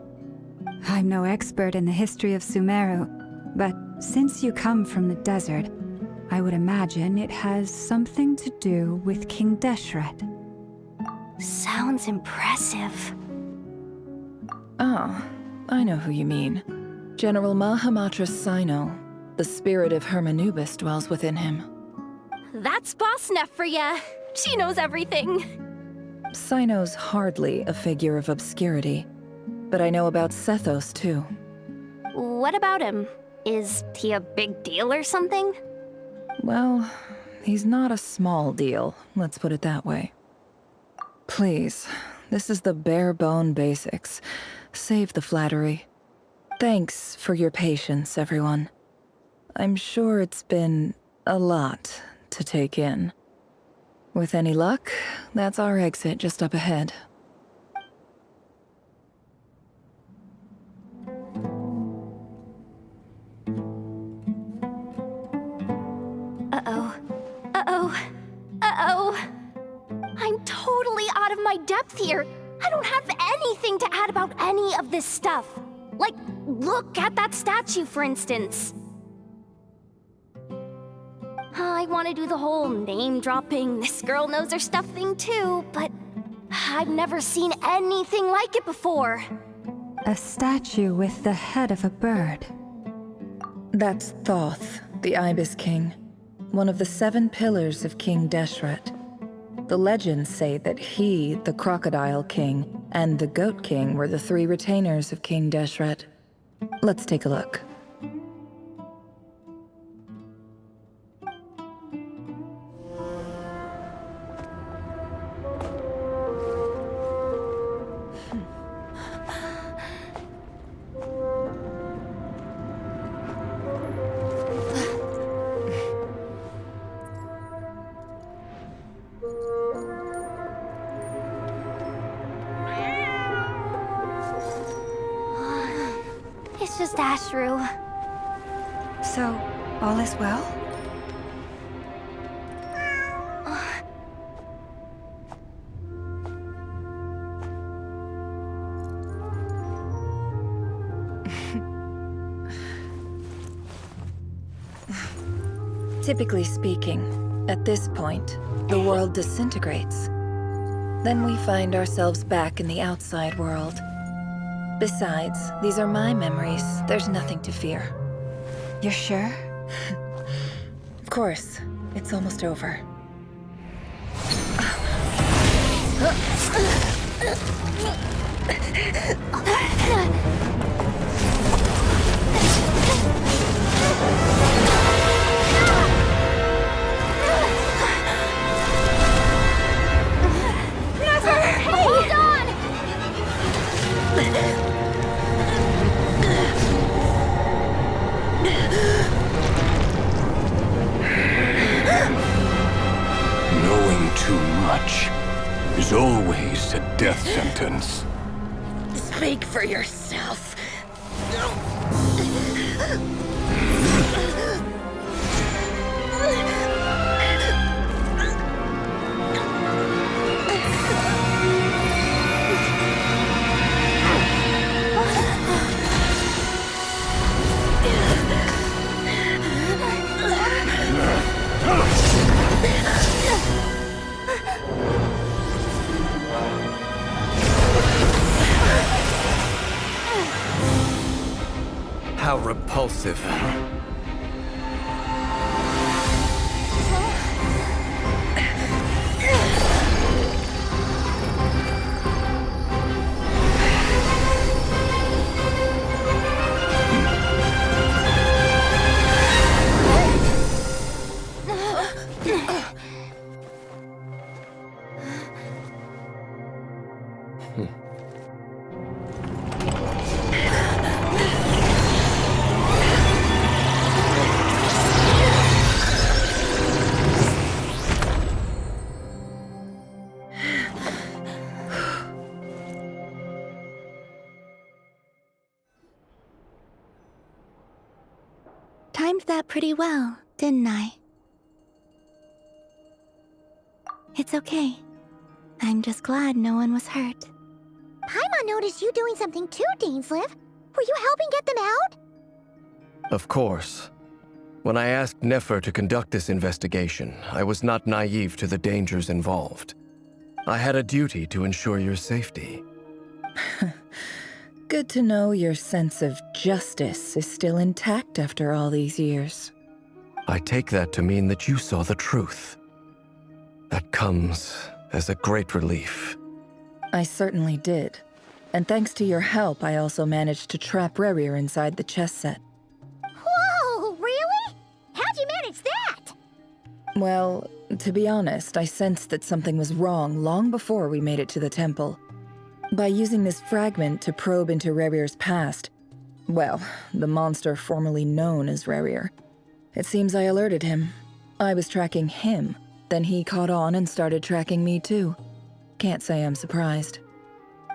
I'm no expert in the history of Sumeru, but since you come from the desert, I would imagine it has something to do with King Deshret. Sounds impressive. Ah, I know who you mean. General Mahamatra Sino. The spirit of Hermanubis dwells within him. That's Boss Neff for ya. She knows everything. Sino's hardly a figure of obscurity, but I know about Sethos too. What about him? Is he a big deal or something? Well, he's not a small deal, let's put it that way. Please, this is the bare-bone basics. Save the flattery. Thanks for your patience, everyone. I'm sure it's been a lot to take in. With any luck, that's our exit just up ahead. Uh-oh. Uh-oh. Uh-oh. I'm totally out of my depth here. I don't have anything to add about any of this stuff. Like, look at that statue, for instance. I want to do the whole name-dropping, this girl knows her stuff thing too, but I've never seen anything like it before. A statue with the head of a bird. That's Thoth, the Ibis King, one of the 7 pillars of King Deshret. The legends say that he, the Crocodile King, and the Goat King were the 3 retainers of King Deshret. Let's take a look. It's just Ashru. So, all is well? Typically speaking, at this point, the world disintegrates. Then we find ourselves back in the outside world. Besides, these are my memories. There's nothing to fear. You're sure? Of course. It's almost over. Hold on! Knowing too much is always a death sentence. Speak for yourself. How repulsive. Timed that pretty well, didn't I? It's okay. I'm just glad no one was hurt. Paimon noticed you doing something too, Dainsleif. Were you helping get them out? Of course. When I asked Nefer to conduct this investigation, I was not naive to the dangers involved. I had a duty to ensure your safety. Good to know your sense of justice is still intact after all these years. I take that to mean that you saw the truth. That comes as a great relief. I certainly did. And thanks to your help, I also managed to trap Rerir inside the chess set. Whoa, really? How'd you manage that? Well, to be honest, I sensed that something was wrong long before we made it to the temple. By using this fragment to probe into Rerir's past, well, the monster formerly known as Rerir, it seems I alerted him. I was tracking him, then he caught on and started tracking me too. Can't say I'm surprised.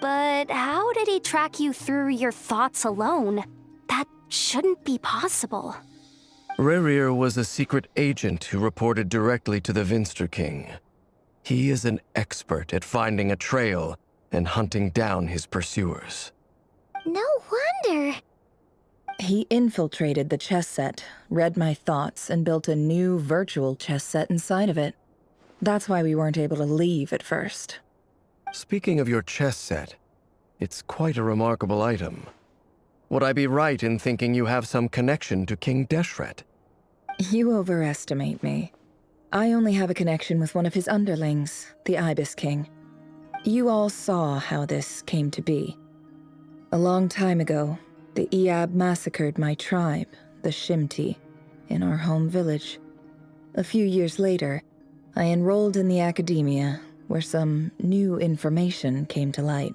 But how did he track you through your thoughts alone? That shouldn't be possible. Rerir was a secret agent who reported directly to the Vinster King. He is an expert at finding a trail and hunting down his pursuers. No wonder. He infiltrated the chess set, read my thoughts, and built a new virtual chess set inside of it. That's why we weren't able to leave at first. Speaking of your chess set, it's quite a remarkable item. Would I be right in thinking you have some connection to King Deshret? You overestimate me. I only have a connection with one of his underlings, the Ibis King. You all saw how this came to be. A long time ago, the Iab massacred my tribe, the Shimti, in our home village. A few years later, I enrolled in the academia, where some new information came to light.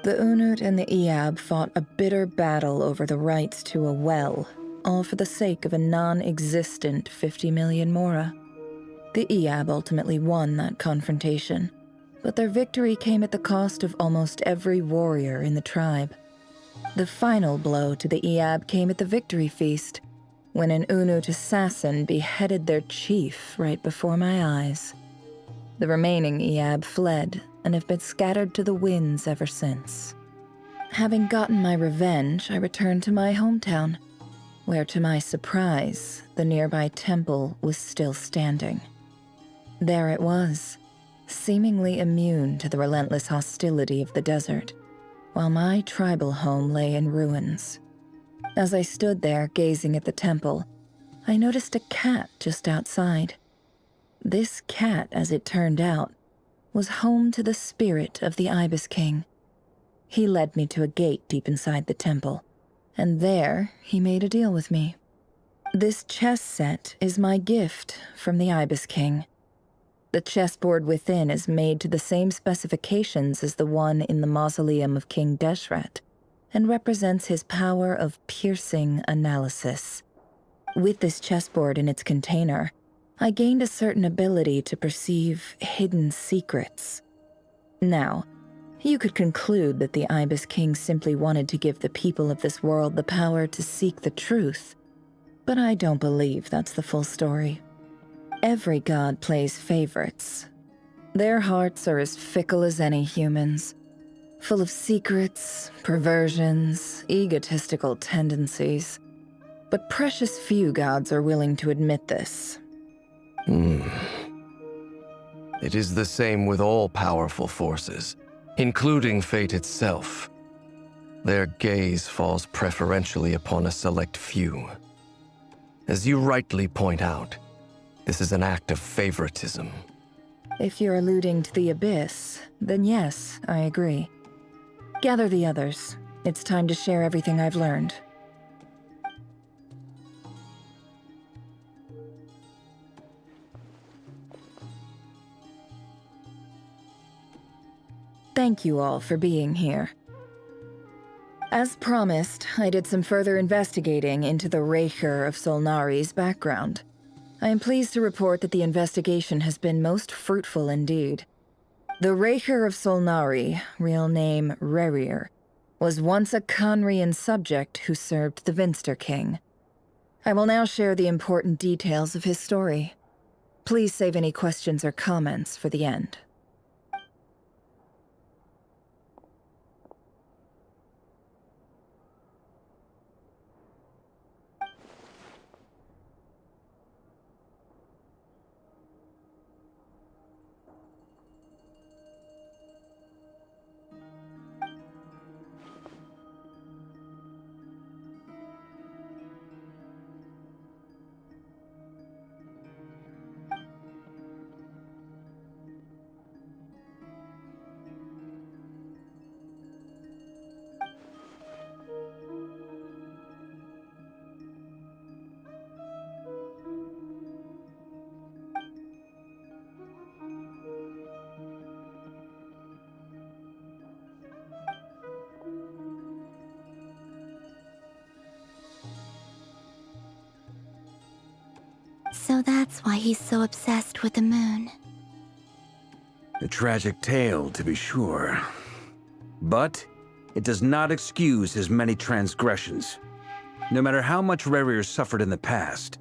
The Unut and the Iab fought a bitter battle over the rights to a well, all for the sake of a non-existent 50 million mora. The Iab ultimately won that confrontation, but their victory came at the cost of almost every warrior in the tribe. The final blow to the Iab came at the victory feast, when an Unut assassin beheaded their chief right before my eyes. The remaining Iab fled and have been scattered to the winds ever since. Having gotten my revenge, I returned to my hometown, where to my surprise, the nearby temple was still standing. There it was, seemingly immune to the relentless hostility of the desert, while my tribal home lay in ruins. As I stood there gazing at the temple, I noticed a cat just outside. This cat, as it turned out, was home to the spirit of the Ibis King. He led me to a gate deep inside the temple, and there he made a deal with me. This chess set is my gift from the Ibis King. The chessboard within is made to the same specifications as the one in the mausoleum of King Deshret, and represents his power of piercing analysis. With this chessboard in its container, I gained a certain ability to perceive hidden secrets. Now, you could conclude that the Ibis King simply wanted to give the people of this world the power to seek the truth, but I don't believe that's the full story. Every god plays favorites. Their hearts are as fickle as any human's, full of secrets, perversions, egotistical tendencies. But precious few gods are willing to admit this. It is the same with all powerful forces, including fate itself. Their gaze falls preferentially upon a select few. As you rightly point out, this is an act of favoritism. If you're alluding to the Abyss, then yes, I agree. Gather the others. It's time to share everything I've learned. Thank you all for being here. As promised, I did some further investigating into the Rerir of Solnari's background. I am pleased to report that the investigation has been most fruitful indeed. The Rerir of Solnari, real name Rerir, was once a Khanrian subject who served the Vinster King. I will now share the important details of his story. Please save any questions or comments for the end. So that's why he's so obsessed with the moon. A tragic tale, to be sure. But it does not excuse his many transgressions. No matter how much Rerir suffered in the past,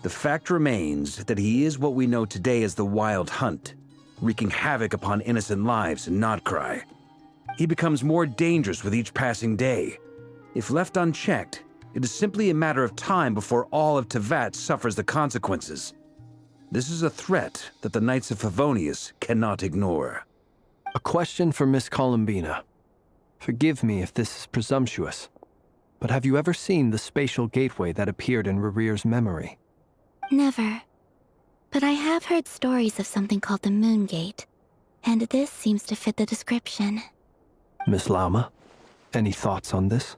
the fact remains that he is what we know today as the Wild Hunt, wreaking havoc upon innocent lives in Nod-Krai. He becomes more dangerous with each passing day. If left unchecked, It is simply a matter of time before all of Tevat suffers the consequences. This is a threat that the Knights of Favonius cannot ignore. A question for Miss Columbina. Forgive me if this is presumptuous, but have you ever seen the spatial gateway that appeared in Rerir's memory? Never. But I have heard stories of something called the Moon Gate, and this seems to fit the description. Miss Lauma, any thoughts on this?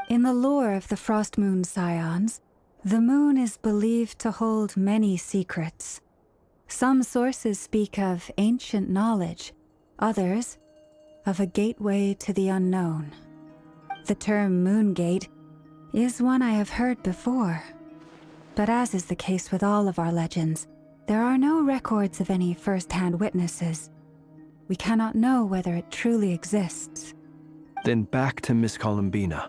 In the lore of the Frost Moon Scions, the moon is believed to hold many secrets. Some sources speak of ancient knowledge, others of a gateway to the unknown. The term Moon Gate is one I have heard before, but as is the case with all of our legends, there are no records of any first-hand witnesses. We cannot know whether it truly exists. Then back to Miss Columbina.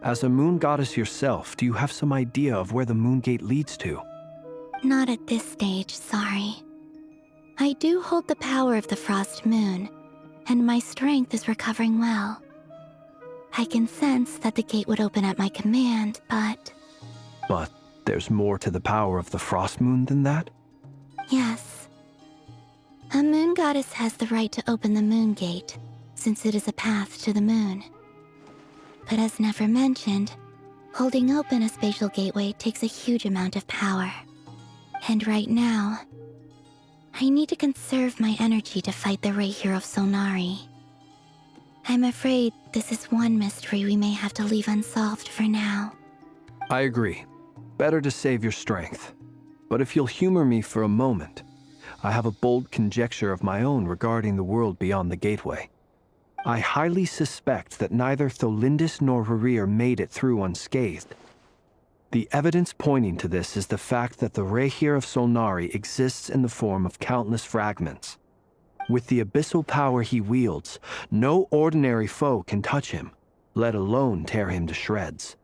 As a moon goddess yourself, do you have some idea of where the Moon Gate leads to? Not at this stage, sorry. I do hold the power of the Frost Moon, and my strength is recovering well. I can sense that the gate would open at my command, but... But there's more to the power of the Frost Moon than that? Yes. A moon goddess has the right to open the Moon Gate, since it is a path to the moon. But as never mentioned, holding open a spatial gateway takes a huge amount of power. And right now, I need to conserve my energy to fight the Rerir of Solnari. I'm afraid this is one mystery we may have to leave unsolved for now. I agree. Better to save your strength. But if you'll humor me for a moment, I have a bold conjecture of my own regarding the world beyond the gateway. I highly suspect that neither Tholindis nor Rerir made it through unscathed. The evidence pointing to this is the fact that the Rerir of Solnari exists in the form of countless fragments. With the abyssal power he wields, no ordinary foe can touch him, let alone tear him to shreds.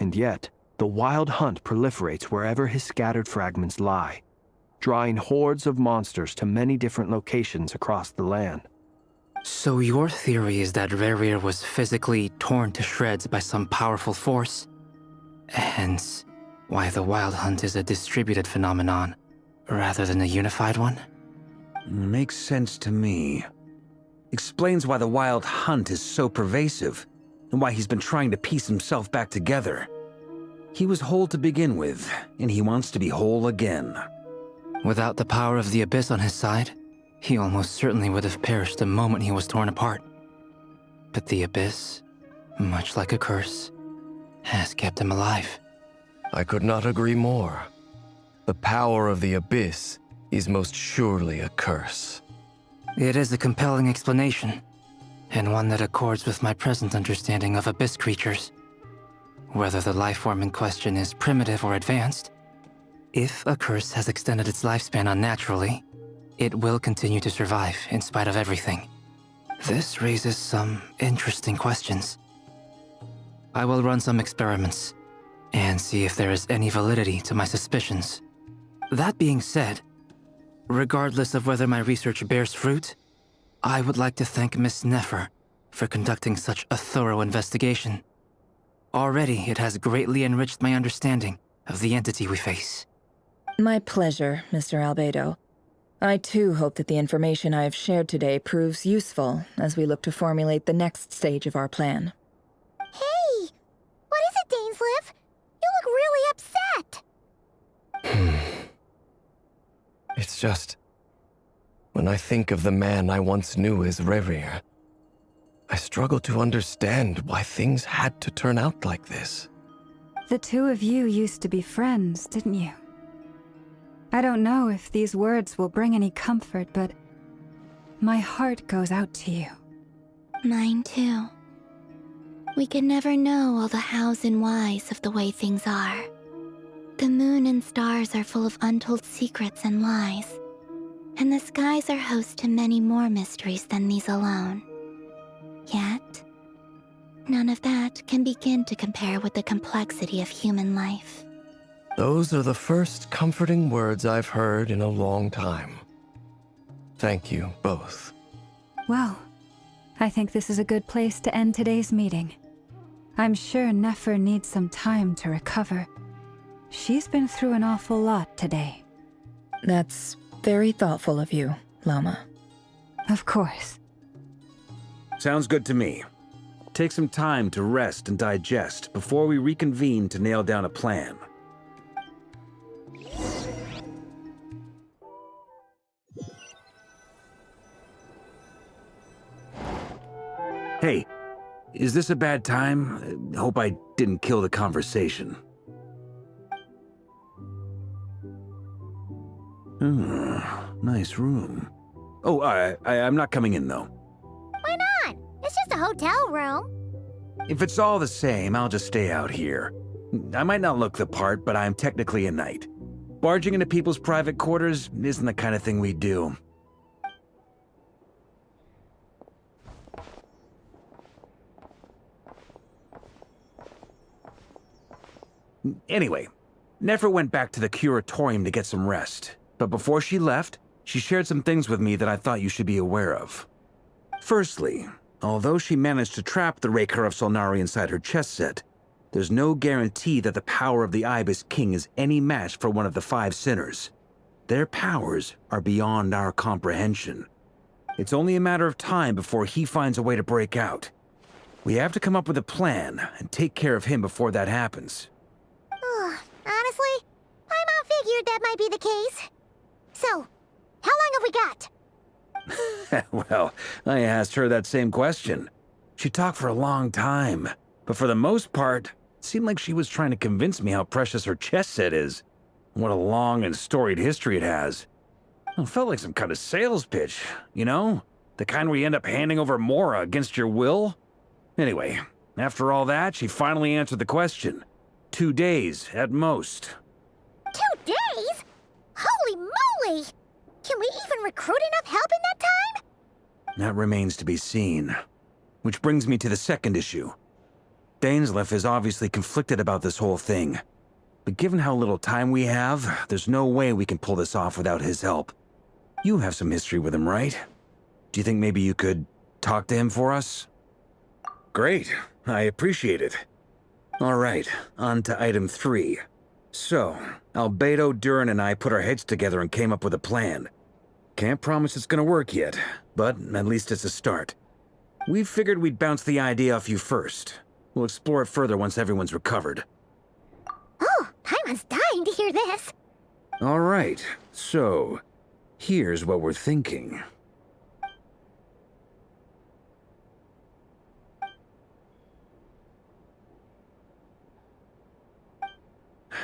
And yet, the wild hunt proliferates wherever his scattered fragments lie, drawing hordes of monsters to many different locations across the land. So your theory is that Rerir was physically torn to shreds by some powerful force? Hence, why the Wild Hunt is a distributed phenomenon, rather than a unified one? Makes sense to me. Explains why the Wild Hunt is so pervasive, and why he's been trying to piece himself back together. He was whole to begin with, and he wants to be whole again. Without the power of the Abyss on his side, he almost certainly would have perished the moment he was torn apart. But the Abyss, much like a curse, has kept him alive. I could not agree more. The power of the Abyss is most surely a curse. It is a compelling explanation, and one that accords with my present understanding of Abyss creatures. Whether the life form in question is primitive or advanced, if a curse has extended its lifespan unnaturally, it will continue to survive in spite of everything. This raises some interesting questions. I will run some experiments and see if there is any validity to my suspicions. That being said, regardless of whether my research bears fruit, I would like to thank Miss Nefer for conducting such a thorough investigation. Already, it has greatly enriched my understanding of the entity we face. My pleasure, Mr. Albedo. I too hope that the information I have shared today proves useful as we look to formulate the next stage of our plan. Hey! What is it, Dainsleif? You look really upset! It's just... when I think of the man I once knew as Rerir, I struggle to understand why things had to turn out like this. The two of you used to be friends, didn't you? I don't know if these words will bring any comfort, but my heart goes out to you. Mine too. We can never know all the hows and whys of the way things are. The moon and stars are full of untold secrets and lies, and the skies are host to many more mysteries than these alone. Yet, none of that can begin to compare with the complexity of human life. Those are the first comforting words I've heard in a long time. Thank you, both. Well, I think this is a good place to end today's meeting. I'm sure Nefer needs some time to recover. She's been through an awful lot today. That's very thoughtful of you, Llama. Of course. Sounds good to me. Take some time to rest and digest before we reconvene to nail down a plan. Hey, is this a bad time? Hope I didn't kill the conversation. Nice room. Oh, I'm not coming in, though. Why not? It's just a hotel room. If it's all the same, I'll just stay out here. I might not look the part, but I'm technically a knight. Barging into people's private quarters isn't the kind of thing we do. Anyway, Nefer went back to the curatorium to get some rest. But before she left, she shared some things with me that I thought you should be aware of. Firstly, although she managed to trap the Rerir of Solnari inside her chess set, there's no guarantee that the power of the Ibis King is any match for one of the 5 sinners. Their powers are beyond our comprehension. It's only a matter of time before he finds a way to break out. We have to come up with a plan and take care of him before that happens. Honestly, my mom figured that might be the case. So, how long have we got? Well, I asked her that same question. She talked for a long time, but for the most part, it seemed like she was trying to convince me how precious her chess set is. What a long and storied history it has. It felt like some kind of sales pitch, you know? The kind where you end up handing over Mora against your will? Anyway, after all that, she finally answered the question. 2 days, at most. 2 days? Holy moly! Can we even recruit enough help in that time? That remains to be seen. Which brings me to the second issue. Dainsleif is obviously conflicted about this whole thing. But given how little time we have, there's no way we can pull this off without his help. You have some history with him, right? Do you think maybe you could talk to him for us? Great, I appreciate it. All right, on to item 3. So, Albedo, Durin, and I put our heads together and came up with a plan. Can't promise it's gonna work yet, but at least it's a start. We figured we'd bounce the idea off you first. We'll explore it further once everyone's recovered. Oh, Paimon's dying to hear this. All right, so here's what we're thinking.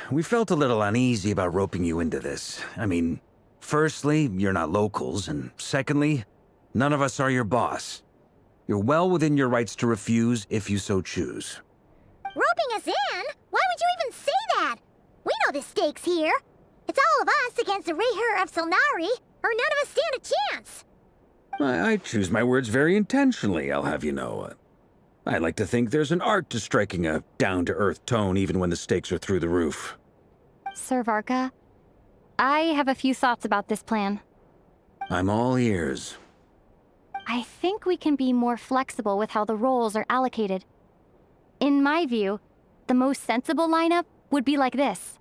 We felt a little uneasy about roping you into this. I mean, firstly, you're not locals, and secondly, none of us are your boss. You're well within your rights to refuse if you so choose. Roping us in? Why would you even say that? We know the stakes here. It's all of us against the Rerir of Solnari, or none of us stand a chance. I choose my words very intentionally, I'll have you know. I like to think there's an art to striking a down-to-earth tone even when the stakes are through the roof. Sir Varka, I have a few thoughts about this plan. I'm all ears. I think we can be more flexible with how the roles are allocated. In my view, the most sensible lineup would be like this.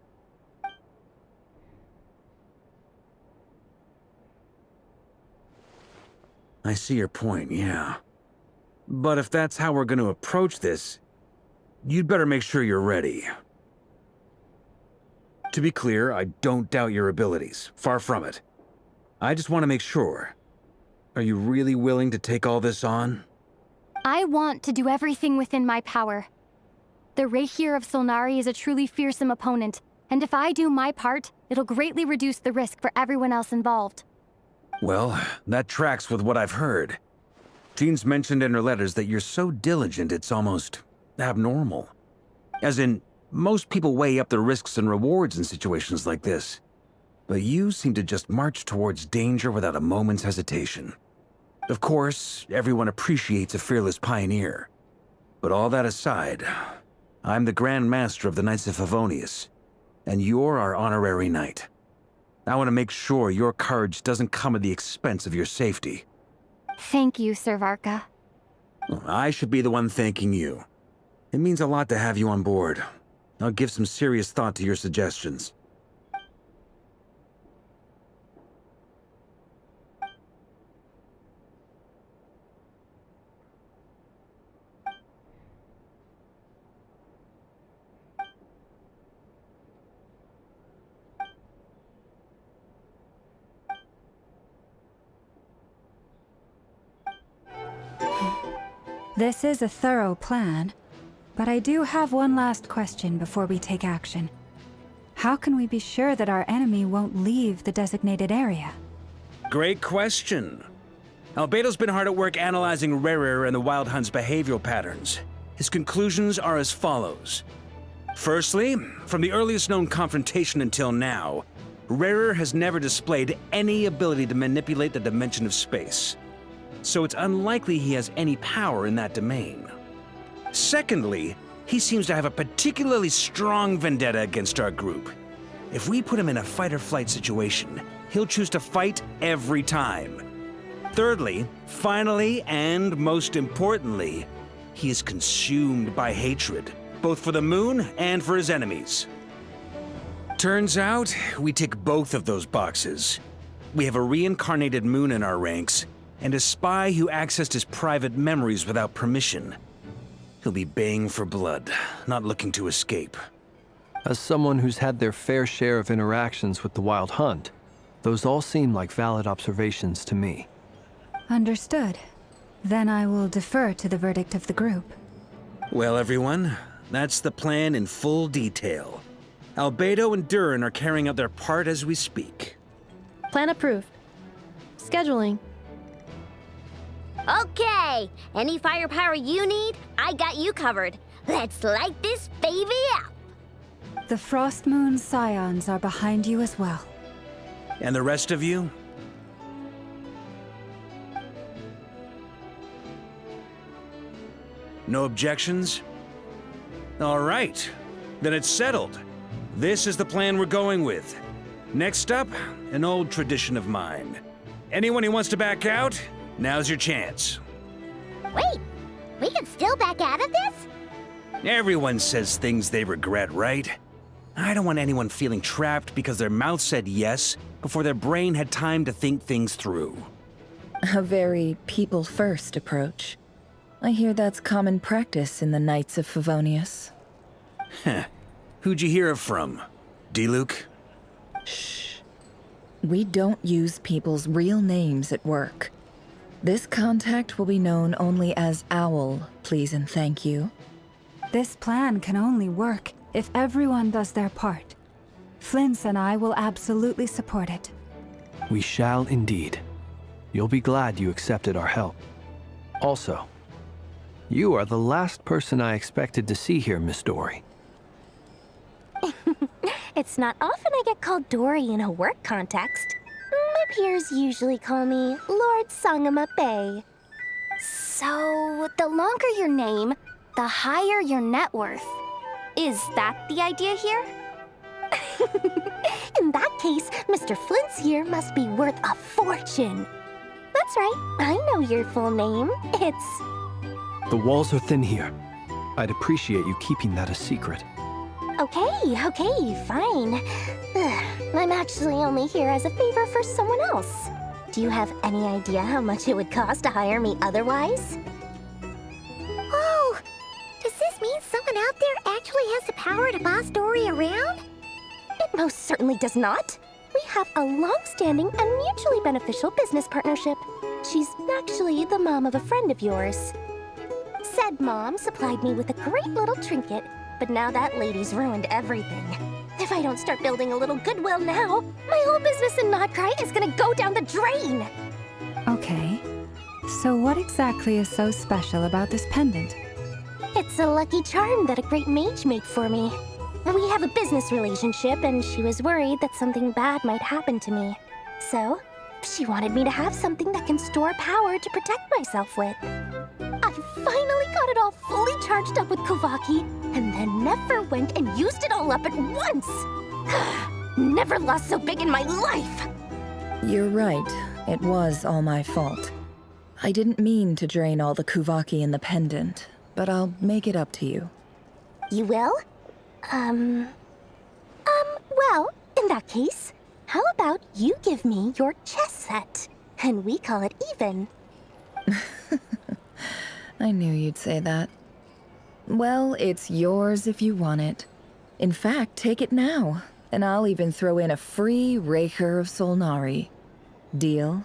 I see your point, yeah. But if that's how we're going to approach this, you'd better make sure you're ready. To be clear, I don't doubt your abilities. Far from it. I just want to make sure. Are you really willing to take all this on? I want to do everything within my power. The Rerir of Solnari is a truly fearsome opponent, and if I do my part, it'll greatly reduce the risk for everyone else involved. Well, that tracks with what I've heard. Jean's mentioned in her letters that you're so diligent it's almost abnormal. As in, most people weigh up the risks and rewards in situations like this. But you seem to just march towards danger without a moment's hesitation. Of course, everyone appreciates a fearless pioneer. But all that aside, I'm the Grand Master of the Knights of Favonius, and you're our honorary knight. I want to make sure your courage doesn't come at the expense of your safety. Thank you, Sir Varka. I should be the one thanking you. It means a lot to have you on board. I'll give some serious thought to your suggestions. This is a thorough plan, but I do have one last question before we take action. How can we be sure that our enemy won't leave the designated area? Great question. Albedo's been hard at work analyzing Rerir and the Wild Hunt's behavioral patterns. His conclusions are as follows. Firstly, from the earliest known confrontation until now, Rerir has never displayed any ability to manipulate the dimension of space. So it's unlikely he has any power in that domain. Secondly, he seems to have a particularly strong vendetta against our group. If we put him in a fight-or-flight situation, he'll choose to fight every time. Thirdly, finally, and most importantly, he is consumed by hatred, both for the moon and for his enemies. Turns out, we tick both of those boxes. We have a reincarnated moon in our ranks, and a spy who accessed his private memories without permission. He'll be baying for blood, not looking to escape. As someone who's had their fair share of interactions with the Wild Hunt, those all seem like valid observations to me. Understood. Then I will defer to the verdict of the group. Well, everyone, that's the plan in full detail. Albedo and Durin are carrying out their part as we speak. Plan approved. Scheduling. Okay, any firepower you need, I got you covered. Let's light this baby up. The Frost Moon Scions are behind you as well. And the rest of you? No objections? All right, then it's settled. This is the plan we're going with. Next up, an old tradition of mine. Anyone who wants to back out, now's your chance. Wait, we can still back out of this? Everyone says things they regret, right? I don't want anyone feeling trapped because their mouth said yes before their brain had time to think things through. A very people-first approach. I hear that's common practice in the Knights of Favonius. Heh. Who'd you hear it from? D-Luke? Shh. We don't use people's real names at work. This contact will be known only as Owl, please and thank you. This plan can only work if everyone does their part. Flint's and I will absolutely support it. We shall indeed. You'll be glad you accepted our help. Also, you are the last person I expected to see here, Miss Dory. It's not often I get called Dory in a work context. My peers usually call me Lord Sangamabe. So, the longer your name, the higher your net worth. Is that the idea here? In that case, Mr. Flint's here must be worth a fortune. That's right, I know your full name. It's... The walls are thin here. I'd appreciate you keeping that a secret. Okay, fine. I'm actually only here as a favor for someone else. Do you have any idea how much it would cost to hire me otherwise? Oh, does this mean someone out there actually has the power to boss Dory around? It most certainly does not. We have a long-standing and mutually beneficial business partnership. She's actually the mom of a friend of yours. Said mom supplied me with a great little trinket, but now that lady's ruined everything. If I don't start building a little goodwill now, my whole business in Nod-Krai is gonna go down the drain! Okay. So what exactly is so special about this pendant? It's a lucky charm that a great mage made for me. We have a business relationship, and she was worried that something bad might happen to me. So, she wanted me to have something that can store power to protect myself with. I finally got it all fully charged up with Kovaki, and then never went and used it all up at once! Never lost so big in my life! You're right. It was all my fault. I didn't mean to drain all the Kuvaki in the pendant, but I'll make it up to you. You will? Well, in that case, how about you give me your chess set, and we call it even? I knew you'd say that. Well, it's yours if you want it. In fact, take it now, and I'll even throw in a free Rerir of Solnari. Deal?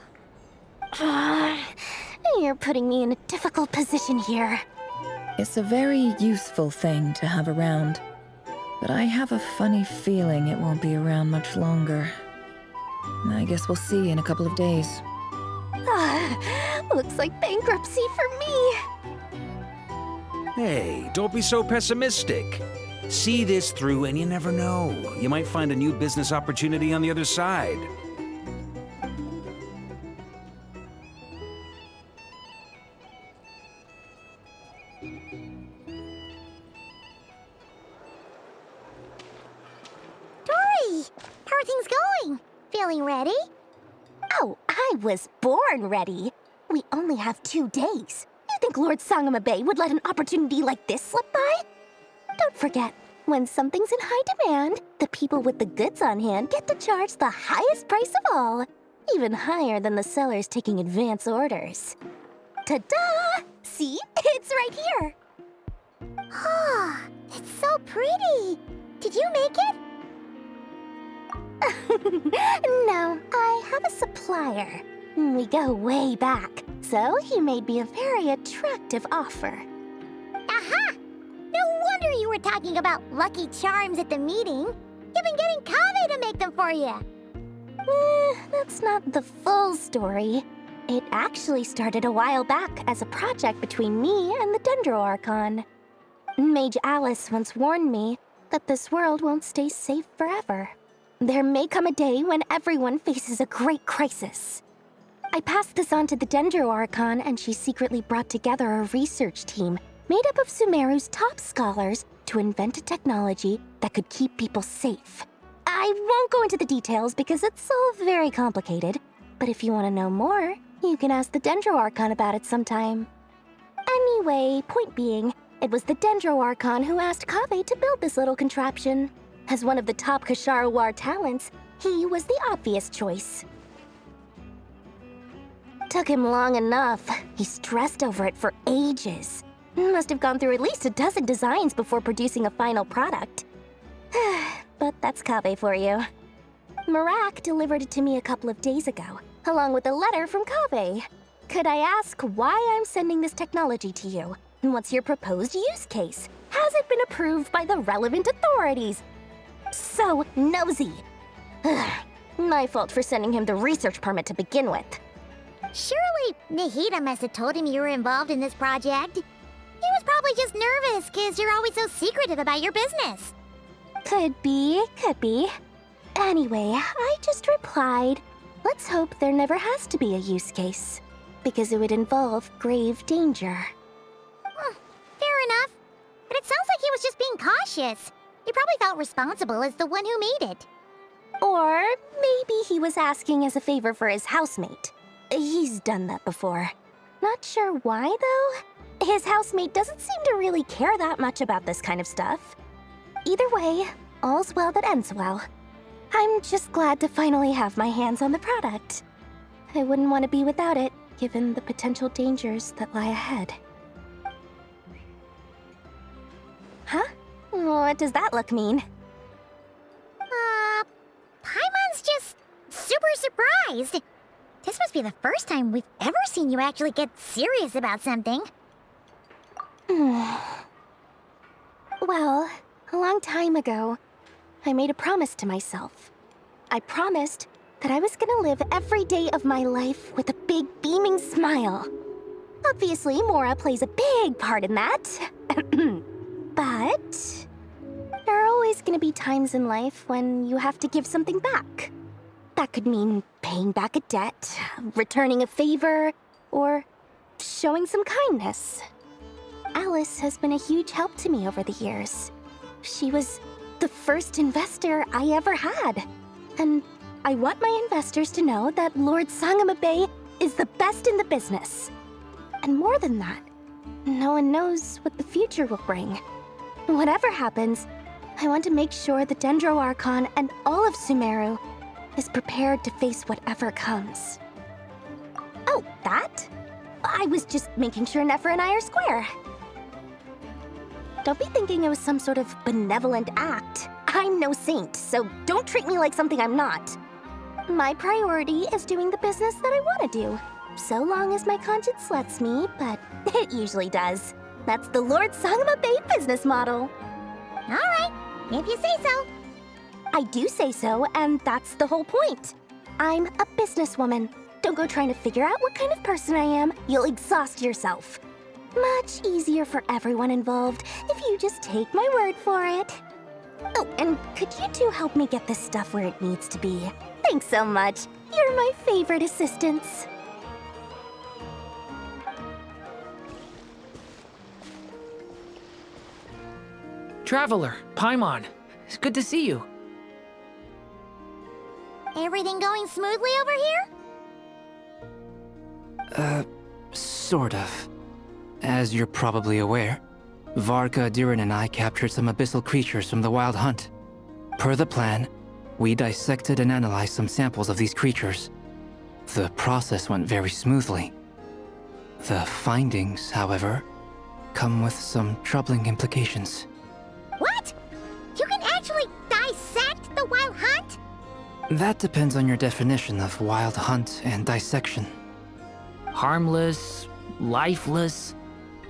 You're putting me in a difficult position here. It's a very useful thing to have around, but I have a funny feeling it won't be around much longer. I guess we'll see in a couple of days. Looks like bankruptcy for me. Hey, don't be so pessimistic. See this through and you never know. You might find a new business opportunity on the other side. Dory! How are things going? Feeling ready? Oh, I was born ready. We only have 2 days. You think Lord Sangamabe would let an opportunity like this slip by? Don't forget, when something's in high demand, the people with the goods on hand get to charge the highest price of all, even higher than the sellers taking advance orders. Ta-da! See? It's right here. Ah, it's so pretty. Did you make it? No, I have a supplier. We go way back, so he made me a very attractive offer. Aha! No wonder you were talking about Lucky Charms at the meeting. You've been getting Kaveh to make them for you. That's not the full story. It actually started a while back as a project between me and the Dendro Archon. Mage Alice once warned me that this world won't stay safe forever. There may come a day when everyone faces a great crisis. I passed this on to the Dendro Archon, and she secretly brought together a research team made up of Sumeru's top scholars to invent a technology that could keep people safe. I won't go into the details because it's all very complicated, but if you want to know more, you can ask the Dendro Archon about it sometime. Anyway, point being, it was the Dendro Archon who asked Kaveh to build this little contraption. As one of the top Kashara War talents, he was the obvious choice. Took him long enough. He stressed over it for ages. Must have gone through at least a dozen designs before producing a final product. But that's Kaveh for you. Marak delivered it to me a couple of days ago, along with a letter from Kaveh. Could I ask why I'm sending this technology to you? And what's your proposed use case? Has it been approved by the relevant authorities? So nosy. My fault for sending him the research permit to begin with. Surely Nahida must have told him you were involved in this project. He was probably just nervous because you're always so secretive about your business. Could be. Anyway, I just replied, let's hope there never has to be a use case, because it would involve grave danger. Fair enough. But it sounds like he was just being cautious. He probably felt responsible as the one who made it. Or maybe he was asking as a favor for his housemate. He's done that before. Not sure why, though. His housemate doesn't seem to really care that much about this kind of stuff. Either way, all's well that ends well. I'm just glad to finally have my hands on the product. I wouldn't want to be without it, given the potential dangers that lie ahead. Huh? What does that look mean? Paimon's just super surprised. This must be the first time we've ever seen you actually get serious about something. Well, a long time ago, I made a promise to myself. I promised that I was gonna live every day of my life with a big beaming smile. Obviously, Mora plays a big part in that. But there are always gonna be times in life when you have to give something back. That could mean paying back a debt, returning a favor, or showing some kindness. Alice has been a huge help to me over the years. She was the first investor I ever had. And I want my investors to know that Lord Sangamabe is the best in the business. And more than that, no one knows what the future will bring. Whatever happens, I want to make sure the Dendro Archon and all of Sumeru is prepared to face whatever comes. Oh, that? I was just making sure Nefer and I are square. Don't be thinking it was some sort of benevolent act. I'm no saint, so don't treat me like something I'm not. My priority is doing the business that I want to do, so long as my conscience lets me, but it usually does. That's the Lord Sangama Bay business model. All right, if you say so. I do say so, and that's the whole point. I'm a businesswoman. Don't go trying to figure out what kind of person I am. You'll exhaust yourself. Much easier for everyone involved if you just take my word for it. Oh, and could you two help me get this stuff where it needs to be? Thanks so much. You're my favorite assistants. Traveler, Paimon. It's good to see you. Everything going smoothly over here? Sort of. As you're probably aware, Varka, Durin, and I captured some abyssal creatures from the Wild Hunt. Per the plan, we dissected and analyzed some samples of these creatures. The process went very smoothly. The findings, however, come with some troubling implications. What? You can actually dissect the Wild Hunt? That depends on your definition of Wild Hunt and dissection. Harmless, lifeless.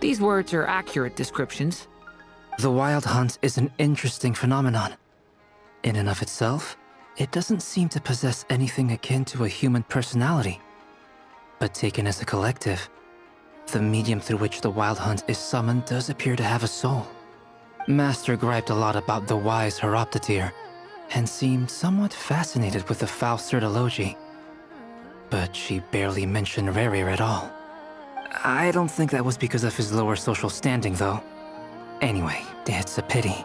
These words are accurate descriptions. The Wild Hunt is an interesting phenomenon. In and of itself, it doesn't seem to possess anything akin to a human personality. But taken as a collective, the medium through which the Wild Hunt is summoned does appear to have a soul. Master griped a lot about the wise Horoptetyr, and seemed somewhat fascinated with the Faustserd Elegy. But she barely mentioned Rerir at all. I don't think that was because of his lower social standing, though. Anyway, it's a pity.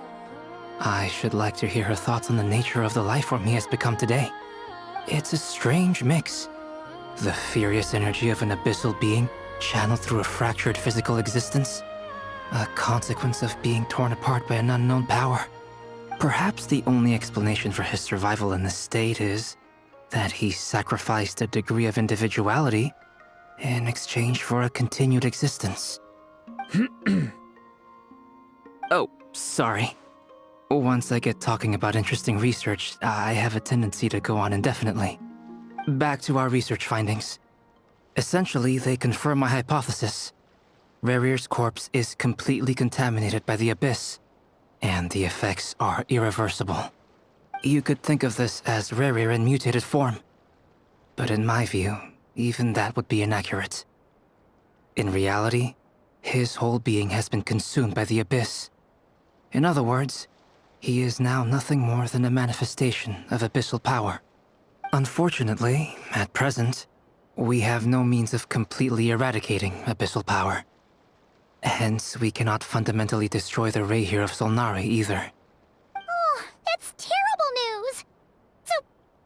I should like to hear her thoughts on the nature of the lifeform he has become today. It's a strange mix. The furious energy of an abyssal being channeled through a fractured physical existence. A consequence of being torn apart by an unknown power. Perhaps the only explanation for his survival in this state is that he sacrificed a degree of individuality in exchange for a continued existence. Oh, sorry. Once I get talking about interesting research, I have a tendency to go on indefinitely. Back to our research findings. Essentially, they confirm my hypothesis. Rerir's corpse is completely contaminated by the Abyss, and the effects are irreversible. You could think of this as Rerir in mutated form. But in my view, even that would be inaccurate. In reality, his whole being has been consumed by the Abyss. In other words, he is now nothing more than a manifestation of abyssal power. Unfortunately, at present, we have no means of completely eradicating abyssal power. Hence, we cannot fundamentally destroy the Rerir of Solnari either. Oh, that's terrible news! So,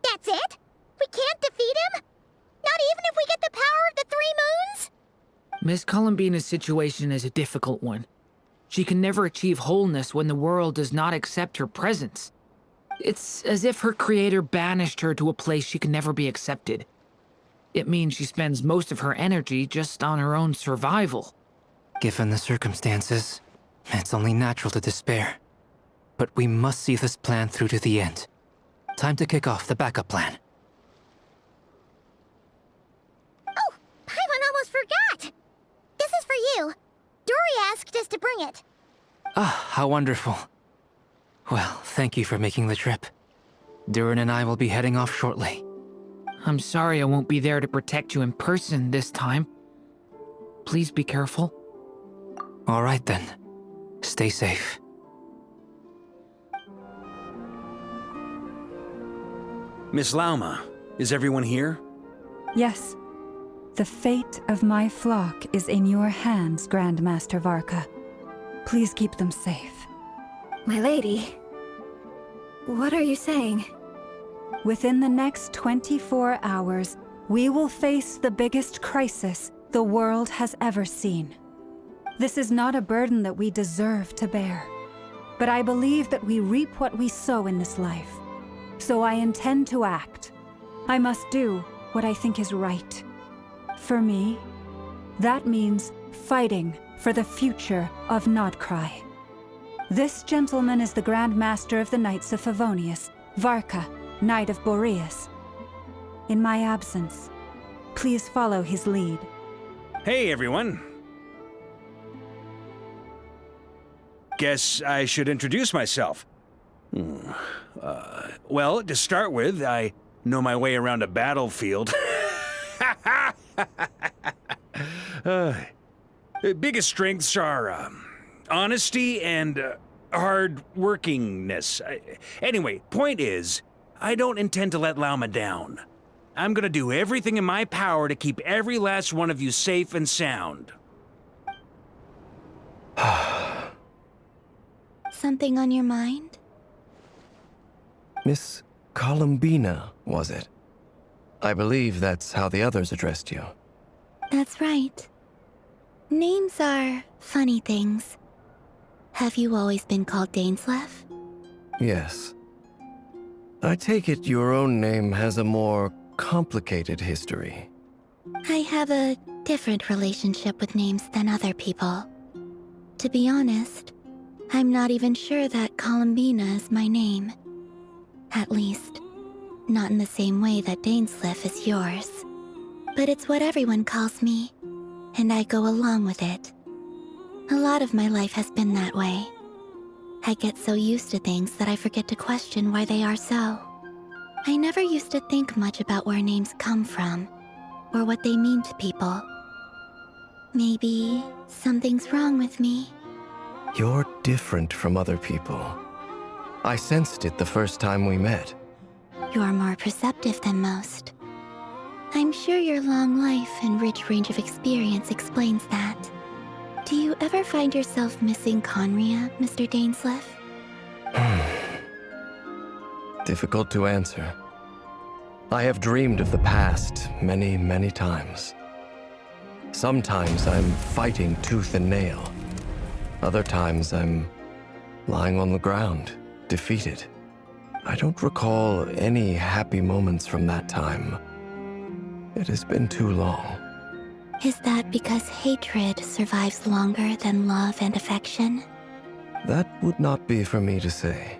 that's it? We can't defeat him? Not even if we get the power of the Three Moons? Miss Columbina's situation is a difficult one. She can never achieve wholeness when the world does not accept her presence. It's as if her creator banished her to a place she can never be accepted. It means she spends most of her energy just on her own survival. Given the circumstances, it's only natural to despair. But we must see this plan through to the end. Time to kick off the backup plan. Oh, Paimon almost forgot! This is for you. Dory asked us to bring it. Ah, how wonderful. Well, thank you for making the trip. Durin and I will be heading off shortly. I'm sorry I won't be there to protect you in person this time. Please be careful. All right then. Stay safe. Miss Lauma, is everyone here? Yes. The fate of my flock is in your hands, Grandmaster Varka. Please keep them safe. My lady, what are you saying? Within the next 24 hours, we will face the biggest crisis the world has ever seen. This is not a burden that we deserve to bear. but I believe that we reap what we sow in this life. So I intend to act. I must do what I think is right. For me, that means fighting for the future of Nod-Krai. This gentleman is the Grand Master of the Knights of Favonius, Varka, Knight of Boreas. In my absence, please follow his lead. Hey, everyone. Guess I should introduce myself. Well, to start with, I know my way around a battlefield. Biggest strengths are honesty and hard-workingness. Anyway, point is, I don't intend to let Lauma down. I'm gonna do everything in my power to keep every last one of you safe and sound. Something on your mind? Miss Columbina, was it? I believe that's how the others addressed you. That's right. Names are funny things. Have you always been called Dainsleif? Yes. I take it your own name has a more complicated history. I have a different relationship with names than other people. To be honest, I'm not even sure that Columbina is my name. At least, not in the same way that Dainsleif is yours. But it's what everyone calls me, and I go along with it. A lot of my life has been that way. I get so used to things that I forget to question why they are so. I never used to think much about where names come from, or what they mean to people. Maybe something's wrong with me. You're different from other people. I sensed it the first time we met. You're more perceptive than most. I'm sure your long life and rich range of experience explains that. Do you ever find yourself missing Conria, Mr. Dainsleif? Difficult to answer. I have dreamed of the past many, many times. Sometimes I'm fighting tooth and nail. Other times I'm lying on the ground, defeated. I don't recall any happy moments from that time. It has been too long. Is that because hatred survives longer than love and affection? That would not be for me to say.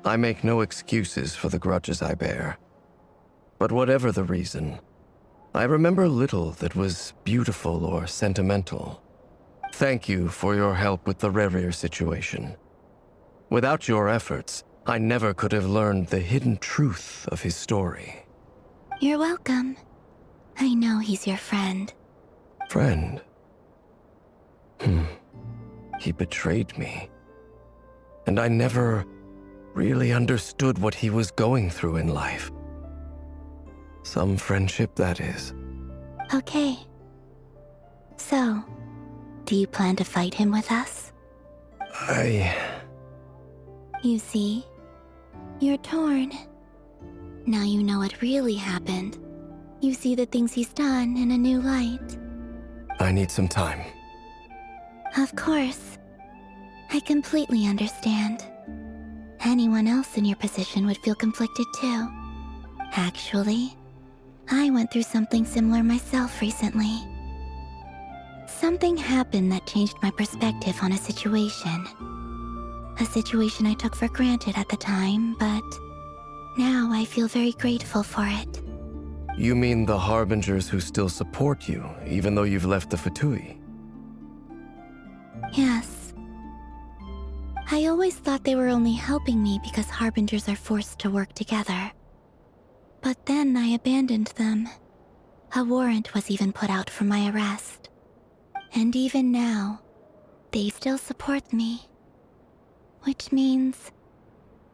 I make no excuses for the grudges I bear. But whatever the reason, I remember little that was beautiful or sentimental. Thank you for your help with the Rerir situation. Without your efforts, I never could have learned the hidden truth of his story. You're welcome. I know he's your friend. Friend? He betrayed me. And I never really understood what he was going through in life. Some friendship, that is. Okay. So, do you plan to fight him with us? You see, you're torn. Now you know what really happened. You see the things he's done in a new light. I need some time. Of course. I completely understand. Anyone else in your position would feel conflicted too. Actually, I went through something similar myself recently. Something happened that changed my perspective on a situation. A situation I took for granted at the time, but now I feel very grateful for it. You mean the Harbingers who still support you, even though you've left the Fatui? Yes. I always thought they were only helping me because Harbingers are forced to work together. But then I abandoned them. A warrant was even put out for my arrest. And even now, they still support me. Which means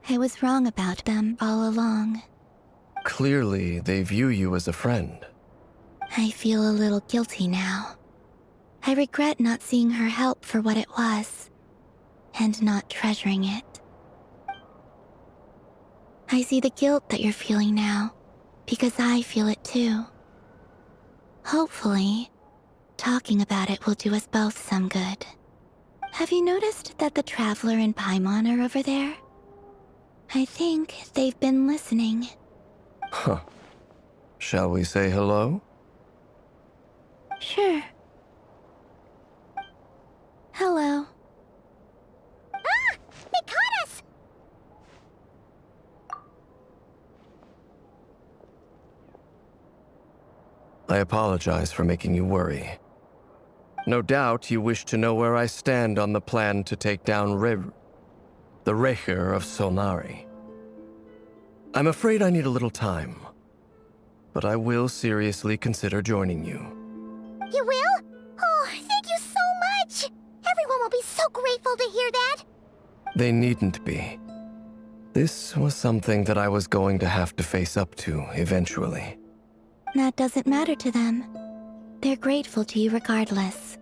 I was wrong about them all along. Clearly, they view you as a friend. I feel a little guilty now. I regret not seeing her help for what it was, and not treasuring it. I see the guilt that you're feeling now, because I feel it too. Hopefully, talking about it will do us both some good. Have you noticed that the Traveler and Paimon are over there? I think they've been listening. Huh. Shall we say hello? Sure. Hello. Ah! They caught us! I apologize for making you worry. No doubt you wish to know where I stand on the plan to take down the Rerir of Solnari. I'm afraid I need a little time, but I will seriously consider joining you. You will? Oh, thank you so much! Everyone will be so grateful to hear that! They needn't be. This was something that I was going to have to face up to eventually. That doesn't matter to them. They're grateful to you regardless.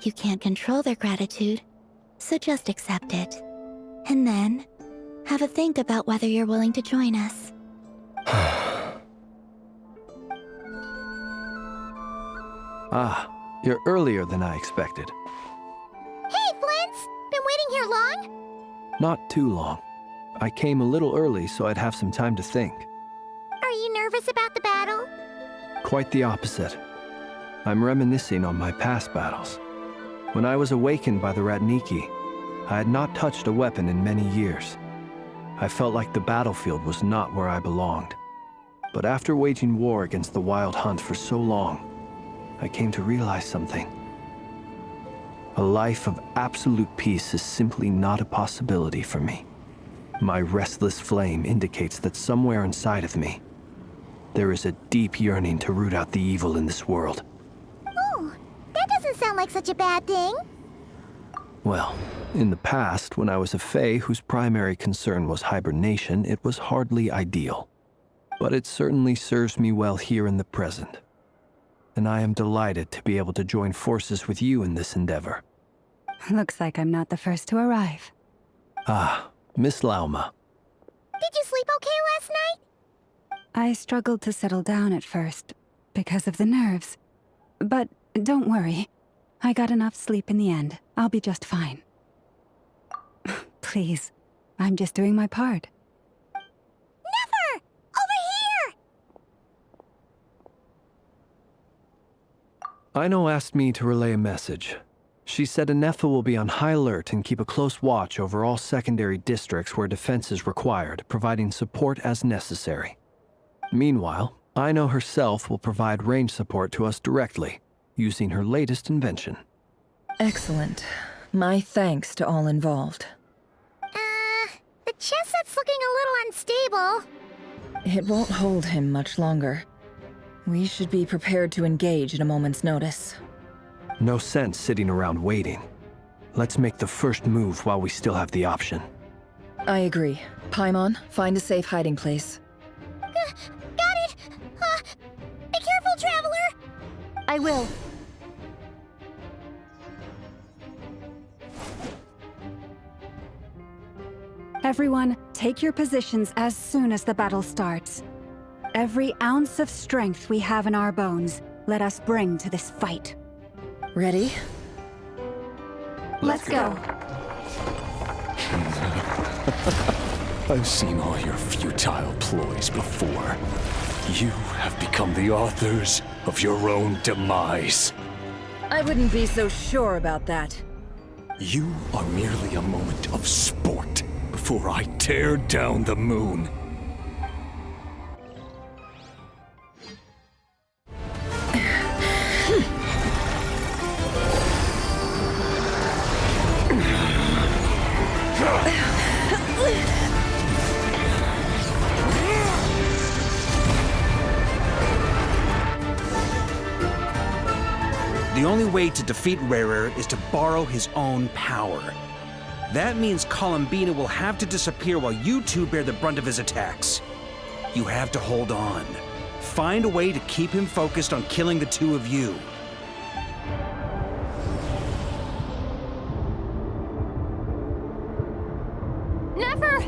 You can't control their gratitude, so just accept it. And then, have a think about whether you're willing to join us. Ah, you're earlier than I expected. Hey, Flint's! Been waiting here long? Not too long. I came a little early so I'd have some time to think. Are you nervous about the battle? Quite the opposite. I'm reminiscing on my past battles. When I was awakened by the Ratniki, I had not touched a weapon in many years. I felt like the battlefield was not where I belonged. But after waging war against the Wild Hunt for so long, I came to realize something. A life of absolute peace is simply not a possibility for me. My restless flame indicates that somewhere inside of me, there is a deep yearning to root out the evil in this world. Oh, that doesn't sound like such a bad thing. Well, in the past, when I was a Fae whose primary concern was hibernation, it was hardly ideal. But it certainly serves me well here in the present. And I am delighted to be able to join forces with you in this endeavor. Looks like I'm not the first to arrive. Ah, Miss Lauma. Did you sleep okay last night? I struggled to settle down at first, because of the nerves. But don't worry. I got enough sleep in the end. I'll be just fine. Please, I'm just doing my part. Never! Over here! Aino asked me to relay a message. She said Anefa will be on high alert and keep a close watch over all secondary districts where defense is required, providing support as necessary. Meanwhile, Aino herself will provide range support to us directly, using her latest invention. Excellent. My thanks to all involved. The chess set's looking a little unstable. It won't hold him much longer. We should be prepared to engage at a moment's notice. No sense sitting around waiting. Let's make the first move while we still have the option. I agree. Paimon, find a safe hiding place. Got it! Be careful, Traveler! I will. Everyone, take your positions as soon as the battle starts. Every ounce of strength we have in our bones, let us bring to this fight. Ready? Let's go. I've seen all your futile ploys before. You have become the authors of your own demise. I wouldn't be so sure about that. You are merely a moment of sport before I tear down the moon. The only way to defeat Rerir is to borrow his own power. That means Columbina will have to disappear while you two bear the brunt of his attacks. You have to hold on. Find a way to keep him focused on killing the two of you. Never!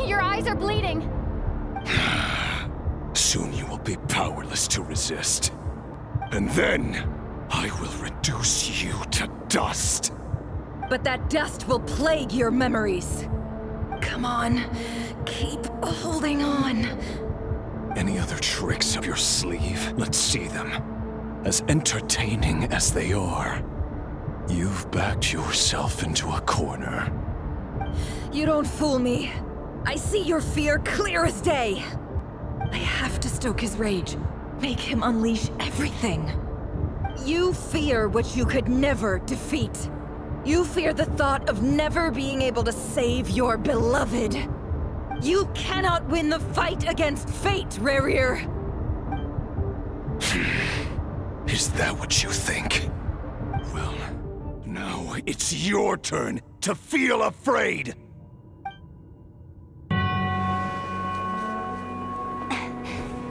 Your eyes are bleeding. Soon you will be powerless to resist. And then, I will reduce you to dust. but that dust will plague your memories. Come on, keep holding on. Any other tricks up your sleeve? Let's see them. As entertaining as they are, you've backed yourself into a corner. You don't fool me. I see your fear clear as day. I have to stoke his rage, make him unleash everything. You fear what you could never defeat. You fear the thought of never being able to save your beloved. You cannot win the fight against fate, Rerir. Is that what you think? Well, now it's your turn to feel afraid!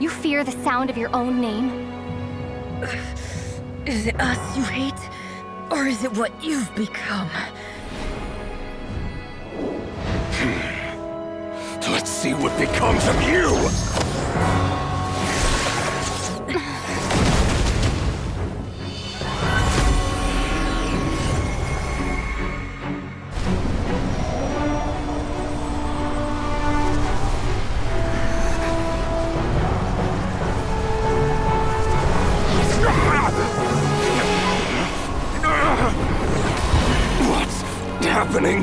You fear the sound of your own name? Is it us you hate? Or is it what you've become? Let's see what becomes of you! What's happening?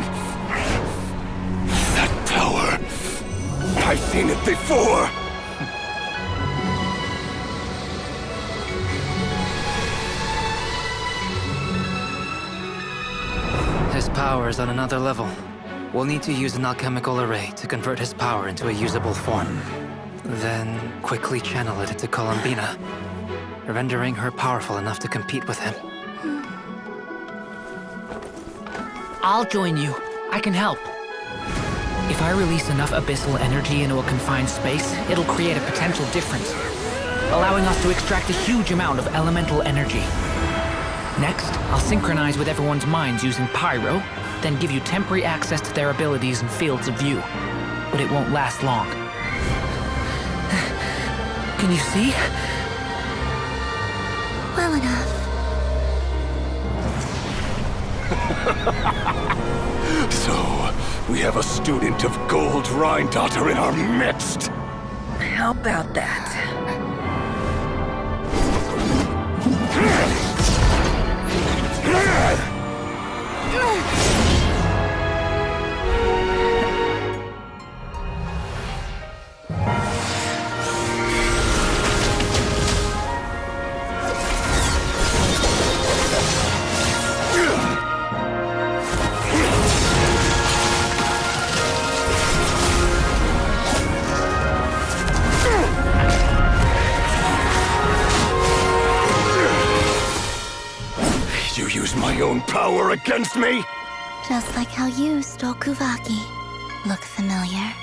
That power. I've seen it before! His power is on another level. We'll need to use an alchemical array to convert his power into a usable form. Then quickly channel it into Columbina, rendering her powerful enough to compete with him. I'll join you. I can help. If I release enough abyssal energy into a confined space, it'll create a potential difference, allowing us to extract a huge amount of elemental energy. Next, I'll synchronize with everyone's minds using Pyro, then give you temporary access to their abilities and fields of view. But it won't last long. Can you see? Well enough. So, we have a student of Gold Rhine-Daughter in our midst! How about that? You use my own power against me? Just like how you stole Kuvaki. Look familiar?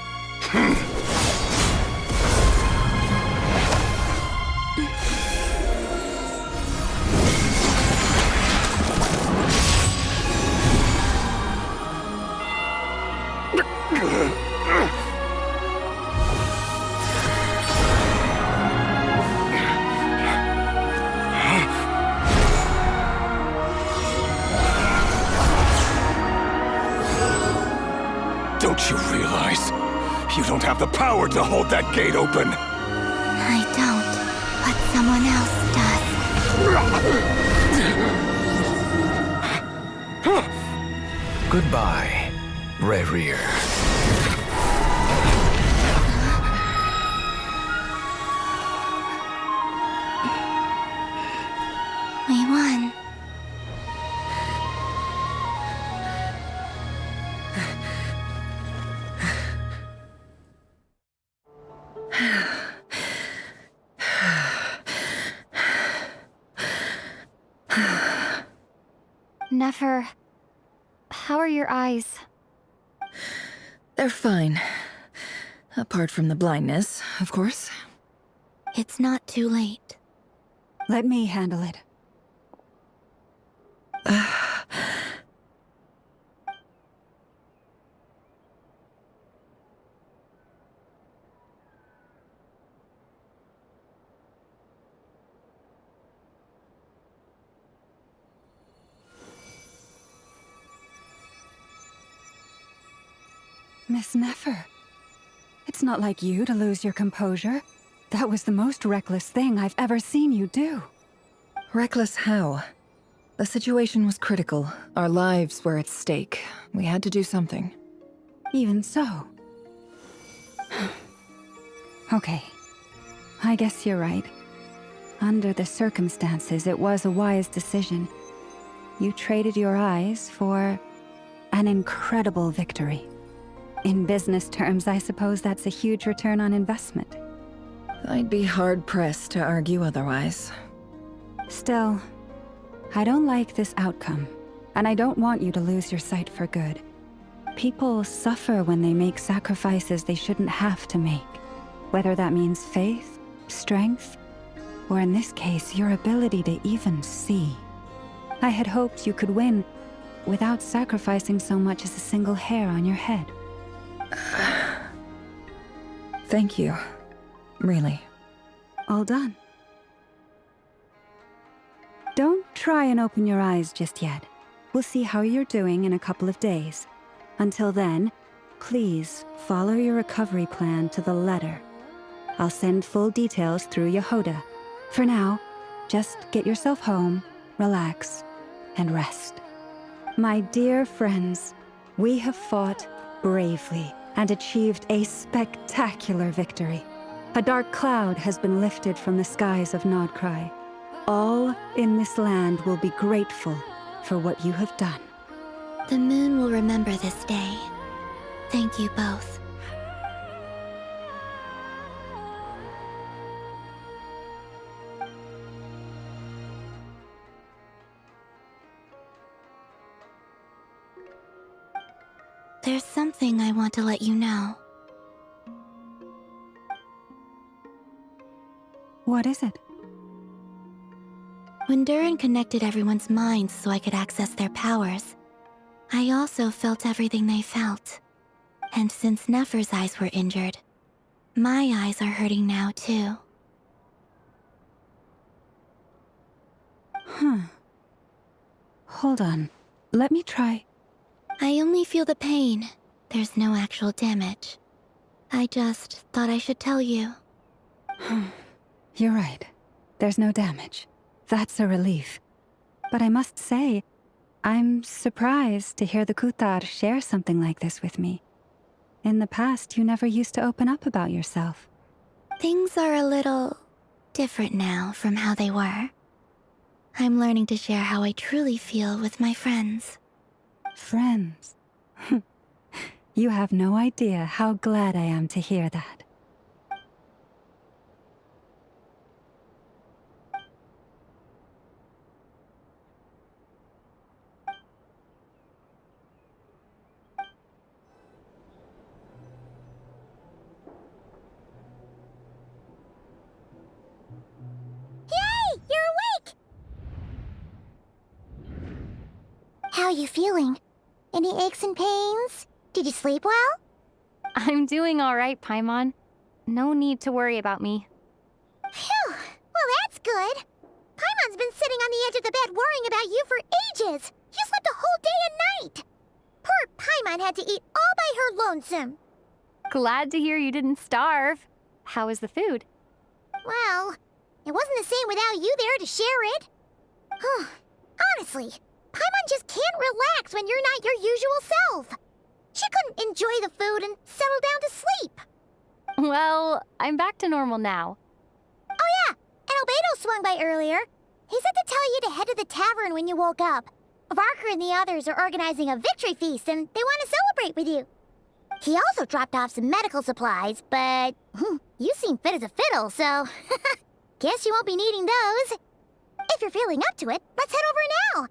Don't you realize? You don't have the power to hold that gate open! I don't, but someone else does. Goodbye, Rerir. We won. Nefer, how are your eyes? They're fine. Apart from the blindness, of course. It's not too late. Let me handle it. Miss Nefer. It's not like you to lose your composure. That was the most reckless thing I've ever seen you do. Reckless how? The situation was critical. Our lives were at stake. We had to do something. Even so. Okay. I guess you're right. Under the circumstances, it was a wise decision. You traded your eyes for an incredible victory. In business terms, I suppose that's a huge return on investment. I'd be hard-pressed to argue otherwise. Still, I don't like this outcome, and I don't want you to lose your sight for good. People suffer when they make sacrifices they shouldn't have to make, whether that means faith, strength, or in this case, your ability to even see. I had hoped you could win without sacrificing so much as a single hair on your head. Thank you. Really. All done. Don't try and open your eyes just yet. We'll see how you're doing in a couple of days. Until then, please follow your recovery plan to the letter. I'll send full details through Yehoda. For now, just get yourself home, relax, and rest. My dear friends, we have fought bravely and achieved a spectacular victory. A dark cloud has been lifted from the skies of Nod-Krai. All in this land will be grateful for what you have done. The moon will remember this day. Thank you both. There's something I want to let you know. What is it? When Durin connected everyone's minds so I could access their powers, I also felt everything they felt. And since Nefer's eyes were injured, my eyes are hurting now too. Huh. Hold on. Let me try. I only feel the pain. There's no actual damage. I just thought I should tell you. You're right. There's no damage. That's a relief. But I must say, I'm surprised to hear the Kutar share something like this with me. In the past, you never used to open up about yourself. Things are a little different now from how they were. I'm learning to share how I truly feel with my friends. Friends? You have no idea how glad I am to hear that. Yay! You're awake! How are you feeling? Any aches and pains? Did you sleep well? I'm doing all right, Paimon. No need to worry about me. Phew! Well, that's good. Paimon's been sitting on the edge of the bed worrying about you for ages. You slept a whole day and night. Poor Paimon had to eat all by her lonesome. Glad to hear you didn't starve. How was the food? Well, it wasn't the same without you there to share it. Honestly, Paimon just can't relax when you're not your usual self. She couldn't enjoy the food and settle down to sleep. Well, I'm back to normal now. Oh yeah, and Albedo swung by earlier. He said to tell you to head to the tavern when you woke up. Varker and the others are organizing a victory feast and they want to celebrate with you. He also dropped off some medical supplies, but you seem fit as a fiddle, so guess you won't be needing those. If you're feeling up to it, let's head over now.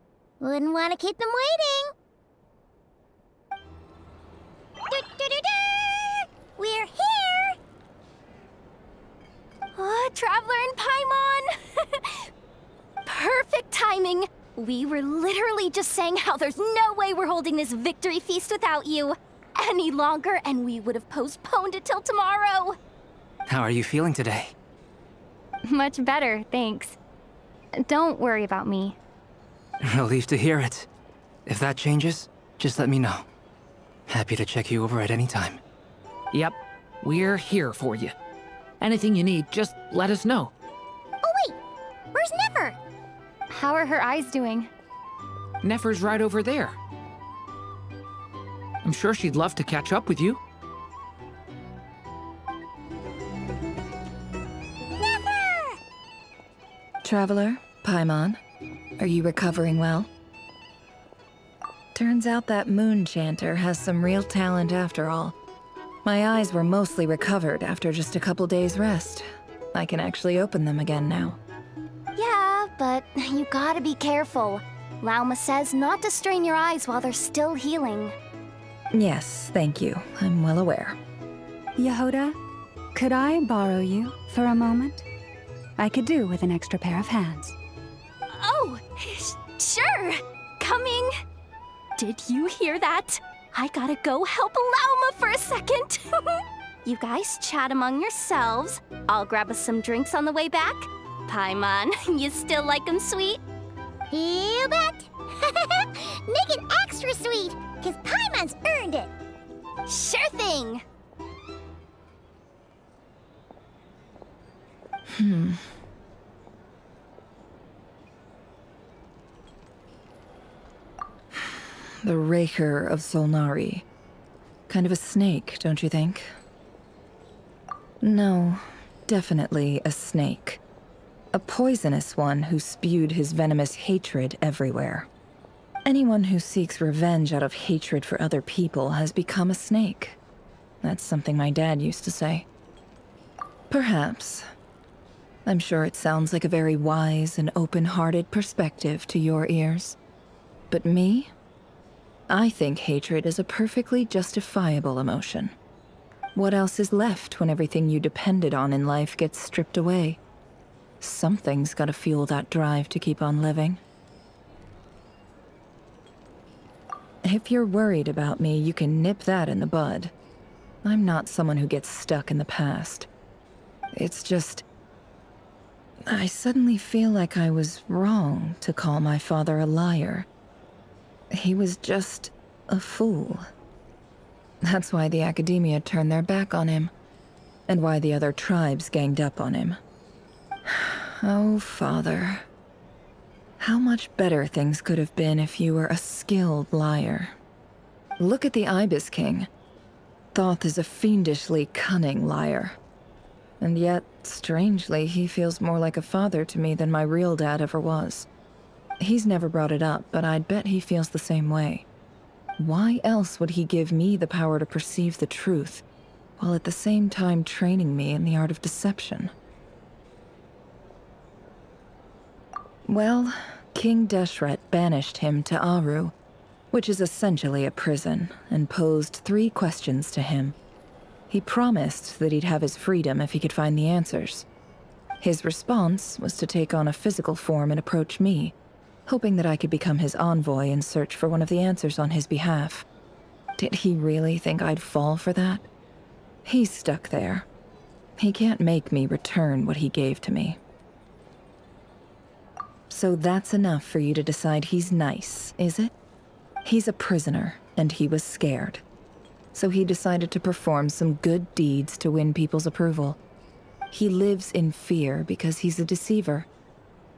Wouldn't want to keep them waiting. We're here! Oh, Traveler and Paimon! Perfect timing! We were literally just saying how there's no way we're holding this victory feast without you. Any longer, and we would have postponed it till tomorrow. How are you feeling today? Much better, thanks. Don't worry about me. Relieved to hear it. If that changes, just let me know. Happy to check you over at any time. Yep, we're here for you. Anything you need, just let us know. Oh wait, where's Nefer? How are her eyes doing? Nefer's right over there. I'm sure she'd love to catch up with you. Nefer! Traveler, Paimon, are you recovering well? Turns out that moon chanter has some real talent after all. My eyes were mostly recovered after just a couple days' rest. I can actually open them again now. Yeah, but you gotta be careful. Lauma says not to strain your eyes while they're still healing. Yes, thank you. I'm well aware. Yehoda, could I borrow you for a moment? I could do with an extra pair of hands. Oh, sure. Coming. Did you hear that? I gotta go help Lauma for a second. You guys chat among yourselves. I'll grab us some drinks on the way back. Paimon, you still like them sweet? You bet! Make it extra sweet, because Paimon's earned it! Sure thing! The Rerir of Solnari. Kind of a snake, don't you think? No, definitely a snake. A poisonous one who spewed his venomous hatred everywhere. Anyone who seeks revenge out of hatred for other people has become a snake. That's something my dad used to say. Perhaps. I'm sure it sounds like a very wise and open-hearted perspective to your ears. But me? I think hatred is a perfectly justifiable emotion. What else is left when everything you depended on in life gets stripped away? Something's gotta fuel that drive to keep on living. If you're worried about me, you can nip that in the bud. I'm not someone who gets stuck in the past. It's just... I suddenly feel like I was wrong to call my father a liar. He was just a fool. That's why the Academia turned their back on him, and why the other tribes ganged up on him. Oh, Father. How much better things could have been if you were a skilled liar. Look at the Ibis King. Thoth is a fiendishly cunning liar. And yet, strangely, he feels more like a father to me than my real dad ever was. He's never brought it up, but I'd bet he feels the same way. Why else would he give me the power to perceive the truth, while at the same time training me in the art of deception? Well, King Deshret banished him to Aru, which is essentially a prison, and posed 3 questions to him. He promised that he'd have his freedom if he could find the answers. His response was to take on a physical form and approach me, hoping that I could become his envoy and search for one of the answers on his behalf. Did he really think I'd fall for that? He's stuck there. He can't make me return what he gave to me. So that's enough for you to decide he's nice, is it? He's a prisoner, and he was scared. So he decided to perform some good deeds to win people's approval. He lives in fear because he's a deceiver.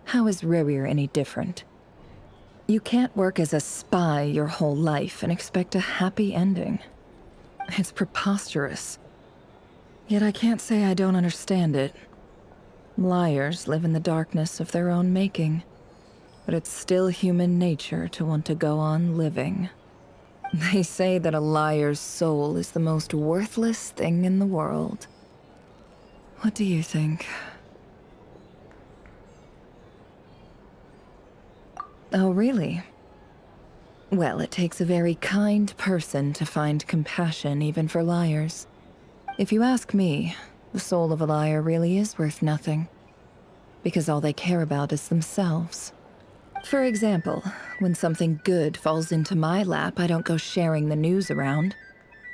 How is Rerir any different? You can't work as a spy your whole life and expect a happy ending. It's preposterous. Yet I can't say I don't understand it. Liars live in the darkness of their own making. But it's still human nature to want to go on living. They say that a liar's soul is the most worthless thing in the world. What do you think? Oh, really? Well, it takes a very kind person to find compassion even for liars. If you ask me, the soul of a liar really is worth nothing. Because all they care about is themselves. For example, when something good falls into my lap, I don't go sharing the news around.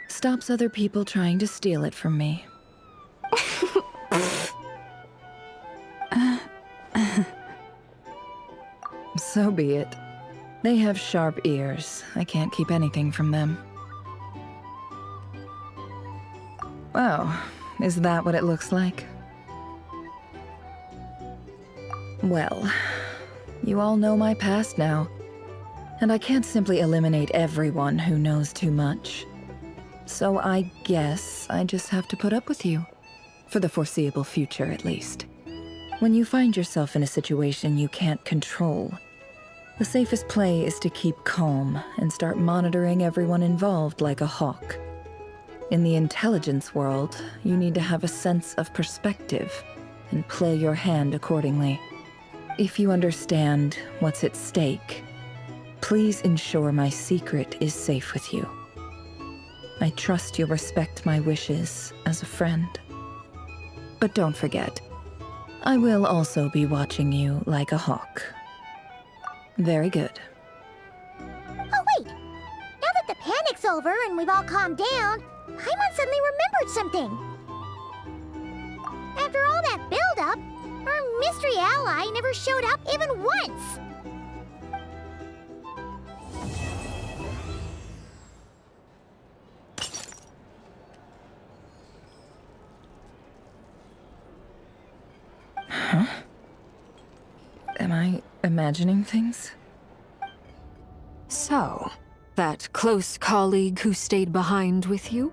Stops other people trying to steal it from me. So be it. They have sharp ears. I can't keep anything from them. Oh, is that what it looks like? Well, you all know my past now, and I can't simply eliminate everyone who knows too much. So I guess I just have to put up with you. For the foreseeable future, at least. When you find yourself in a situation you can't control, the safest play is to keep calm and start monitoring everyone involved like a hawk. In the intelligence world, you need to have a sense of perspective and play your hand accordingly. If you understand what's at stake, please ensure my secret is safe with you. I trust you'll respect my wishes as a friend. But don't forget, I will also be watching you like a hawk. Very good. Oh wait! Now that the panic's over and we've all calmed down, Paimon suddenly remembered something. After all that build-up, our mystery ally never showed up even once! Huh? Am I imagining things? So, that close colleague who stayed behind with you?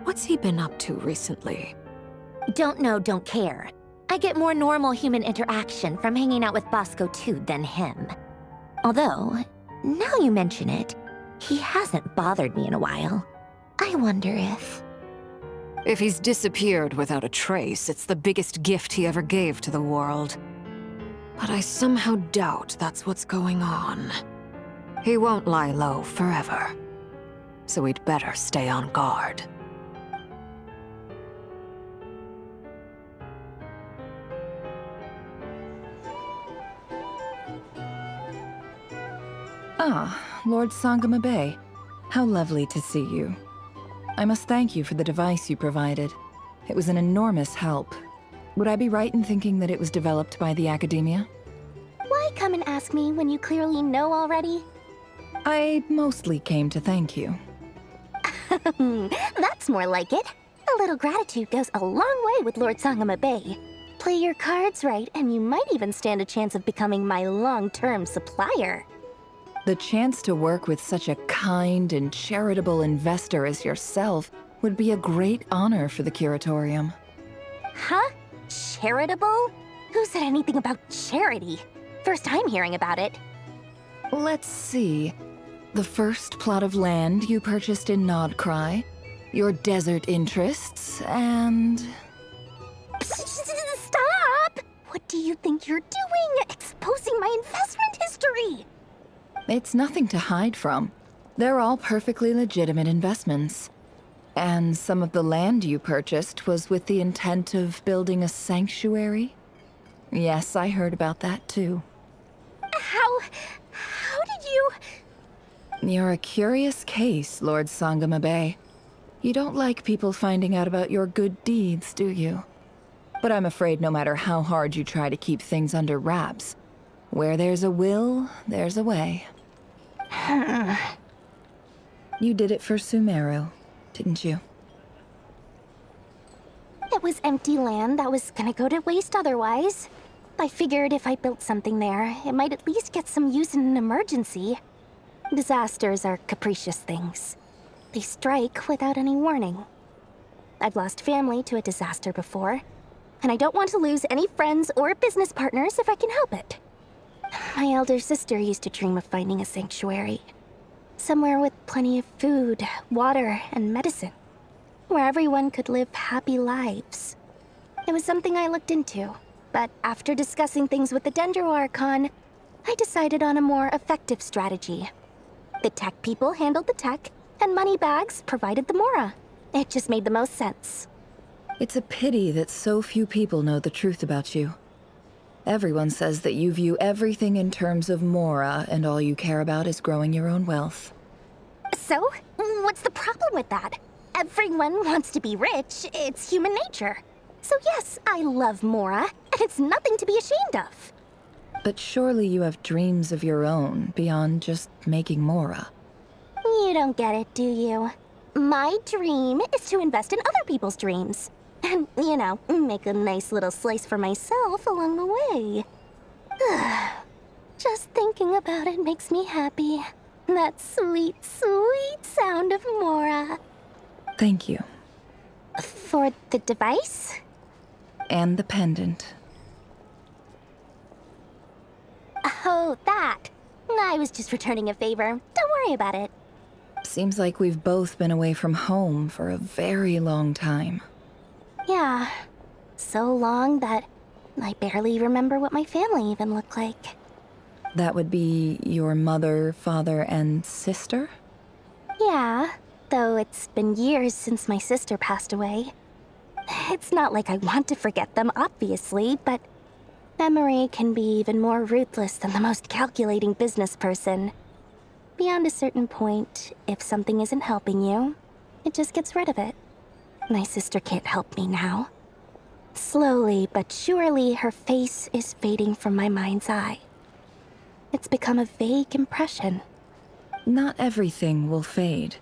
What's he been up to recently? Don't know, don't care. I get more normal human interaction from hanging out with Bosco 2 than him. Although, now you mention it, he hasn't bothered me in a while. I wonder if... If he's disappeared without a trace, it's the biggest gift he ever gave to the world. But I somehow doubt that's what's going on. He won't lie low forever. So we'd better stay on guard. Ah, Lord Sangama Bay. How lovely to see you. I must thank you for the device you provided. It was an enormous help. Would I be right in thinking that it was developed by the Academia? Why come and ask me when you clearly know already? I mostly came to thank you. That's more like it. A little gratitude goes a long way with Lord Sangama Bay. Play your cards right, and you might even stand a chance of becoming my long-term supplier. The chance to work with such a kind and charitable investor as yourself would be a great honor for the Curatorium. Huh? Charitable? Who said anything about charity? First time hearing about it. Let's see. The first plot of land you purchased in Nod-Krai, your desert interests, and... Stop! What do you think you're doing? Exposing my investment history! It's nothing to hide from. They're all perfectly legitimate investments. And some of the land you purchased was with the intent of building a sanctuary? Yes, I heard about that too. How did you... You're a curious case, Lord Sangama Bay. You don't like people finding out about your good deeds, do you? But I'm afraid no matter how hard you try to keep things under wraps, where there's a will, there's a way. You did it for Sumeru, didn't you? It was empty land that was gonna go to waste otherwise. I figured if I built something there, it might at least get some use in an emergency. Disasters are capricious things. They strike without any warning. I've lost family to a disaster before, and I don't want to lose any friends or business partners if I can help it. My elder sister used to dream of finding a sanctuary. Somewhere with plenty of food, water, and medicine. Where everyone could live happy lives. It was something I looked into, but after discussing things with the Dainsleif Archon, I decided on a more effective strategy. The tech people handled the tech, and Moneybags provided the Mora. It just made the most sense. It's a pity that so few people know the truth about you. Everyone says that you view everything in terms of Mora, and all you care about is growing your own wealth. So, what's the problem with that? Everyone wants to be rich. It's human nature. So yes, I love Mora, and it's nothing to be ashamed of. But surely you have dreams of your own beyond just making Mora. You don't get it, do you? My dream is to invest in other people's dreams. And, you know, make a nice little slice for myself along the way. Just thinking about it makes me happy. That sweet, sweet sound of Mora. Thank you. For the device? And the pendant. Oh, that. I was just returning a favor. Don't worry about it. Seems like we've both been away from home for a very long time. Yeah. So long that I barely remember what my family even looked like. That would be your mother, father, and sister? Yeah, though it's been years since my sister passed away. It's not like I want to forget them, obviously, but memory can be even more ruthless than the most calculating business person. Beyond a certain point, if something isn't helping you, it just gets rid of it. My sister can't help me now. Slowly but surely, her face is fading from my mind's eye. It's become a vague impression. Not everything will fade.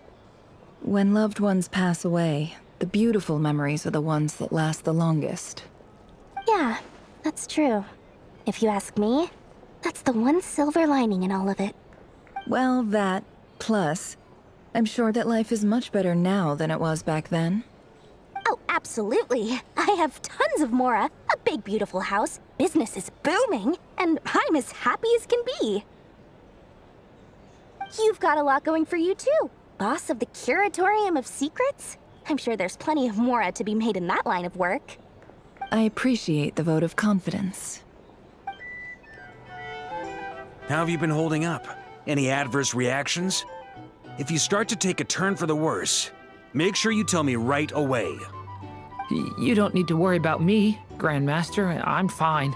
When loved ones pass away, the beautiful memories are the ones that last the longest. Yeah, that's true. If you ask me, that's the one silver lining in all of it. Well, that, plus, I'm sure that life is much better now than it was back then. Oh, absolutely. I have tons of Mora, a big beautiful house, business is booming, and I'm as happy as can be. You've got a lot going for you too. Boss of the Curatorium of Secrets? I'm sure there's plenty of Mora to be made in that line of work. I appreciate the vote of confidence. How have you been holding up? Any adverse reactions? If you start to take a turn for the worse, make sure you tell me right away. You don't need to worry about me, Grandmaster. I'm fine.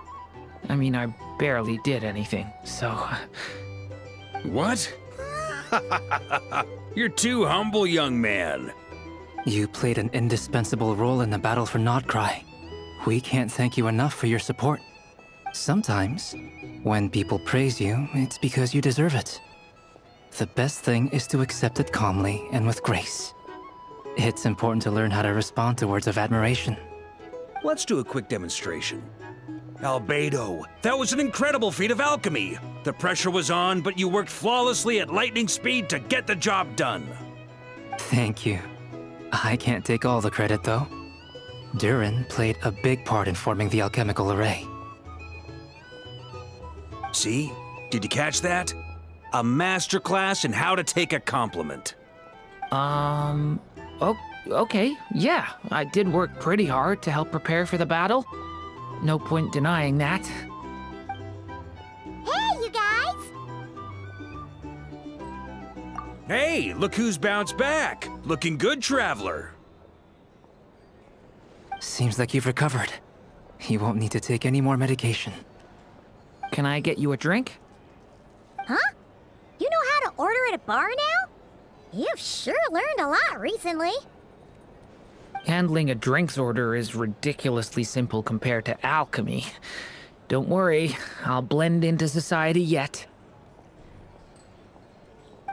I mean, I barely did anything, so... What? You're too humble, young man. You played an indispensable role in the battle for Nod-Krai. We can't thank you enough for your support. Sometimes, when people praise you, it's because you deserve it. The best thing is to accept it calmly and with grace. It's important to learn how to respond to words of admiration. Let's do a quick demonstration. Albedo, that was an incredible feat of alchemy. The pressure was on, but you worked flawlessly at lightning speed to get the job done. Thank you. I can't take all the credit, though. Durin played a big part in forming the alchemical array. See? Did you catch that? A masterclass in how to take a compliment. Okay, yeah. I did work pretty hard to help prepare for the battle. No point denying that. Hey, you guys! Hey, look who's bounced back. Looking good, Traveler. Seems like you've recovered. You won't need to take any more medication. Can I get you a drink? Huh? You know how to order at a bar now? You've sure learned a lot recently. Handling a drinks order is ridiculously simple compared to alchemy. Don't worry, I'll blend into society yet.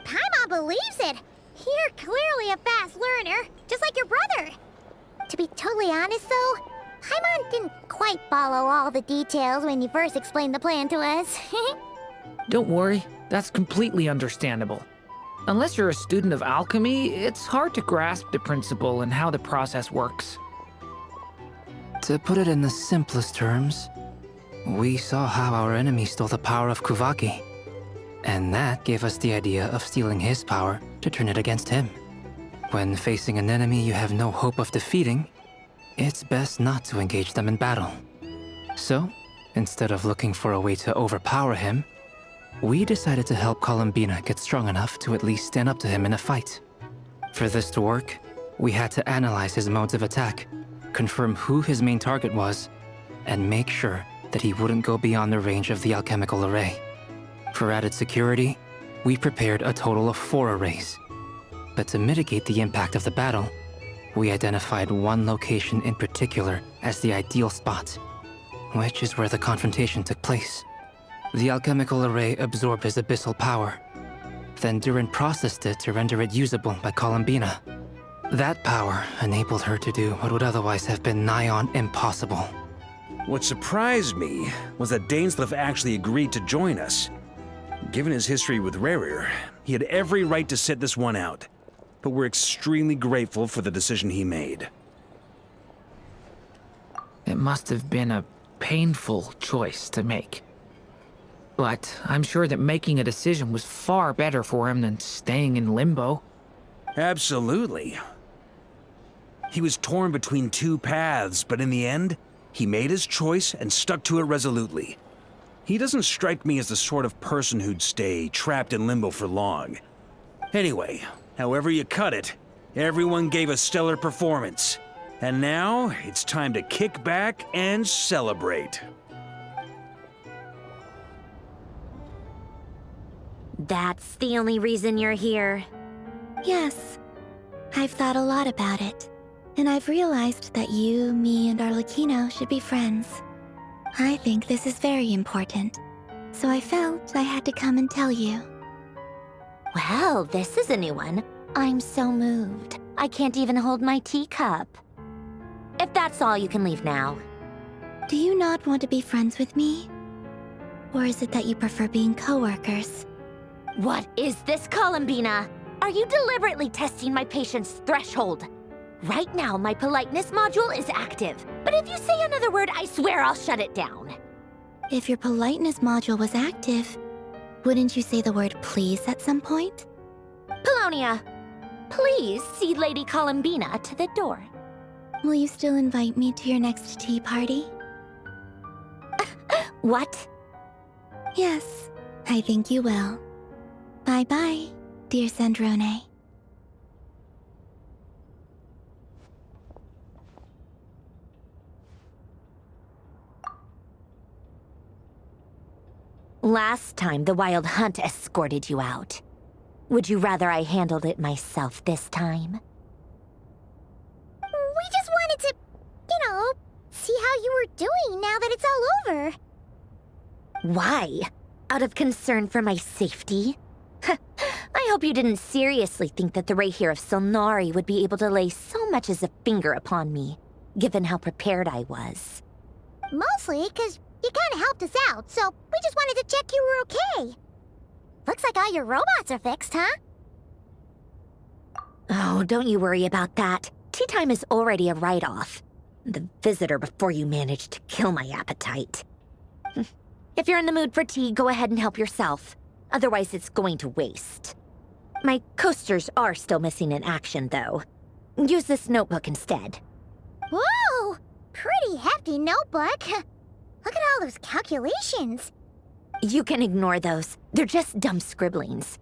Paimon believes it. You're clearly a fast learner, just like your brother. To be totally honest, though, Paimon didn't quite follow all the details when you first explained the plan to us. Don't worry, that's completely understandable. Unless you're a student of alchemy, it's hard to grasp the principle and how the process works. To put it in the simplest terms, we saw how our enemy stole the power of Kuvaki. And that gave us the idea of stealing his power to turn it against him. When facing an enemy you have no hope of defeating, it's best not to engage them in battle. So, instead of looking for a way to overpower him, we decided to help Columbina get strong enough to at least stand up to him in a fight. For this to work, we had to analyze his modes of attack, confirm who his main target was, and make sure that he wouldn't go beyond the range of the alchemical array. For added security, we prepared a total of 4 arrays. But to mitigate the impact of the battle, we identified one location in particular as the ideal spot, which is where the confrontation took place. The alchemical array absorbed his abyssal power. Then Durin processed it to render it usable by Columbina. That power enabled her to do what would otherwise have been nigh on impossible. What surprised me was that Dainsleif actually agreed to join us. Given his history with Rerir, he had every right to sit this one out. But we're extremely grateful for the decision he made. It must have been a painful choice to make. But I'm sure that making a decision was far better for him than staying in limbo. Absolutely. He was torn between two paths, but in the end, he made his choice and stuck to it resolutely. He doesn't strike me as the sort of person who'd stay trapped in limbo for long. Anyway, however you cut it, everyone gave a stellar performance. And now, it's time to kick back and celebrate. That's the only reason you're here. Yes. I've thought a lot about it. And I've realized that you, me, and Arlecchino should be friends. I think this is very important. So I felt I had to come and tell you. Well, this is a new one. I'm so moved. I can't even hold my teacup. If that's all, you can leave now. Do you not want to be friends with me? Or is it that you prefer being co-workers? What is this, Columbina? Are you deliberately testing my patience threshold? Right now, my politeness module is active. But if you say another word, I swear I'll shut it down. If your politeness module was active, wouldn't you say the word please at some point? Polonia, please see Lady Columbina to the door. Will you still invite me to your next tea party? What? Yes, I think you will. Bye-bye, dear Sandrone. Last time, the Wild Hunt escorted you out. Would you rather I handled it myself this time? We just wanted to, see how you were doing now that it's all over. Why? Out of concern for my safety? I hope you didn't seriously think that the Rerir of Solnari would be able to lay so much as a finger upon me, given how prepared I was. Mostly because you kind of helped us out, so we just wanted to check you were okay. Looks like all your robots are fixed, huh? Oh, don't you worry about that. Tea time is already a write-off. The visitor before you managed to kill my appetite. If you're in the mood for tea, go ahead and help yourself. Otherwise, it's going to waste. My coasters are still missing in action, though. Use this notebook instead. Whoa! Pretty hefty notebook. Look at all those calculations. You can ignore those. They're just dumb scribblings.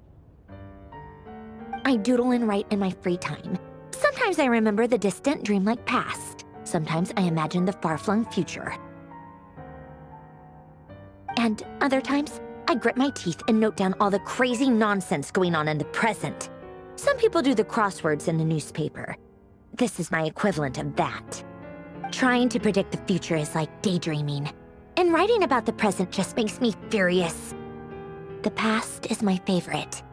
I doodle and write in my free time. Sometimes I remember the distant dreamlike past. Sometimes I imagine the far-flung future. And other times, I grit my teeth and note down all the crazy nonsense going on in the present. Some people do the crosswords in the newspaper. This is my equivalent of that. Trying to predict the future is like daydreaming. And writing about the present just makes me furious. The past is my favorite.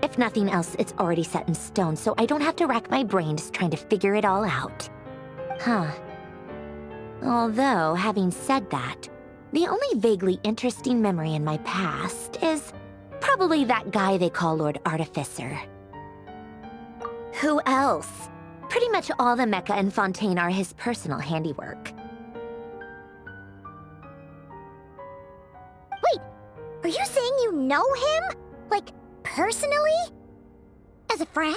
If nothing else, it's already set in stone, so I don't have to rack my brains trying to figure it all out. Huh. Although, having said that, the only vaguely interesting memory in my past is probably that guy they call Lord Artificer. Who else? Pretty much all the mecha in Fontaine are his personal handiwork. Wait, are you saying you know him? Like, personally? As a friend?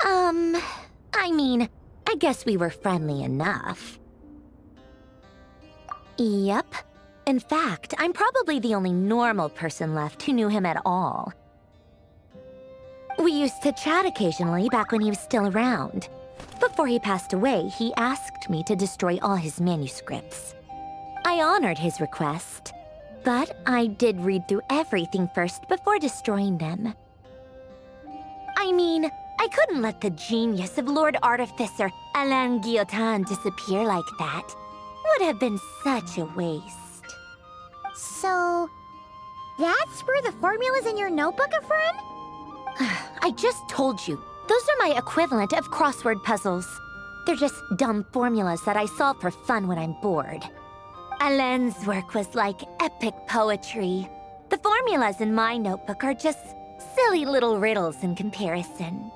I mean, I guess we were friendly enough. Yep. In fact, I'm probably the only normal person left who knew him at all. We used to chat occasionally back when he was still around. Before he passed away, he asked me to destroy all his manuscripts. I honored his request, but I did read through everything first before destroying them. I mean, I couldn't let the genius of Lord Artificer Alain Guillotin disappear like that. Would have been such a waste. So, that's where the formulas in your notebook are from? I just told you, Those are my equivalent of crossword puzzles. They're just dumb formulas that I solve for fun when I'm bored. Alain's work was like epic poetry. The formulas in my notebook are just silly little riddles in comparison.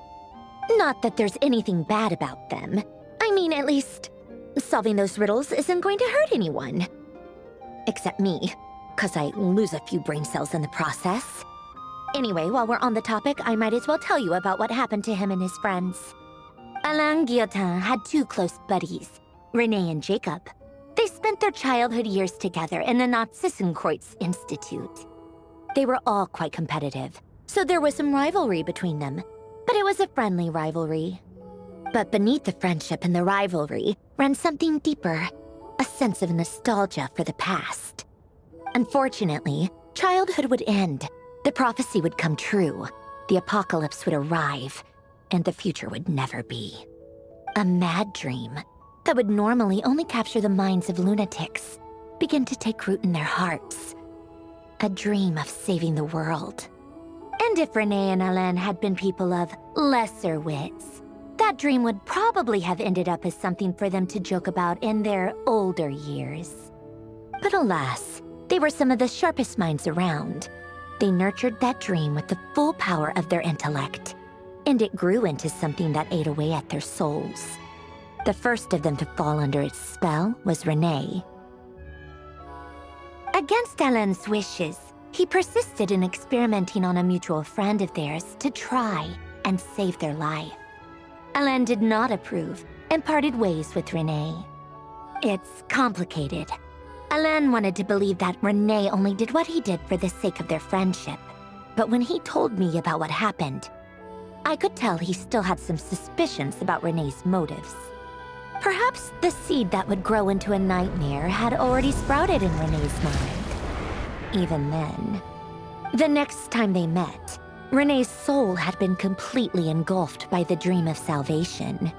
Not that there's anything bad about them. I mean, at least, solving those riddles isn't going to hurt anyone. Except me, 'cause I lose a few brain cells in the process. Anyway, while we're on the topic, I might as well tell you about what happened to him and his friends. Alain Guillotin had two close buddies, René and Jacob. They spent their childhood years together in the Narzissenkreuz Institute. They were all quite competitive, so there was some rivalry between them, but it was a friendly rivalry. But beneath the friendship and the rivalry ran something deeper, a sense of nostalgia for the past. Unfortunately, childhood would end, the prophecy would come true, the apocalypse would arrive, and the future would never be. A mad dream that would normally only capture the minds of lunatics began to take root in their hearts. A dream of saving the world. And if René and Alain had been people of lesser wits, that dream would probably have ended up as something for them to joke about in their older years. But alas, they were some of the sharpest minds around. They nurtured that dream with the full power of their intellect, and it grew into something that ate away at their souls. The first of them to fall under its spell was René. Against Alain's wishes, he persisted in experimenting on a mutual friend of theirs to try and save their life. Alain did not approve and parted ways with René. It's complicated. Alain wanted to believe that René only did what he did for the sake of their friendship. But when he told me about what happened, I could tell he still had some suspicions about René's motives. Perhaps the seed that would grow into a nightmare had already sprouted in René's mind. Even then. The next time they met, René's soul had been completely engulfed by the dream of salvation.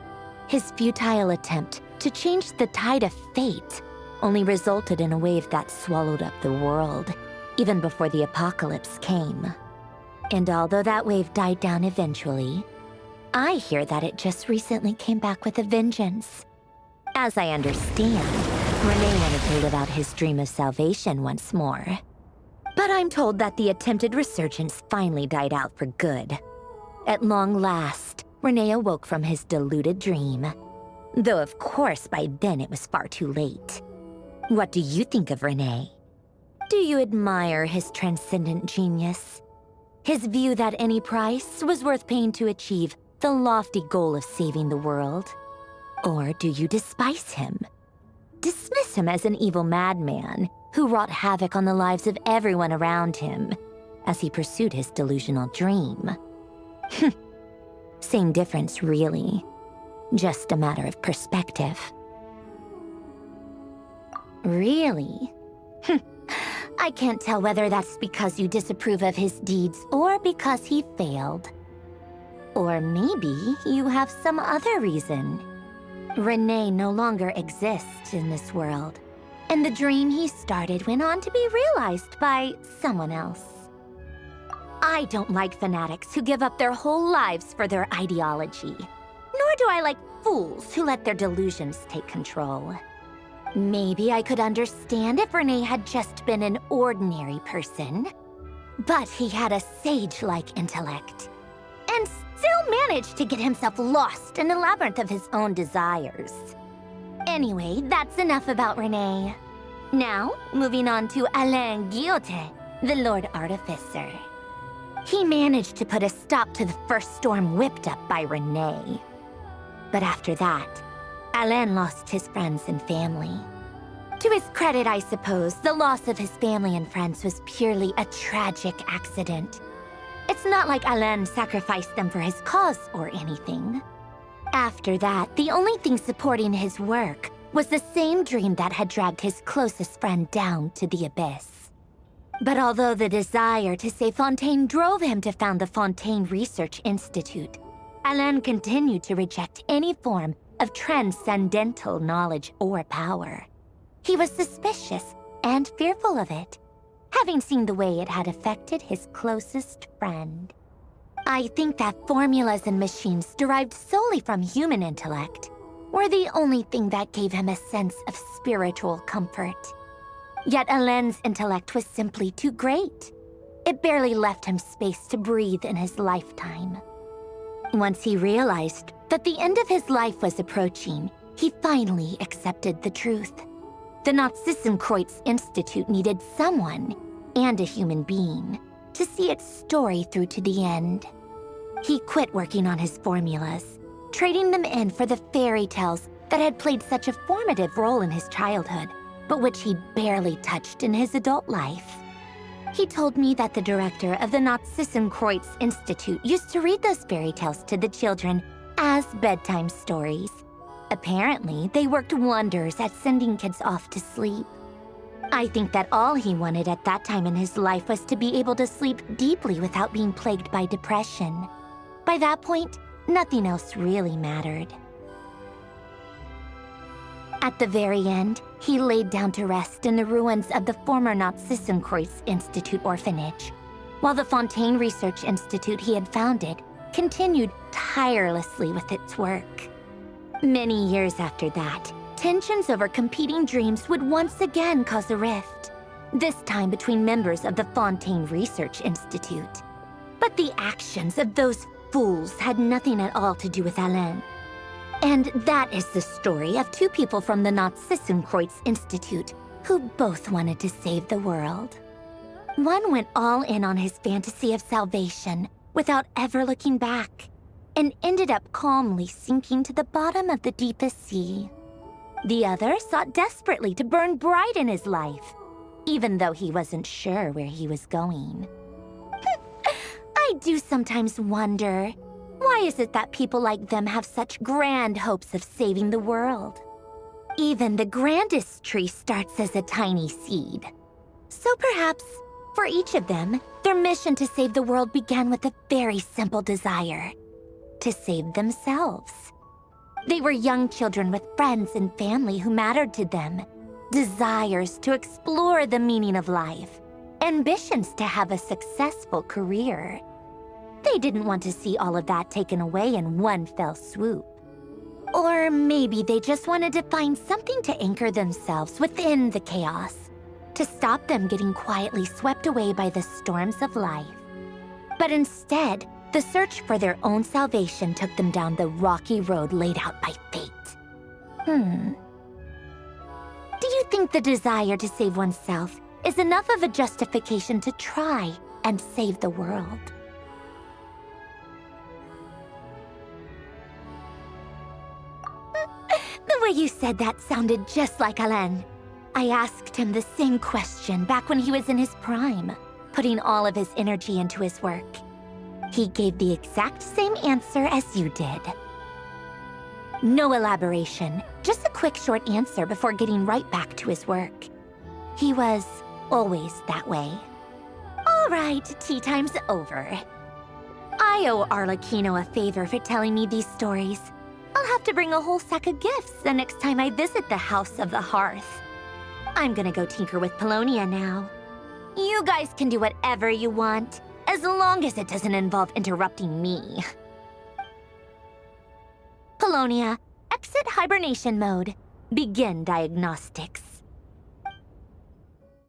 His futile attempt to change the tide of fate only resulted in a wave that swallowed up the world, even before the apocalypse came. And although that wave died down eventually, I hear that it just recently came back with a vengeance. As I understand, René wanted to live out his dream of salvation once more. But I'm told that the attempted resurgence finally died out for good. At long last, René awoke from his deluded dream. Though of course by then it was far too late. What do you think of René? Do you admire his transcendent genius? His view that any price was worth paying to achieve the lofty goal of saving the world? Or do you despise him? Dismiss him as an evil madman who wrought havoc on the lives of everyone around him as he pursued his delusional dream? Same difference, really. Just a matter of perspective. Really? I can't tell whether that's because you disapprove of his deeds or because he failed. Or maybe you have some other reason. René no longer exists in this world, and the dream he started went on to be realized by someone else. I don't like fanatics who give up their whole lives for their ideology, nor do I like fools who let their delusions take control. Maybe I could understand if René had just been an ordinary person, but he had a sage-like intellect, and still managed to get himself lost in the labyrinth of his own desires. Anyway, that's enough about René. Now, moving on to Alain Guillotin, the Lord Artificer. He managed to put a stop to the first storm whipped up by René. But after that, Alain lost his friends and family. To his credit, I suppose, the loss of his family and friends was purely a tragic accident. It's not like Alain sacrificed them for his cause or anything. After that, the only thing supporting his work was the same dream that had dragged his closest friend down to the abyss. But although the desire to save Fontaine drove him to found the Fontaine Research Institute, Alain continued to reject any form of transcendental knowledge or power. He was suspicious and fearful of it, having seen the way it had affected his closest friend. I think that formulas and machines derived solely from human intellect were the only thing that gave him a sense of spiritual comfort. Yet Alen's intellect was simply too great. It barely left him space to breathe in his lifetime. Once he realized that the end of his life was approaching, he finally accepted the truth. The Nod-Krai Institute needed someone, and a human being, to see its story through to the end. He quit working on his formulas, trading them in for the fairy tales that had played such a formative role in his childhood, but which he barely touched in his adult life. He told me that the director of the Nod-Krai Institute used to read those fairy tales to the children as bedtime stories. Apparently, they worked wonders at sending kids off to sleep. I think that all he wanted at that time in his life was to be able to sleep deeply without being plagued by depression. By that point, nothing else really mattered. At the very end, he laid down to rest in the ruins of the former Nod-Krai Institute orphanage, while the Fontaine Research Institute he had founded continued tirelessly with its work. Many years after that, tensions over competing dreams would once again cause a rift, this time between members of the Fontaine Research Institute. But the actions of those fools had nothing at all to do with Alen. And that is the story of two people from the Nod-Krai Institute who both wanted to save the world. One went all in on his fantasy of salvation without ever looking back, and ended up calmly sinking to the bottom of the deepest sea. The other sought desperately to burn bright in his life, even though he wasn't sure where he was going. I do sometimes wonder, why is it that people like them have such grand hopes of saving the world? Even the grandest tree starts as a tiny seed. So perhaps, for each of them, their mission to save the world began with a very simple desire: to save themselves. They were young children with friends and family who mattered to them, desires to explore the meaning of life, ambitions to have a successful career. They didn't want to see all of that taken away in one fell swoop. Or maybe they just wanted to find something to anchor themselves within the chaos, to stop them getting quietly swept away by the storms of life. But instead, the search for their own salvation took them down the rocky road laid out by fate. Do you think the desire to save oneself is enough of a justification to try and save the world? The way you said that sounded just like Alen. I asked him the same question back when he was in his prime, putting all of his energy into his work. He gave the exact same answer as you did. No elaboration, just a quick short answer before getting right back to his work. He was always that way. All right, tea time's over. I owe Arlecchino a favor for telling me these stories. I'll have to bring a whole sack of gifts the next time I visit the House of the Hearth. I'm gonna go tinker with Polonia now. You guys can do whatever you want, as long as it doesn't involve interrupting me. Polonia, exit hibernation mode. Begin diagnostics.